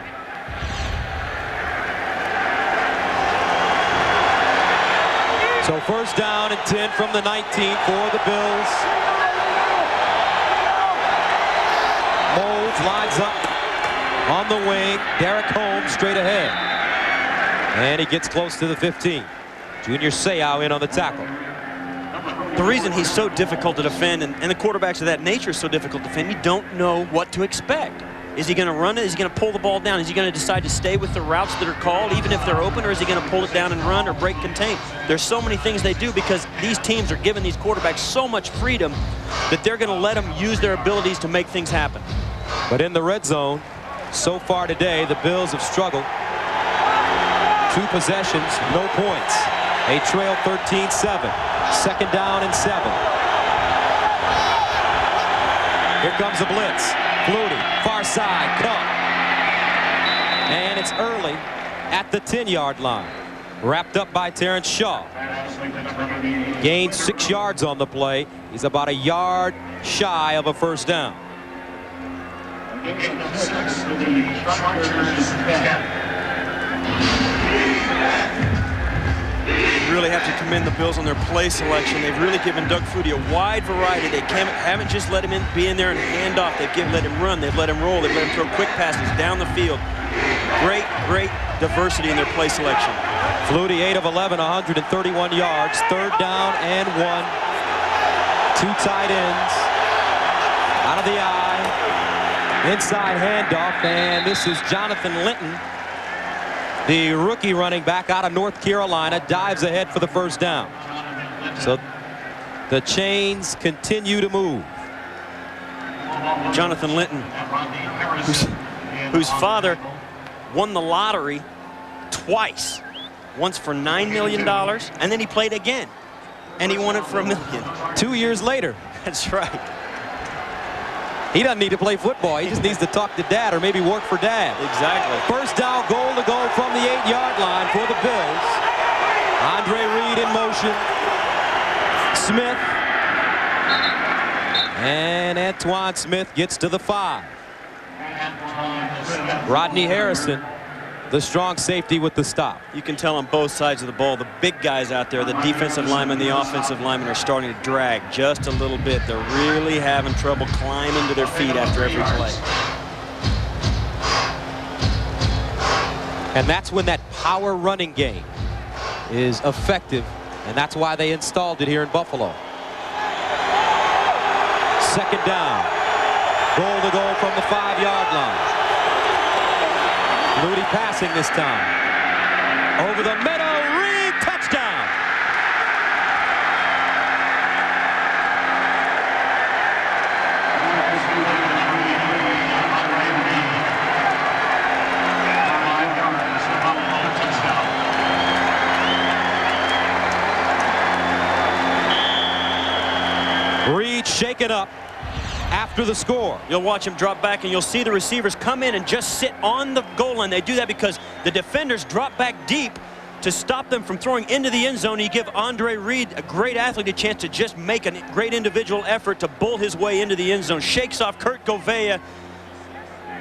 So first down and 10 from the 19 for the Bills. Moulds lines up on the wing. Derek Holmes straight ahead. And he gets close to the 15. Junior Seau in on the tackle. The reason he's so difficult to defend, and the quarterbacks of that nature is so difficult to defend, you don't know what to expect. Is he going to run it? Is he going to pull the ball down? Is he going to decide to stay with the routes that are called, even if they're open, or is he going to pull it down and run or break contain? There's so many things they do because these teams are giving these quarterbacks so much freedom that they're going to let them use their abilities to make things happen. But in the red zone, so far today, the Bills have struggled. 2 possessions, no points. They trail 13-7. Second down and 7. Here comes a blitz. Flutie, far side, cut. And it's early at the 10-yard line. Wrapped up by Terrence Shaw. Gained 6 yards on the play. He's about a yard shy of a first down. You really have to commend the Bills on their play selection. They've really given Doug Flutie a wide variety. They haven't just let him be in there and hand off. They've let him run. They've let him roll. They've let him throw quick passes down the field. Great, great diversity in their play selection. Flutie 8 of 11, 131 yards. Third down and 1. 2 tight ends. Out of the eye. Inside handoff, and this is Jonathan Linton. The rookie running back out of North Carolina dives ahead for the first down. So the chains continue to move. Jonathan Linton, whose father won the lottery twice. Once for $9 million, and then he played again. And he won it for $1 million. 2 years later. That's right. He doesn't need to play football. He just needs to talk to dad or maybe work for dad. Exactly. First down, goal to go from the 8-yard line for the Bills. Andre Reed in motion. Smith. And Antoine Smith gets to the 5. Rodney Harrison, the strong safety with the stop. You can tell on both sides of the ball, the big guys out there, the defensive linemen, the offensive linemen are starting to drag just a little bit. They're really having trouble climbing to their feet after every play. And that's when that power running game is effective, and that's why they installed it here in Buffalo. Second down. Goal to go from the 5-yard line. Flutie passing this time. Over the middle, Reed, touchdown. Reed shaken up after the score. You'll watch him drop back, and you'll see the receivers come in and just sit on the goal line. They do that because the defenders drop back deep to stop them from throwing into the end zone. You give Andre Reed, a great athlete, a chance to just make a great individual effort to bull his way into the end zone. Shakes off Kurt Govea.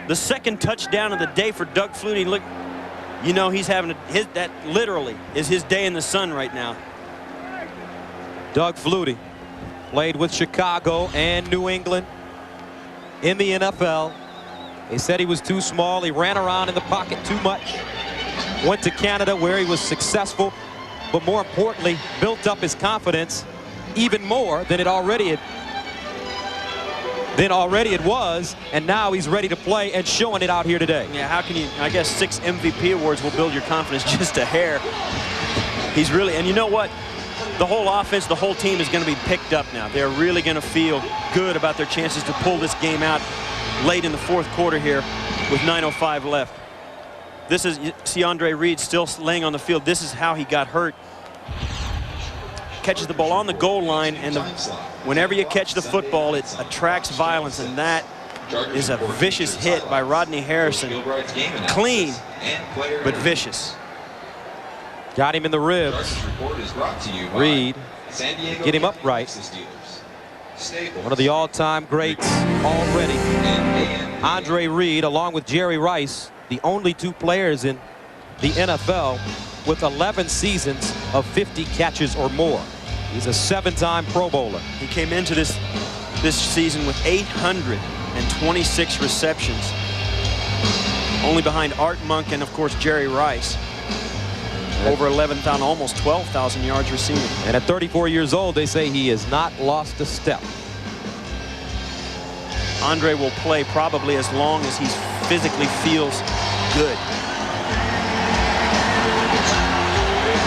The second touchdown of the day for Doug Flutie. Look, you know he's having that literally is his day in the sun right now. Doug Flutie played with Chicago and New England in the NFL. They said he was too small. He ran around in the pocket too much. Went to Canada where he was successful, but more importantly, built up his confidence even more than it already was, and now he's ready to play and showing it out here today. Yeah, how can you, I guess 6 MVP awards will build your confidence just a hair. He's really, and you know what? The whole offense, the whole team is going to be picked up now. They're really going to feel good about their chances to pull this game out late in the fourth quarter here with 9:05 left. This is, you see Andre Reed still laying on the field. This is how he got hurt. Catches the ball on the goal line, and whenever you catch the football, it attracts violence, and that is a vicious hit by Rodney Harrison. Clean, but vicious. Got him in the ribs. Reed, get him upright. One of the all-time greats already. Andre Reed, along with Jerry Rice, the only 2 players in the NFL with 11 seasons of 50 catches or more. He's a 7-time Pro Bowler. He came into this season with 826 receptions, only behind Art Monk and, of course, Jerry Rice. Over 11,000, almost 12,000 yards receiving. And at 34 years old, they say he has not lost a step. Andre will play probably as long as he physically feels good.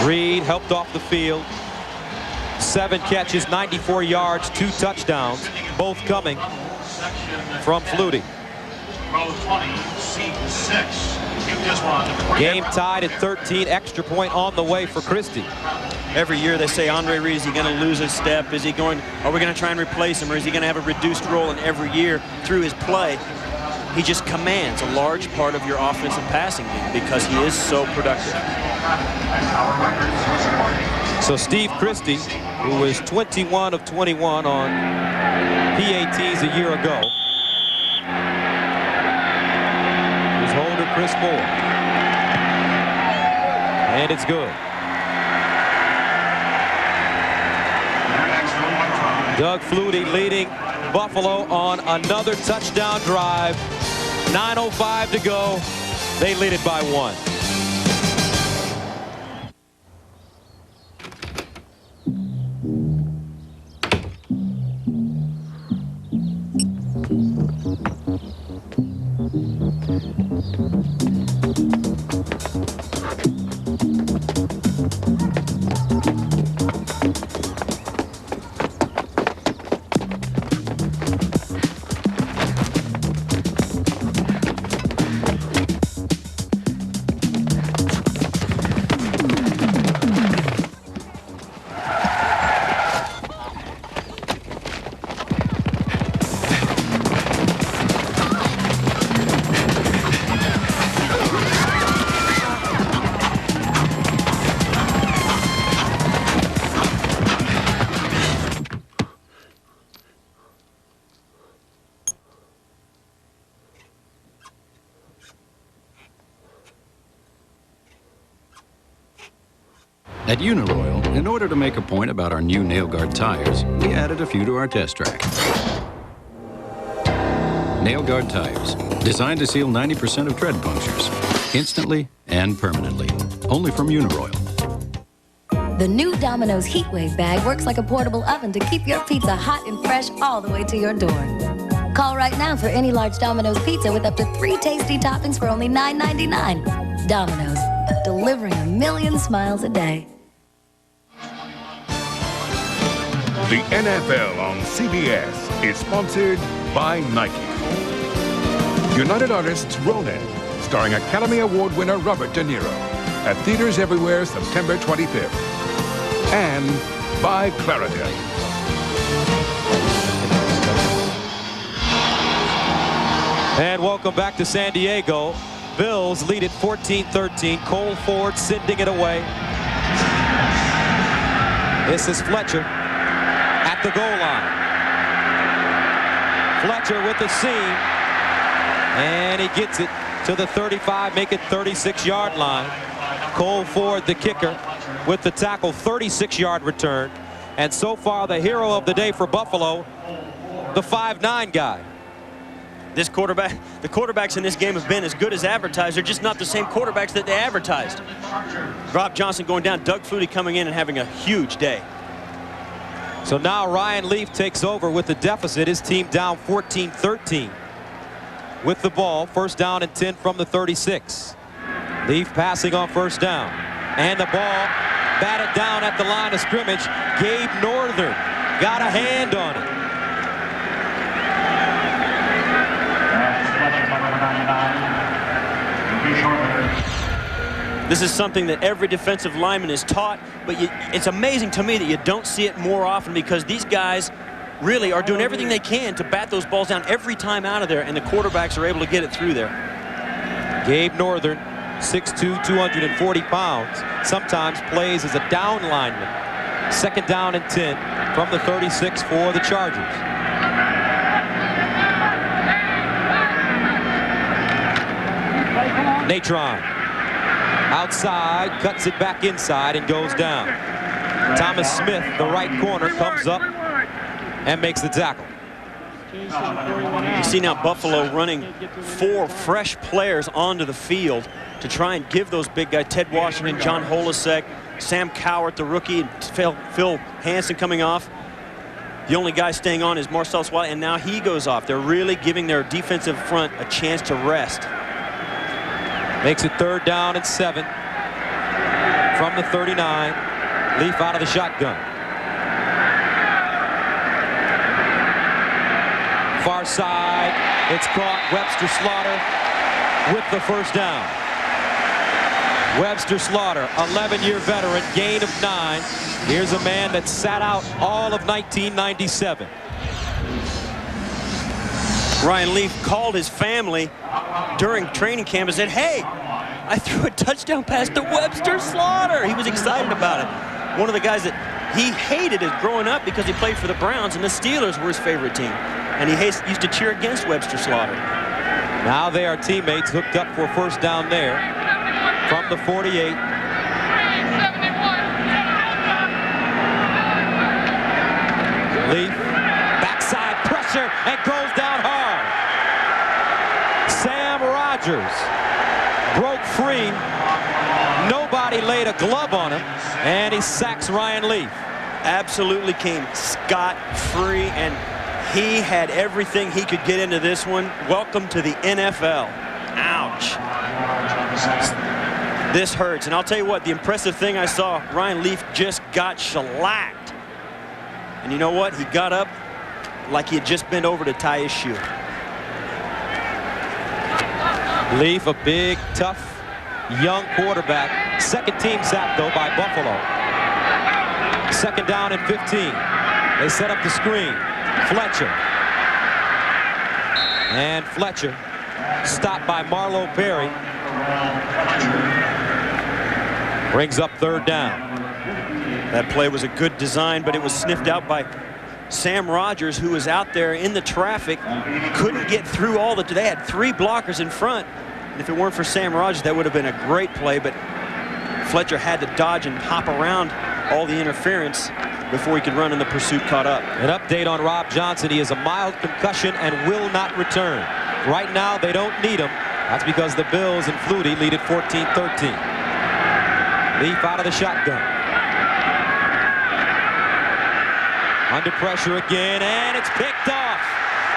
Reed helped off the field. 7 catches, 94 yards, 2 touchdowns, both coming from Flutie. Game tied at 13, extra point on the way for Christie. Every year they say, Andre Reed, is he going to lose his step? Are we going to try and replace him, or is he going to have a reduced role? And every year through his play, he just commands a large part of your offensive passing game because he is so productive. So Steve Christie, who was 21 of 21 on PATs a year ago, his holder Chris Moore. And it's good. Doug Flutie leading Buffalo on another touchdown drive. 9:05 to go. They lead it by 1. At Uniroyal, in order to make a point about our new nail guard tires, we added a few to our test track. Nail guard tires, designed to seal 90% of tread punctures, instantly and permanently. Only from Uniroyal. The new Domino's Heatwave bag works like a portable oven to keep your pizza hot and fresh all the way to your door. Call right now for any large Domino's pizza with up to 3 tasty toppings for only $9.99. Domino's, delivering a million smiles a day. The NFL on CBS is sponsored by Nike. United Artists Ronin, starring Academy Award winner Robert De Niro, at theaters everywhere September 25th. And by Claritin. And welcome back to San Diego. Bills lead at 14-13. Cole Ford sending it away. This is Fletcher at the goal line. Fletcher with the seam. And he gets it to the 35, make it 36-yard line. Cole Ford, the kicker, with the tackle, 36-yard return. And so far, the hero of the day for Buffalo, the 5'9" guy. The quarterbacks in this game have been as good as advertised. They're just not the same quarterbacks that they advertised. Rob Johnson going down, Doug Flutie coming in and having a huge day. So now Ryan Leaf takes over with the deficit. His team down 14-13. With the ball, first down and 10 from the 36. Leaf passing on first down. And the ball batted down at the line of scrimmage. Gabe Northern got a hand on it. This is something that every defensive lineman is taught, but it's amazing to me that you don't see it more often because these guys really are doing everything they can to bat those balls down every time out of there, and the quarterbacks are able to get it through there. Gabe Northern, 6'2", 240 pounds, sometimes plays as a down lineman. Second down and 10 from the 36 for the Chargers. Natron outside, cuts it back inside, and goes down. Thomas Smith, the right corner, comes up and makes the tackle. You see now Buffalo running 4 fresh players onto the field to try and give those big guys, Ted Washington, John Holisek, Sam Cowart, the rookie, and Phil Hansen coming off. The only guy staying on is Marcel Swiley, and now he goes off. They're really giving their defensive front a chance to rest. Makes it 3rd down and 7 from the 39. Leaf out of the shotgun. Far side, it's caught. Webster Slaughter with the first down. Webster Slaughter, 11-year veteran, gain of 9. Here's a man that sat out all of 1997. Ryan Leaf called his family during training camp and said, "Hey, I threw a touchdown pass to Webster Slaughter." He was excited about it. One of the guys that he hated is growing up because he played for the Browns, and the Steelers were his favorite team. And he used to cheer against Webster Slaughter. Now they are teammates, hooked up for first down there from the 48. Leaf, backside pressure, and goes down hard. Sam Rogers broke free. Nobody laid a glove on him, and he sacks Ryan Leaf. Absolutely came scot-free, and he had everything he could get into this one. Welcome to the NFL. Ouch. This hurts. And I'll tell you what, the impressive thing I saw, Ryan Leaf just got shellacked. And you know what? He got up like he had just bent over to tie his shoe. Leaf, a big, tough, young quarterback. Second team sack, though, by Buffalo. 2nd down and 15. They set up the screen. Fletcher. And Fletcher stopped by Marlo Perry. Brings up 3rd down. That play was a good design, but it was sniffed out by Sam Rogers, who was out there in the traffic. Couldn't get through all the... They had 3 blockers in front. And if it weren't for Sam Rogers, that would have been a great play, but Fletcher had to dodge and hop around all the interference before he could run, and the pursuit caught up. An update on Rob Johnson. He has a mild concussion and will not return. Right now, they don't need him. That's because the Bills and Flutie lead at 14-13. Leaf out of the shotgun. Under pressure again, and it's picked off.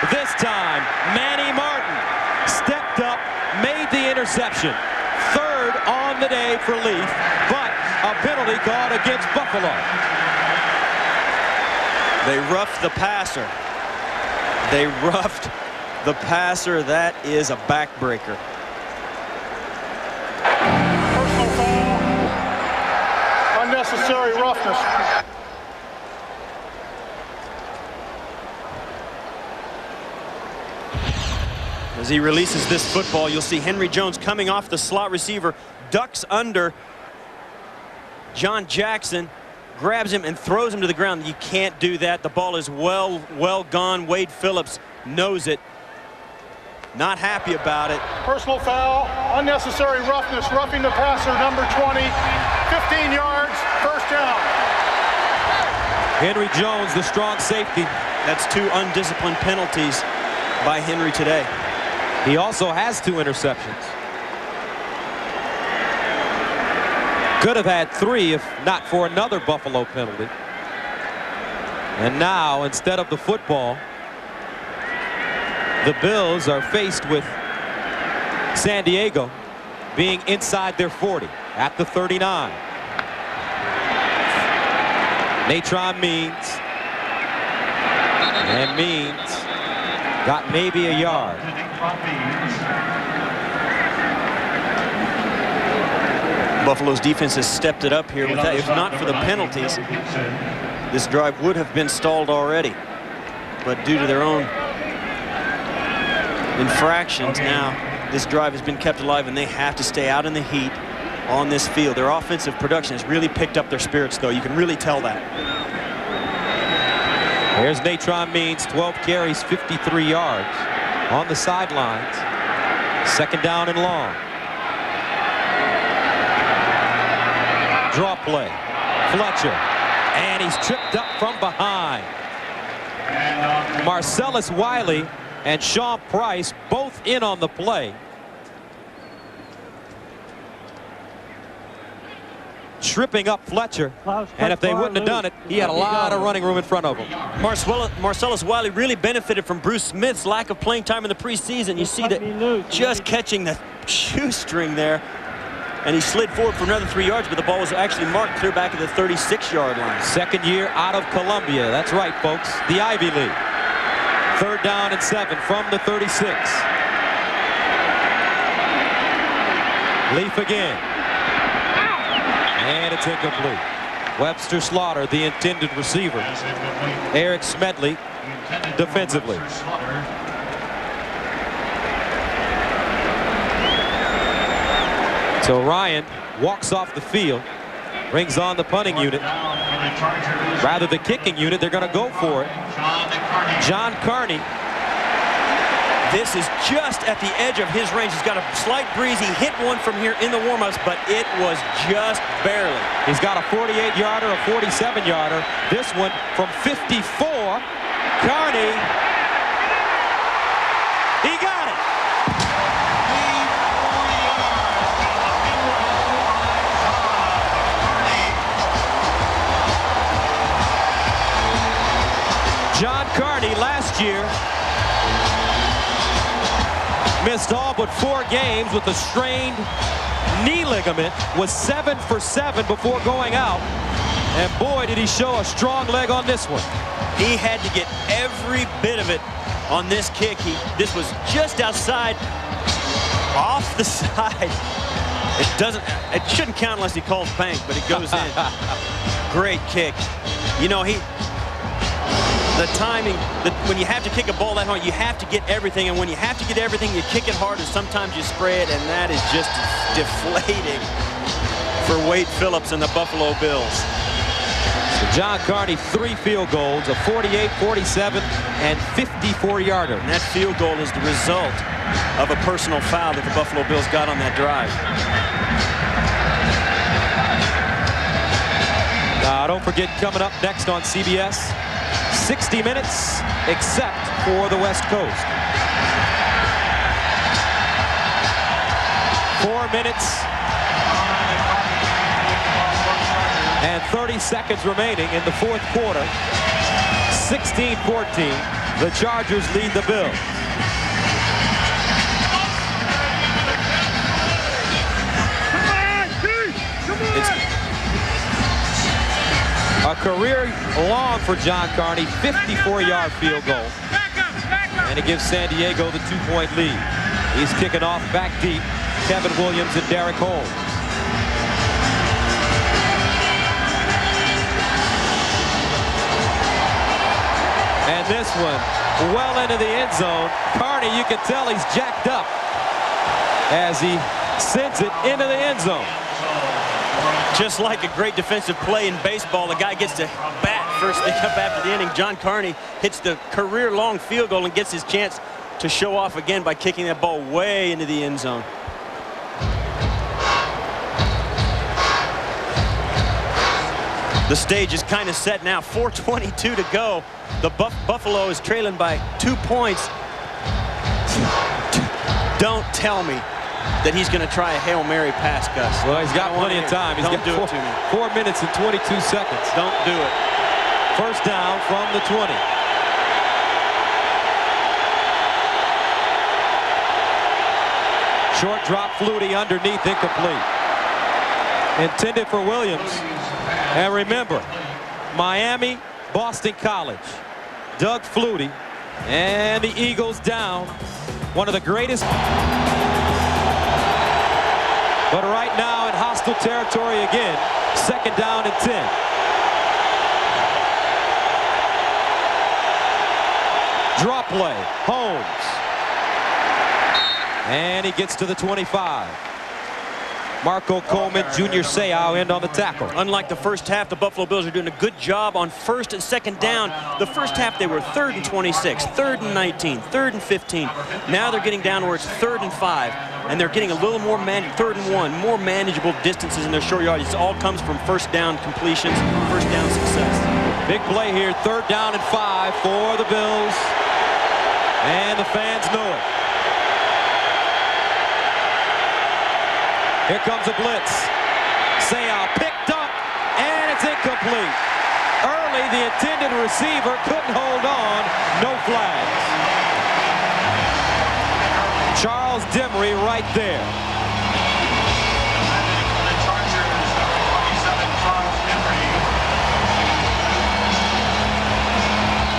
This time, Manny Martin stepped up, made the interception. 3rd on the day for Leaf, but a penalty called against Buffalo. They roughed the passer. They roughed the passer. That is a backbreaker. Personal foul. Unnecessary roughness. As he releases this football, you'll see Henry Jones coming off the slot receiver, ducks under John Jackson, grabs him and throws him to the ground. You can't do that. The ball is well gone. Wade Phillips knows it. Not happy about it. Personal foul, unnecessary roughness, roughing the passer, number 20, 15 yards, first down. Henry Jones, the strong safety. That's 2 undisciplined penalties by Henry today. He also has 2 interceptions. Could have had 3 if not for another Buffalo penalty. And now, instead of the football, the Bills are faced with San Diego being inside their 40 at the 39. Natron Means. And Means got maybe a yard. Buffalo's defense has stepped it up here. With that, if not for the penalties, this drive would have been stalled already. But due to their own infractions, now this drive has been kept alive, and they have to stay out in the heat on this field. Their offensive production has really picked up their spirits, though. You can really tell that. Here's Natron Means, 12 carries, 53 yards on the sidelines. 2nd down and long. Draw play. Fletcher. And he's tripped up from behind. Marcellus Wiley and Sean Price both in on the play. Tripping up Fletcher, and if they wouldn't have done it, he had a lot of running room in front of him. Marcellus Wiley really benefited from Bruce Smith's lack of playing time in the preseason. You see that just catching the shoestring there, and he slid forward for another 3 yards, but the ball was actually marked clear back at the 36-yard line. Second year out of Columbia. That's right, folks. The Ivy League. 3rd down and 7 from the 36. Leaf again. And it's incomplete. Webster Slaughter, the intended receiver. Eric Smedley defensively. So Ryan walks off the field, brings on the punting unit. Rather the kicking unit, they're going to go for it. John Carney. This is just at the edge of his range. He's got a slight breeze. He hit one from here in the warm-ups, but it was just barely. He's got a 48-yarder, a 47-yarder. This one from 54. Carney. He got it. John Carney last year missed all but 4 games with a strained knee ligament, was 7 for 7 before going out. And boy, did he show a strong leg on this one. He had to get every bit of it on this kick. This was just outside, off the side. It shouldn't count unless he calls bank, but it goes in. Great kick. You know, the timing, when you have to kick a ball that hard, you have to get everything, and when you have to get everything, you kick it hard, and sometimes you spray it, and that is just deflating for Wade Phillips and the Buffalo Bills. So John Carney, 3 field goals, a 48, 47, and 54-yarder. And that field goal is the result of a personal foul that the Buffalo Bills got on that drive. Don't forget, coming up next on CBS, 60 minutes, except for the West Coast. 4 minutes and 30 seconds remaining in the 4th quarter. 16-14. The Chargers lead the Bills. A career long for John Carney, 54-yard field goal. And it gives San Diego the 2-point lead. He's kicking off back deep. Kevin Williams and Derek Holmes. And this one well into the end zone. Carney, you can tell he's jacked up as he sends it into the end zone. Just like a great defensive play in baseball, the guy gets to bat first thing up after the inning. John Carney hits the career-long field goal and gets his chance to show off again by kicking that ball way into the end zone. The stage is kind of set now. 4:22 to go. The Buffalo is trailing by 2 points. Don't tell me that he's going to try a Hail Mary pass, Gus. Well, he's got plenty of time. He's got 4 minutes and 22 seconds. Don't do it. First down from the 20. Short drop, Flutie underneath, incomplete. Intended for Williams. And remember, Miami, Boston College, Doug Flutie, and the Eagles down. One of the greatest. But right now in hostile territory again. 2nd down and 10. Draw play, Holmes. And he gets to the 25. Marco Coleman, Junior Seau end on the tackle. Unlike the first half, the Buffalo Bills are doing a good job on 1st and 2nd down. The first half, they were 3rd and 26, 3rd and 19, 3rd and 15. Now they're getting down where it's 3rd and 5. and they're getting a little more 3rd and 1, more manageable distances in their short yardage. It all comes from first down completions, first down success. Big play here, 3rd down and 5 for the Bills, and the fans know it. Here comes a blitz. Sayal picked up, and it's incomplete. Early, the intended receiver couldn't hold on. No flags. Charles Demery right there.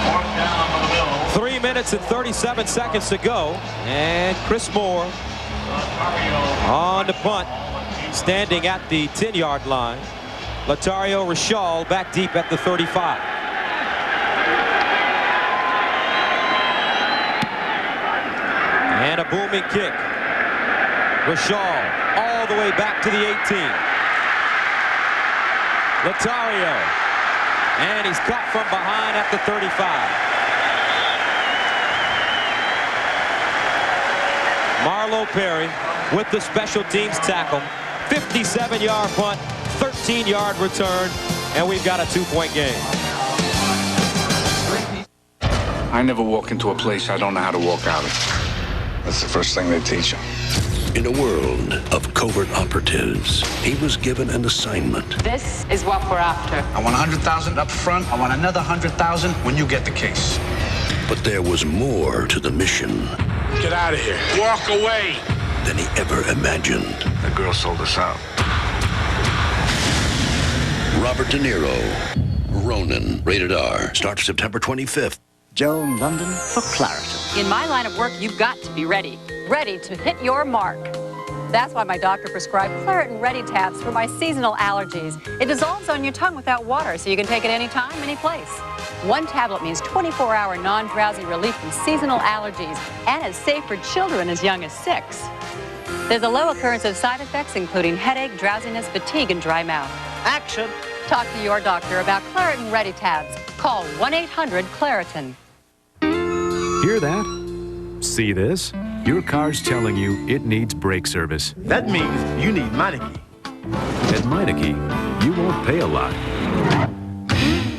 Fourth down for the Bills. 3 minutes and 37 seconds to go. And Chris Moore on the punt, standing at the 10-yard line. Latario Rashall back deep at the 35. And a booming kick. Rashall all the way back to the 18. Latario. And he's caught from behind at the 35. Marlo Perry with the special teams tackle. 57-yard punt, 13-yard return, and we've got a 2-point game. I never walk into a place I don't know how to walk out of. That's the first thing they teach you. In a world of covert operatives, he was given an assignment. This is what we're after. I want 100,000 up front. I want another 100,000 when you get the case. But there was more to the mission. Get out of here. Walk away. Than he ever imagined. The girl sold us out. Robert De Niro, Ronin, rated R, starts September 25th. Joan London for Claritin. In my line of work, you've got to be ready. Ready to hit your mark. That's why my doctor prescribed Claritin Ready tabs for my seasonal allergies. It dissolves on your tongue without water, so you can take it anytime, any place. One tablet means 24-hour non-drowsy relief from seasonal allergies, and is safe for children as young as 6. There's a low occurrence of side effects, including headache, drowsiness, fatigue, and dry mouth. Action! Talk to your doctor about Claritin Ready tabs. Call 1-800-Claritin. Hear that? See this? Your car's telling you it needs brake service. That means you need Meineke. At Meineke, you won't pay a lot,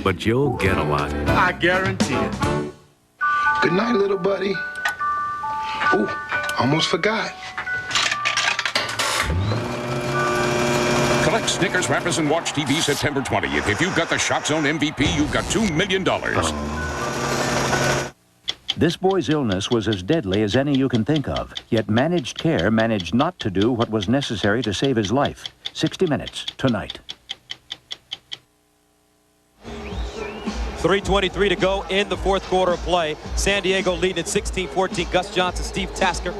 but you'll get a lot. I guarantee it. Good night, little buddy. Ooh, almost forgot. Collect Snickers, Wrappers, and watch TV September 20th. If you've got the Shock Zone MVP, you've got $2 million. This boy's illness was as deadly as any you can think of, yet managed care managed not to do what was necessary to save his life. 60 Minutes, tonight. 3:23 to go in the 4th quarter of play. San Diego leading at 16-14. Gus Johnson, Steve Tasker.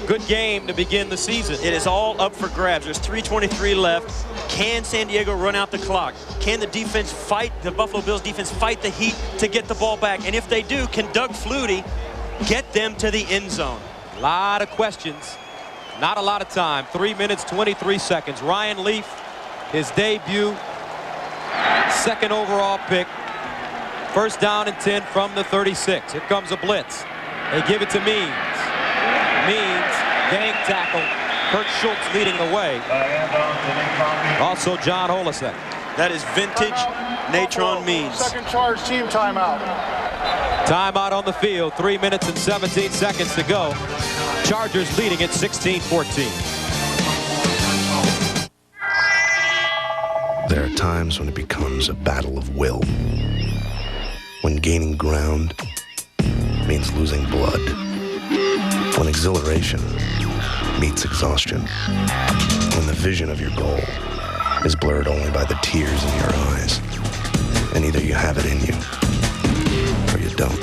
Good game to begin the season. It is all up for grabs. There's 3:23 left. Can San Diego run out the clock? Can the defense fight, the Buffalo Bills defense fight the heat to get the ball back? And if they do, can Doug Flutie get them to the end zone? A lot of questions. Not a lot of time. 3 minutes, 23 seconds. Ryan Leaf, his debut. 2nd overall pick. 1st down and 10 from the 36. Here comes a blitz. They give it to Means. Means, gang tackle. Kurt Schultz leading the way. Also John Holisek. That is vintage Natron Means. Second charge team timeout. Timeout on the field. 3 minutes and 17 seconds to go. Chargers leading at 16-14. There are times when it becomes a battle of will. When gaining ground means losing blood. When exhilaration meets exhaustion. When the vision of your goal is blurred only by the tears in your eyes. And either you have it in you, or you don't.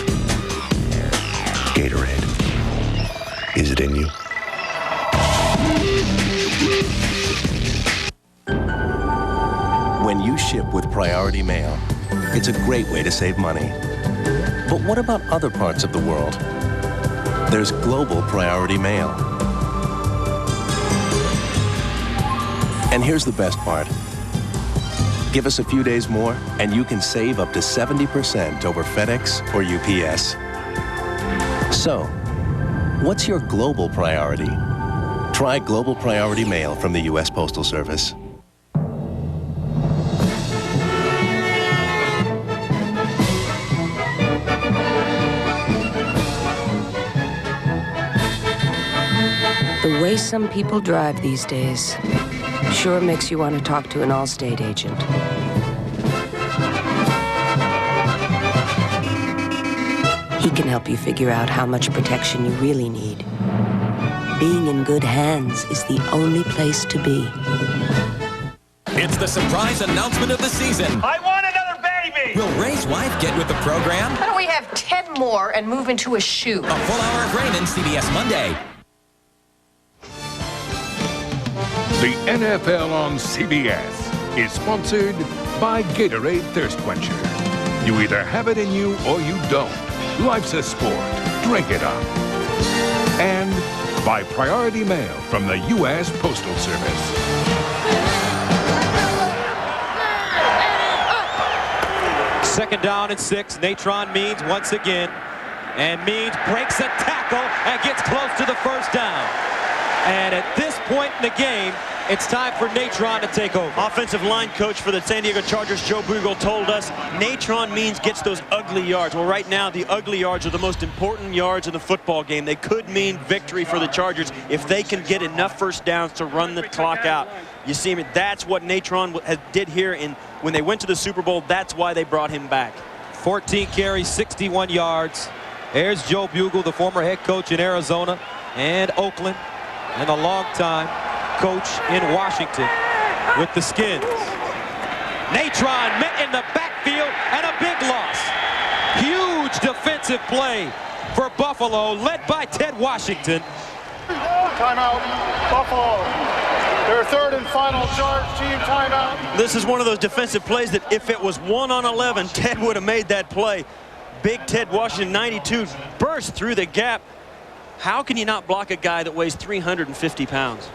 Gatorade. Is it in you? When you ship with Priority Mail, it's a great way to save money. But what about other parts of the world? There's Global Priority Mail. And here's the best part. Give us a few days more, and you can save up to 70% over FedEx or UPS. So, what's your global priority? Try Global Priority Mail from the U.S. Postal Service. The way some people drive these days sure makes you want to talk to an Allstate agent. He can help you figure out how much protection you really need. Being in good hands is the only place to be. It's the surprise announcement of the season. I want another baby! Will Ray's wife get with the program? Why don't we have 10 more and move into a shoe? A full hour of Raymond, CBS Monday. The NFL on CBS is sponsored by Gatorade Thirst Quencher. You either have it in you or you don't. Life's a sport. Drink it up. And by Priority Mail from the U.S. Postal Service. Second down and 6. Natron Means once again. And Means breaks a tackle and gets close to the first down. And at this point in the game, it's time for Natron to take over. Offensive line coach for the San Diego Chargers, Joe Bugle, told us Natron Means gets those ugly yards. Well, right now, the ugly yards are the most important yards in the football game. They could mean victory for the Chargers if they can get enough first downs to run the clock out. You see, that's what Natron did here when they went to the Super Bowl. That's why they brought him back. 14 carries, 61 yards. There's Joe Bugle, the former head coach in Arizona and Oakland, and a long-time coach in Washington with the Skins. Natron met in the backfield and a big loss. Huge defensive play for Buffalo, led by Ted Washington. Timeout, Buffalo. Their third and final charge, team timeout. This is one of those defensive plays that if it was 1 on 11, Ted would have made that play. Big Ted Washington, 92, burst through the gap. How can you not block a guy that weighs 350 pounds?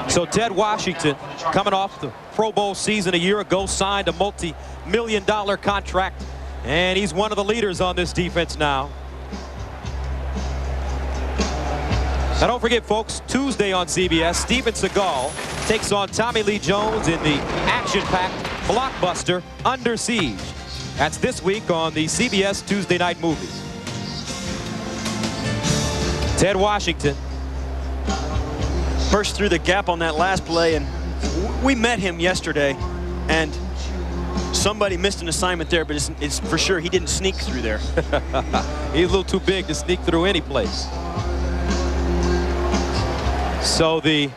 So Ted Washington, coming off the Pro Bowl season a year ago, signed a multi-million-dollar contract, and he's one of the leaders on this defense now. Now don't forget, folks, Tuesday on CBS, Steven Seagal takes on Tommy Lee Jones in the action-packed blockbuster Under Siege. That's this week on the CBS Tuesday Night Movies. Ted Washington burst through the gap on that last play, and we met him yesterday, and somebody missed an assignment there, but it's for sure he didn't sneak through there. He's a little too big to sneak through any place. So the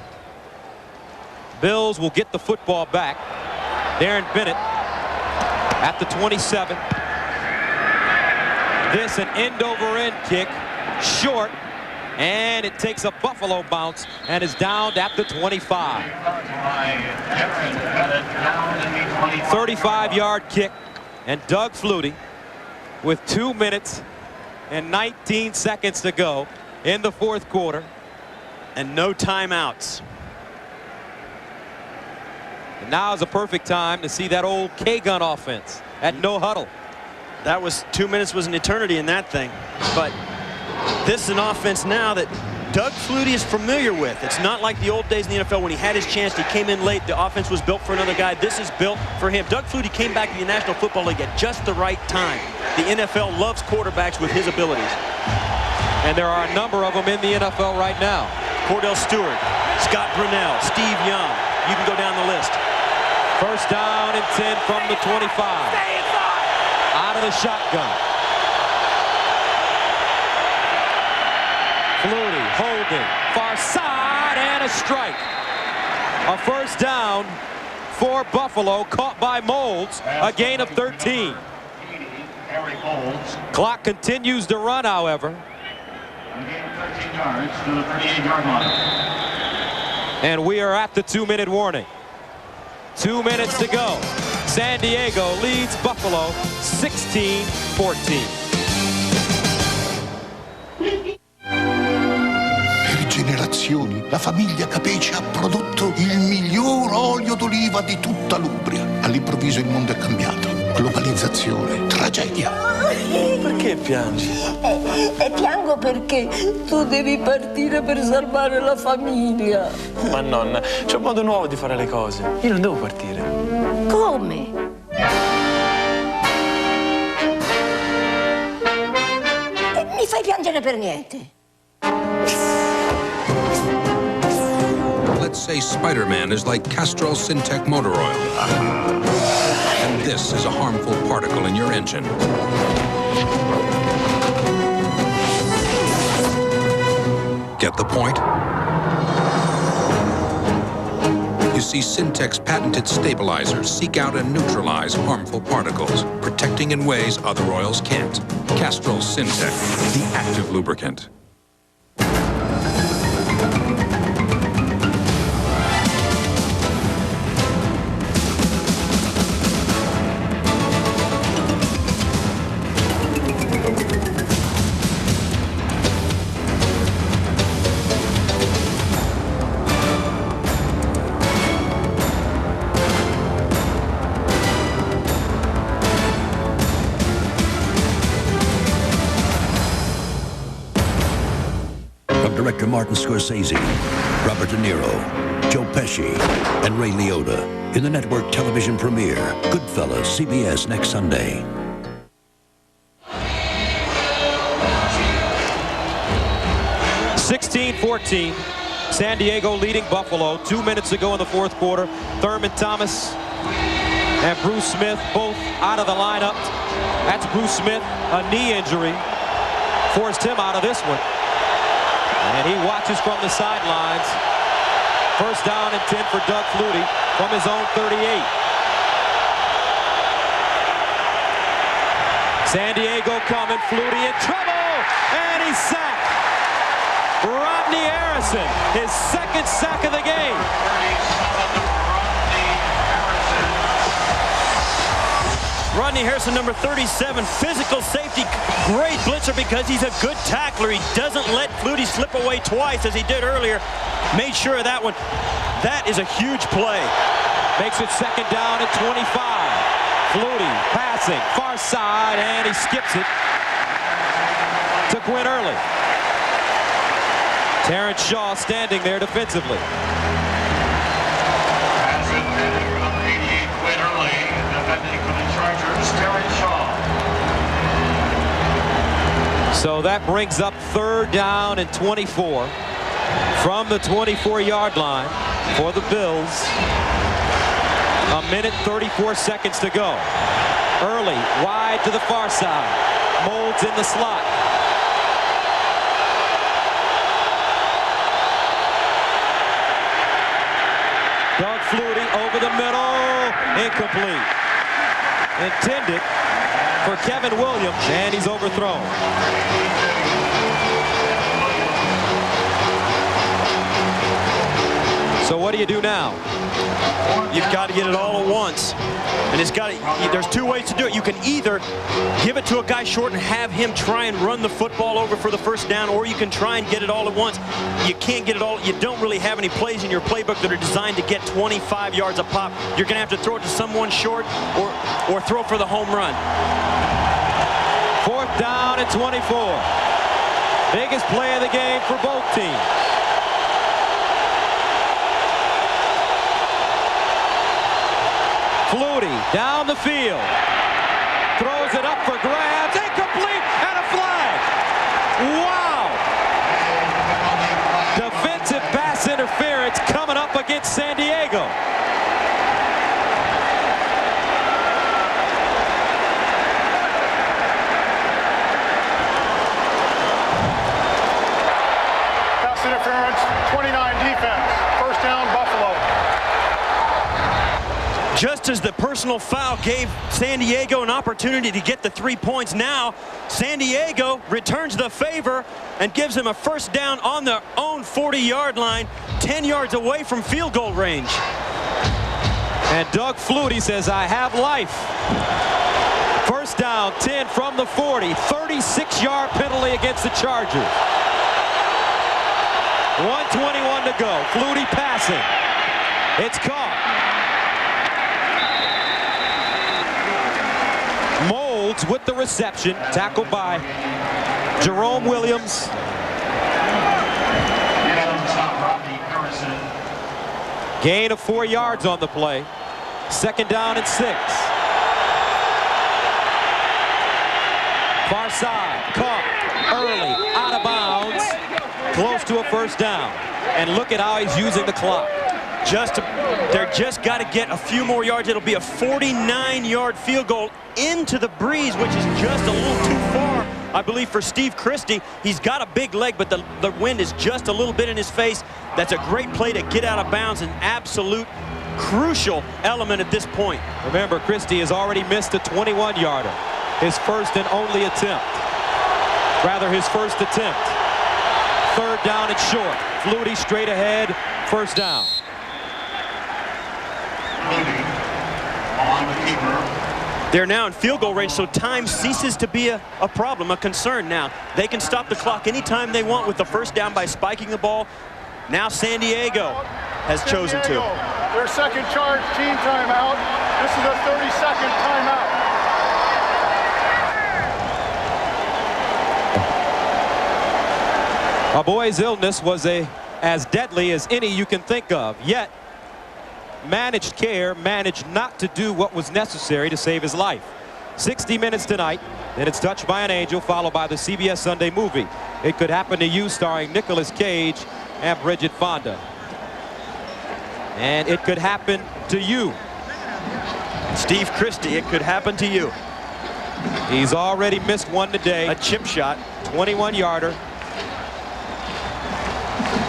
Bills will get the football back. Darren Bennett at the 27. This an end-over-end kick, short. And it takes a Buffalo bounce and is down at the 25. 35-yard kick. And Doug Flutie, with 2 minutes and 19 seconds to go in the fourth quarter. And no timeouts. And now is a perfect time to see that old K-gun offense at no huddle. That was 2 minutes was an eternity in that thing. But this is an offense now that Doug Flutie is familiar with. It's not like the old days in the NFL when he had his chance, he came in late, the offense was built for another guy. This is built for him. Doug Flutie came back to the National Football League at just the right time. The NFL loves quarterbacks with his abilities. And there are a number of them in the NFL right now. Cordell Stewart, Scott Brunell, Steve Young. You can go down the list. First down and 10 from the 25. Out of the shotgun. Flutie holding, far side, and a strike. A first down for Buffalo, caught by Moulds, a gain of 13. Clock continues to run, however. And we are at the 2-minute warning. 2 minutes to go. San Diego leads Buffalo 16-14. Per generazioni la famiglia Capece ha prodotto il miglior olio d'oliva di tutta l'Umbria. All'improvviso il mondo è cambiato. Globalizzazione, tragedia. Perché piangi? E piango perché tu devi partire per salvare la famiglia. Ma nonna, c'è un modo nuovo di fare le cose. Io non devo partire. Come? Mi fai piangere per niente. Let's say Spider-Man is like Castrol Syntec motor oil. And this is a harmful particle in your engine. Get the point? You see, Syntec's patented stabilizers seek out and neutralize harmful particles, protecting in ways other oils can't. Castrol Syntec, the active lubricant. Director Martin Scorsese, Robert De Niro, Joe Pesci, and Ray Liotta in the network television premiere, Goodfellas, CBS next Sunday. (16-14). San Diego leading Buffalo. 2 minutes ago in the fourth quarter. Thurman Thomas and Bruce Smith both out of the lineup. That's Bruce Smith, a knee injury. Forced him out of this one. And he watches from the sidelines. First down and 10 for Doug Flutie from his own 38. San Diego coming, Flutie in trouble, and he's sacked. Rodney Harrison, his second sack of the game. Rodney Harrison, number 37, physical safety, great blitzer because he's a good tackler. He doesn't let Flutie slip away twice as he did earlier. Made sure of that one. That is a huge play. Makes it second down at 25. Flutie passing, far side, and he skips it to Quinn Early. Terrence Shaw standing there defensively. So that brings up third down and 24 from the 24-yard line for the Bills. A minute 34 seconds to go. Early, wide to the far side. Moulds in the slot. Doug Flutie over the middle. Incomplete. Intended for Kevin Williams, and he's overthrown. So what do you do now? You've got to get it all at once. And there's two ways to do it. You can either give it to a guy short and have him try and run the football over for the first down, or you can try and get it all at once. You can't get it all. You don't really have any plays in your playbook that are designed to get 25 yards a pop. You're going to have to throw it to someone short or throw for the home run. Fourth down at 24. Biggest play of the game for both teams. Flutie down the field. Throws it up for grabs. Incomplete and a flag. Wow. Defensive pass interference coming up against San Diego. Pass interference, 29 defense. First down, Buffalo. Just as the personal foul gave San Diego an opportunity to get the 3 points, now San Diego returns the favor and gives them a first down on their own 40-yard line, 10 yards away from field goal range. And Doug Flutie says, I have life. First down, 10 from the 40, 36-yard penalty against the Chargers. 1:21 to go. Flutie passing. It's caught. Moulds with the reception, tackled by Jerome Williams. Gain of 4 yards on the play. 2nd down and 6. Far side, caught early, out of bounds, close to a 1st down. And look at how he's using the clock. They're just got to get a few more yards. It'll be a 49-yard field goal into the breeze, which is just a little too far, I believe, for Steve Christie. He's got a big leg, but the wind is just a little bit in his face. That's a great play to get out of bounds, an absolute crucial element at this point. Remember, Christie has already missed a 21-yarder. His first and only attempt. Rather, his first attempt. 3rd down and short. Flutie straight ahead, 1st down. They're now in field goal range, so time ceases to be a problem, a concern now. They can stop the clock anytime they want with the 1st down by spiking the ball. Now San Diego has chosen to. Their 2nd charge team timeout. This is a 30-second timeout. A boy's illness was as deadly as any you can think of, yet managed care managed not to do what was necessary to save his life. 60 minutes tonight, then it's Touched by an Angel, followed by the CBS Sunday movie It Could Happen to You, starring Nicolas Cage and Bridget Fonda. And it could happen to you. Steve Christie, it could happen to you. He's already missed one today. A chip shot. 21-yarder.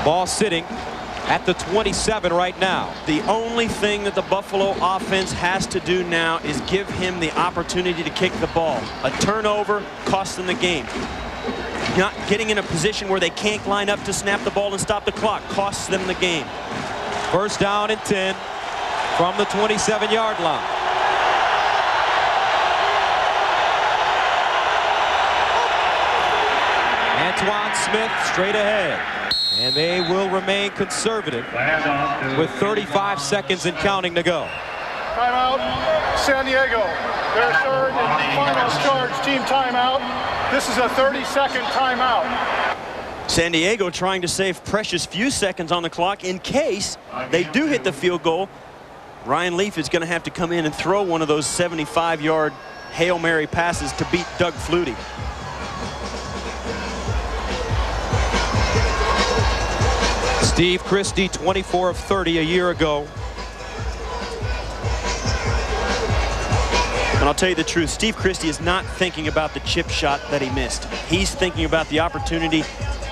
Ball sitting at the 27 right now. The only thing that the Buffalo offense has to do now is give him the opportunity to kick the ball. A turnover costs them the game. Not getting in a position where they can't line up to snap the ball and stop the clock costs them the game. 1st down and 10 from the 27-yard line. Antoine Smith straight ahead. And they will remain conservative with 35 seconds and counting to go. Timeout, San Diego. Their 3rd and final charge team timeout. This is a 30-second timeout. San Diego trying to save precious few seconds on the clock in case they do hit the field goal. Ryan Leaf is going to have to come in and throw one of those 75-yard Hail Mary passes to beat Doug Flutie. Steve Christie, 24 of 30 a year ago. And I'll tell you the truth, Steve Christie is not thinking about the chip shot that he missed. He's thinking about the opportunity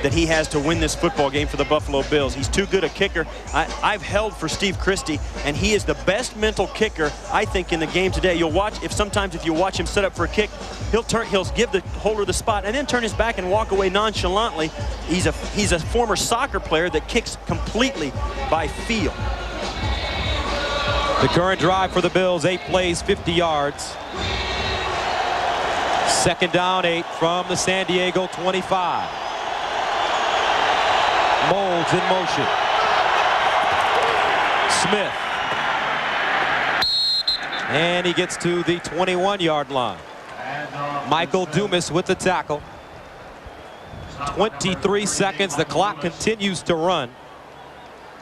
that he has to win this football game for the Buffalo Bills. He's too good a kicker. I've held for Steve Christie, and he is the best mental kicker, I think, in the game today. You'll watch, sometimes if you watch him set up for a kick, he'll give the holder the spot and then turn his back and walk away nonchalantly. He's a former soccer player that kicks completely by feel. The current drive for the Bills, 8 plays, 50 yards. 2nd down, 8 from the San Diego 25. Moulds in motion. Smith. And he gets to the 21-yard line. Michael Dumas with the tackle. 23 seconds. The clock continues to run.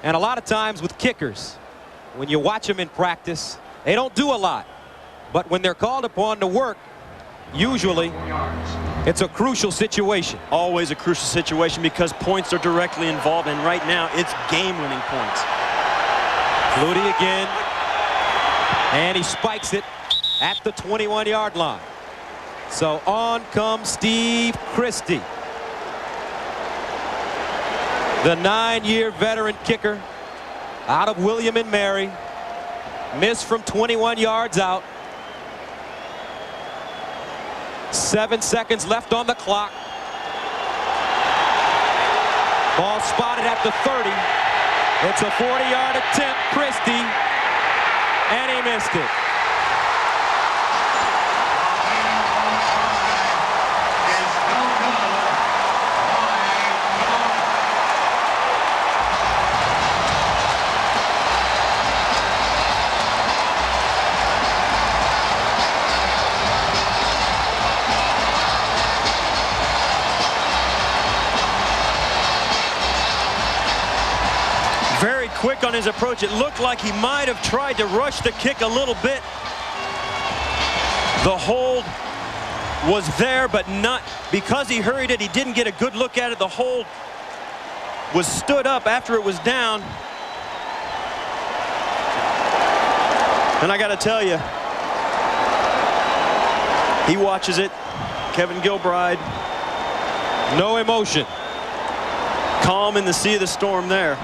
And a lot of times with kickers, when you watch them in practice, they don't do a lot. But when they're called upon to work, usually it's a crucial situation. Always a crucial situation because points are directly involved, and right now it's game-winning points. Flutie again, and he spikes it at the 21-yard line. So on comes Steve Christie, the 9-year veteran kicker out of William and Mary. Missed from 21 yards out. 7 seconds left on the clock. Ball spotted at the 30. It's a 40-yard attempt. Christie, and he missed it. his approach, it looked like he might have tried to rush the kick a little bit. The hold was there, but not because he hurried it. He didn't get a good look at it. The hold was stood up after it was down. And I got to tell you, he watches it. Kevin Gilbride, no emotion. Calm in the sea of the storm there.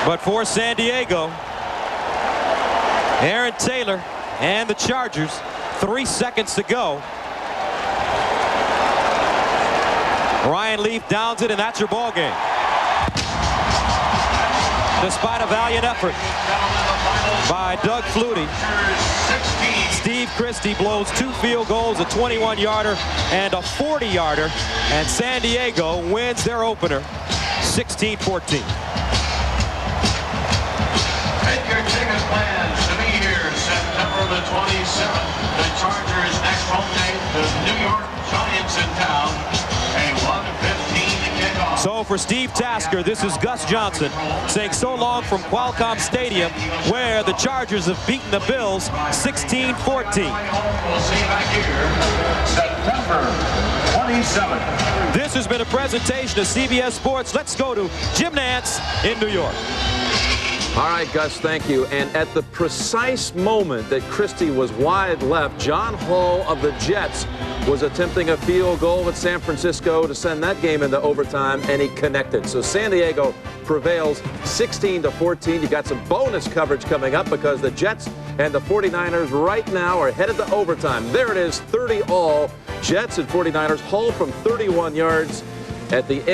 But for San Diego, Aaron Taylor and the Chargers, 3 seconds to go. Ryan Leaf downs it, and that's your ball game. Despite a valiant effort by Doug Flutie, Steve Christie blows 2 field goals, a 21-yarder and a 40-yarder, and San Diego wins their opener 16-14. Make your ticket plans to be here September the 27th. The Chargers' next home game, the New York Giants in town. A 1:15 kickoff. So for Steve Tasker, this is Gus Johnson saying so long from Qualcomm Stadium, where the Chargers have beaten the Bills 16-14. We'll see you back here September 27th. This has been a presentation of CBS Sports. Let's go to Jim Nantz in New York. All right, Gus, thank you. And at the precise moment that Christie was wide left, John Hall of the Jets was attempting a field goal with San Francisco to send that game into overtime, and he connected. So San Diego prevails 16-14. You got some bonus coverage coming up because the Jets and the 49ers right now are headed to overtime. There it is, 30 all. Jets and 49ers, Hall from 31 yards at the end.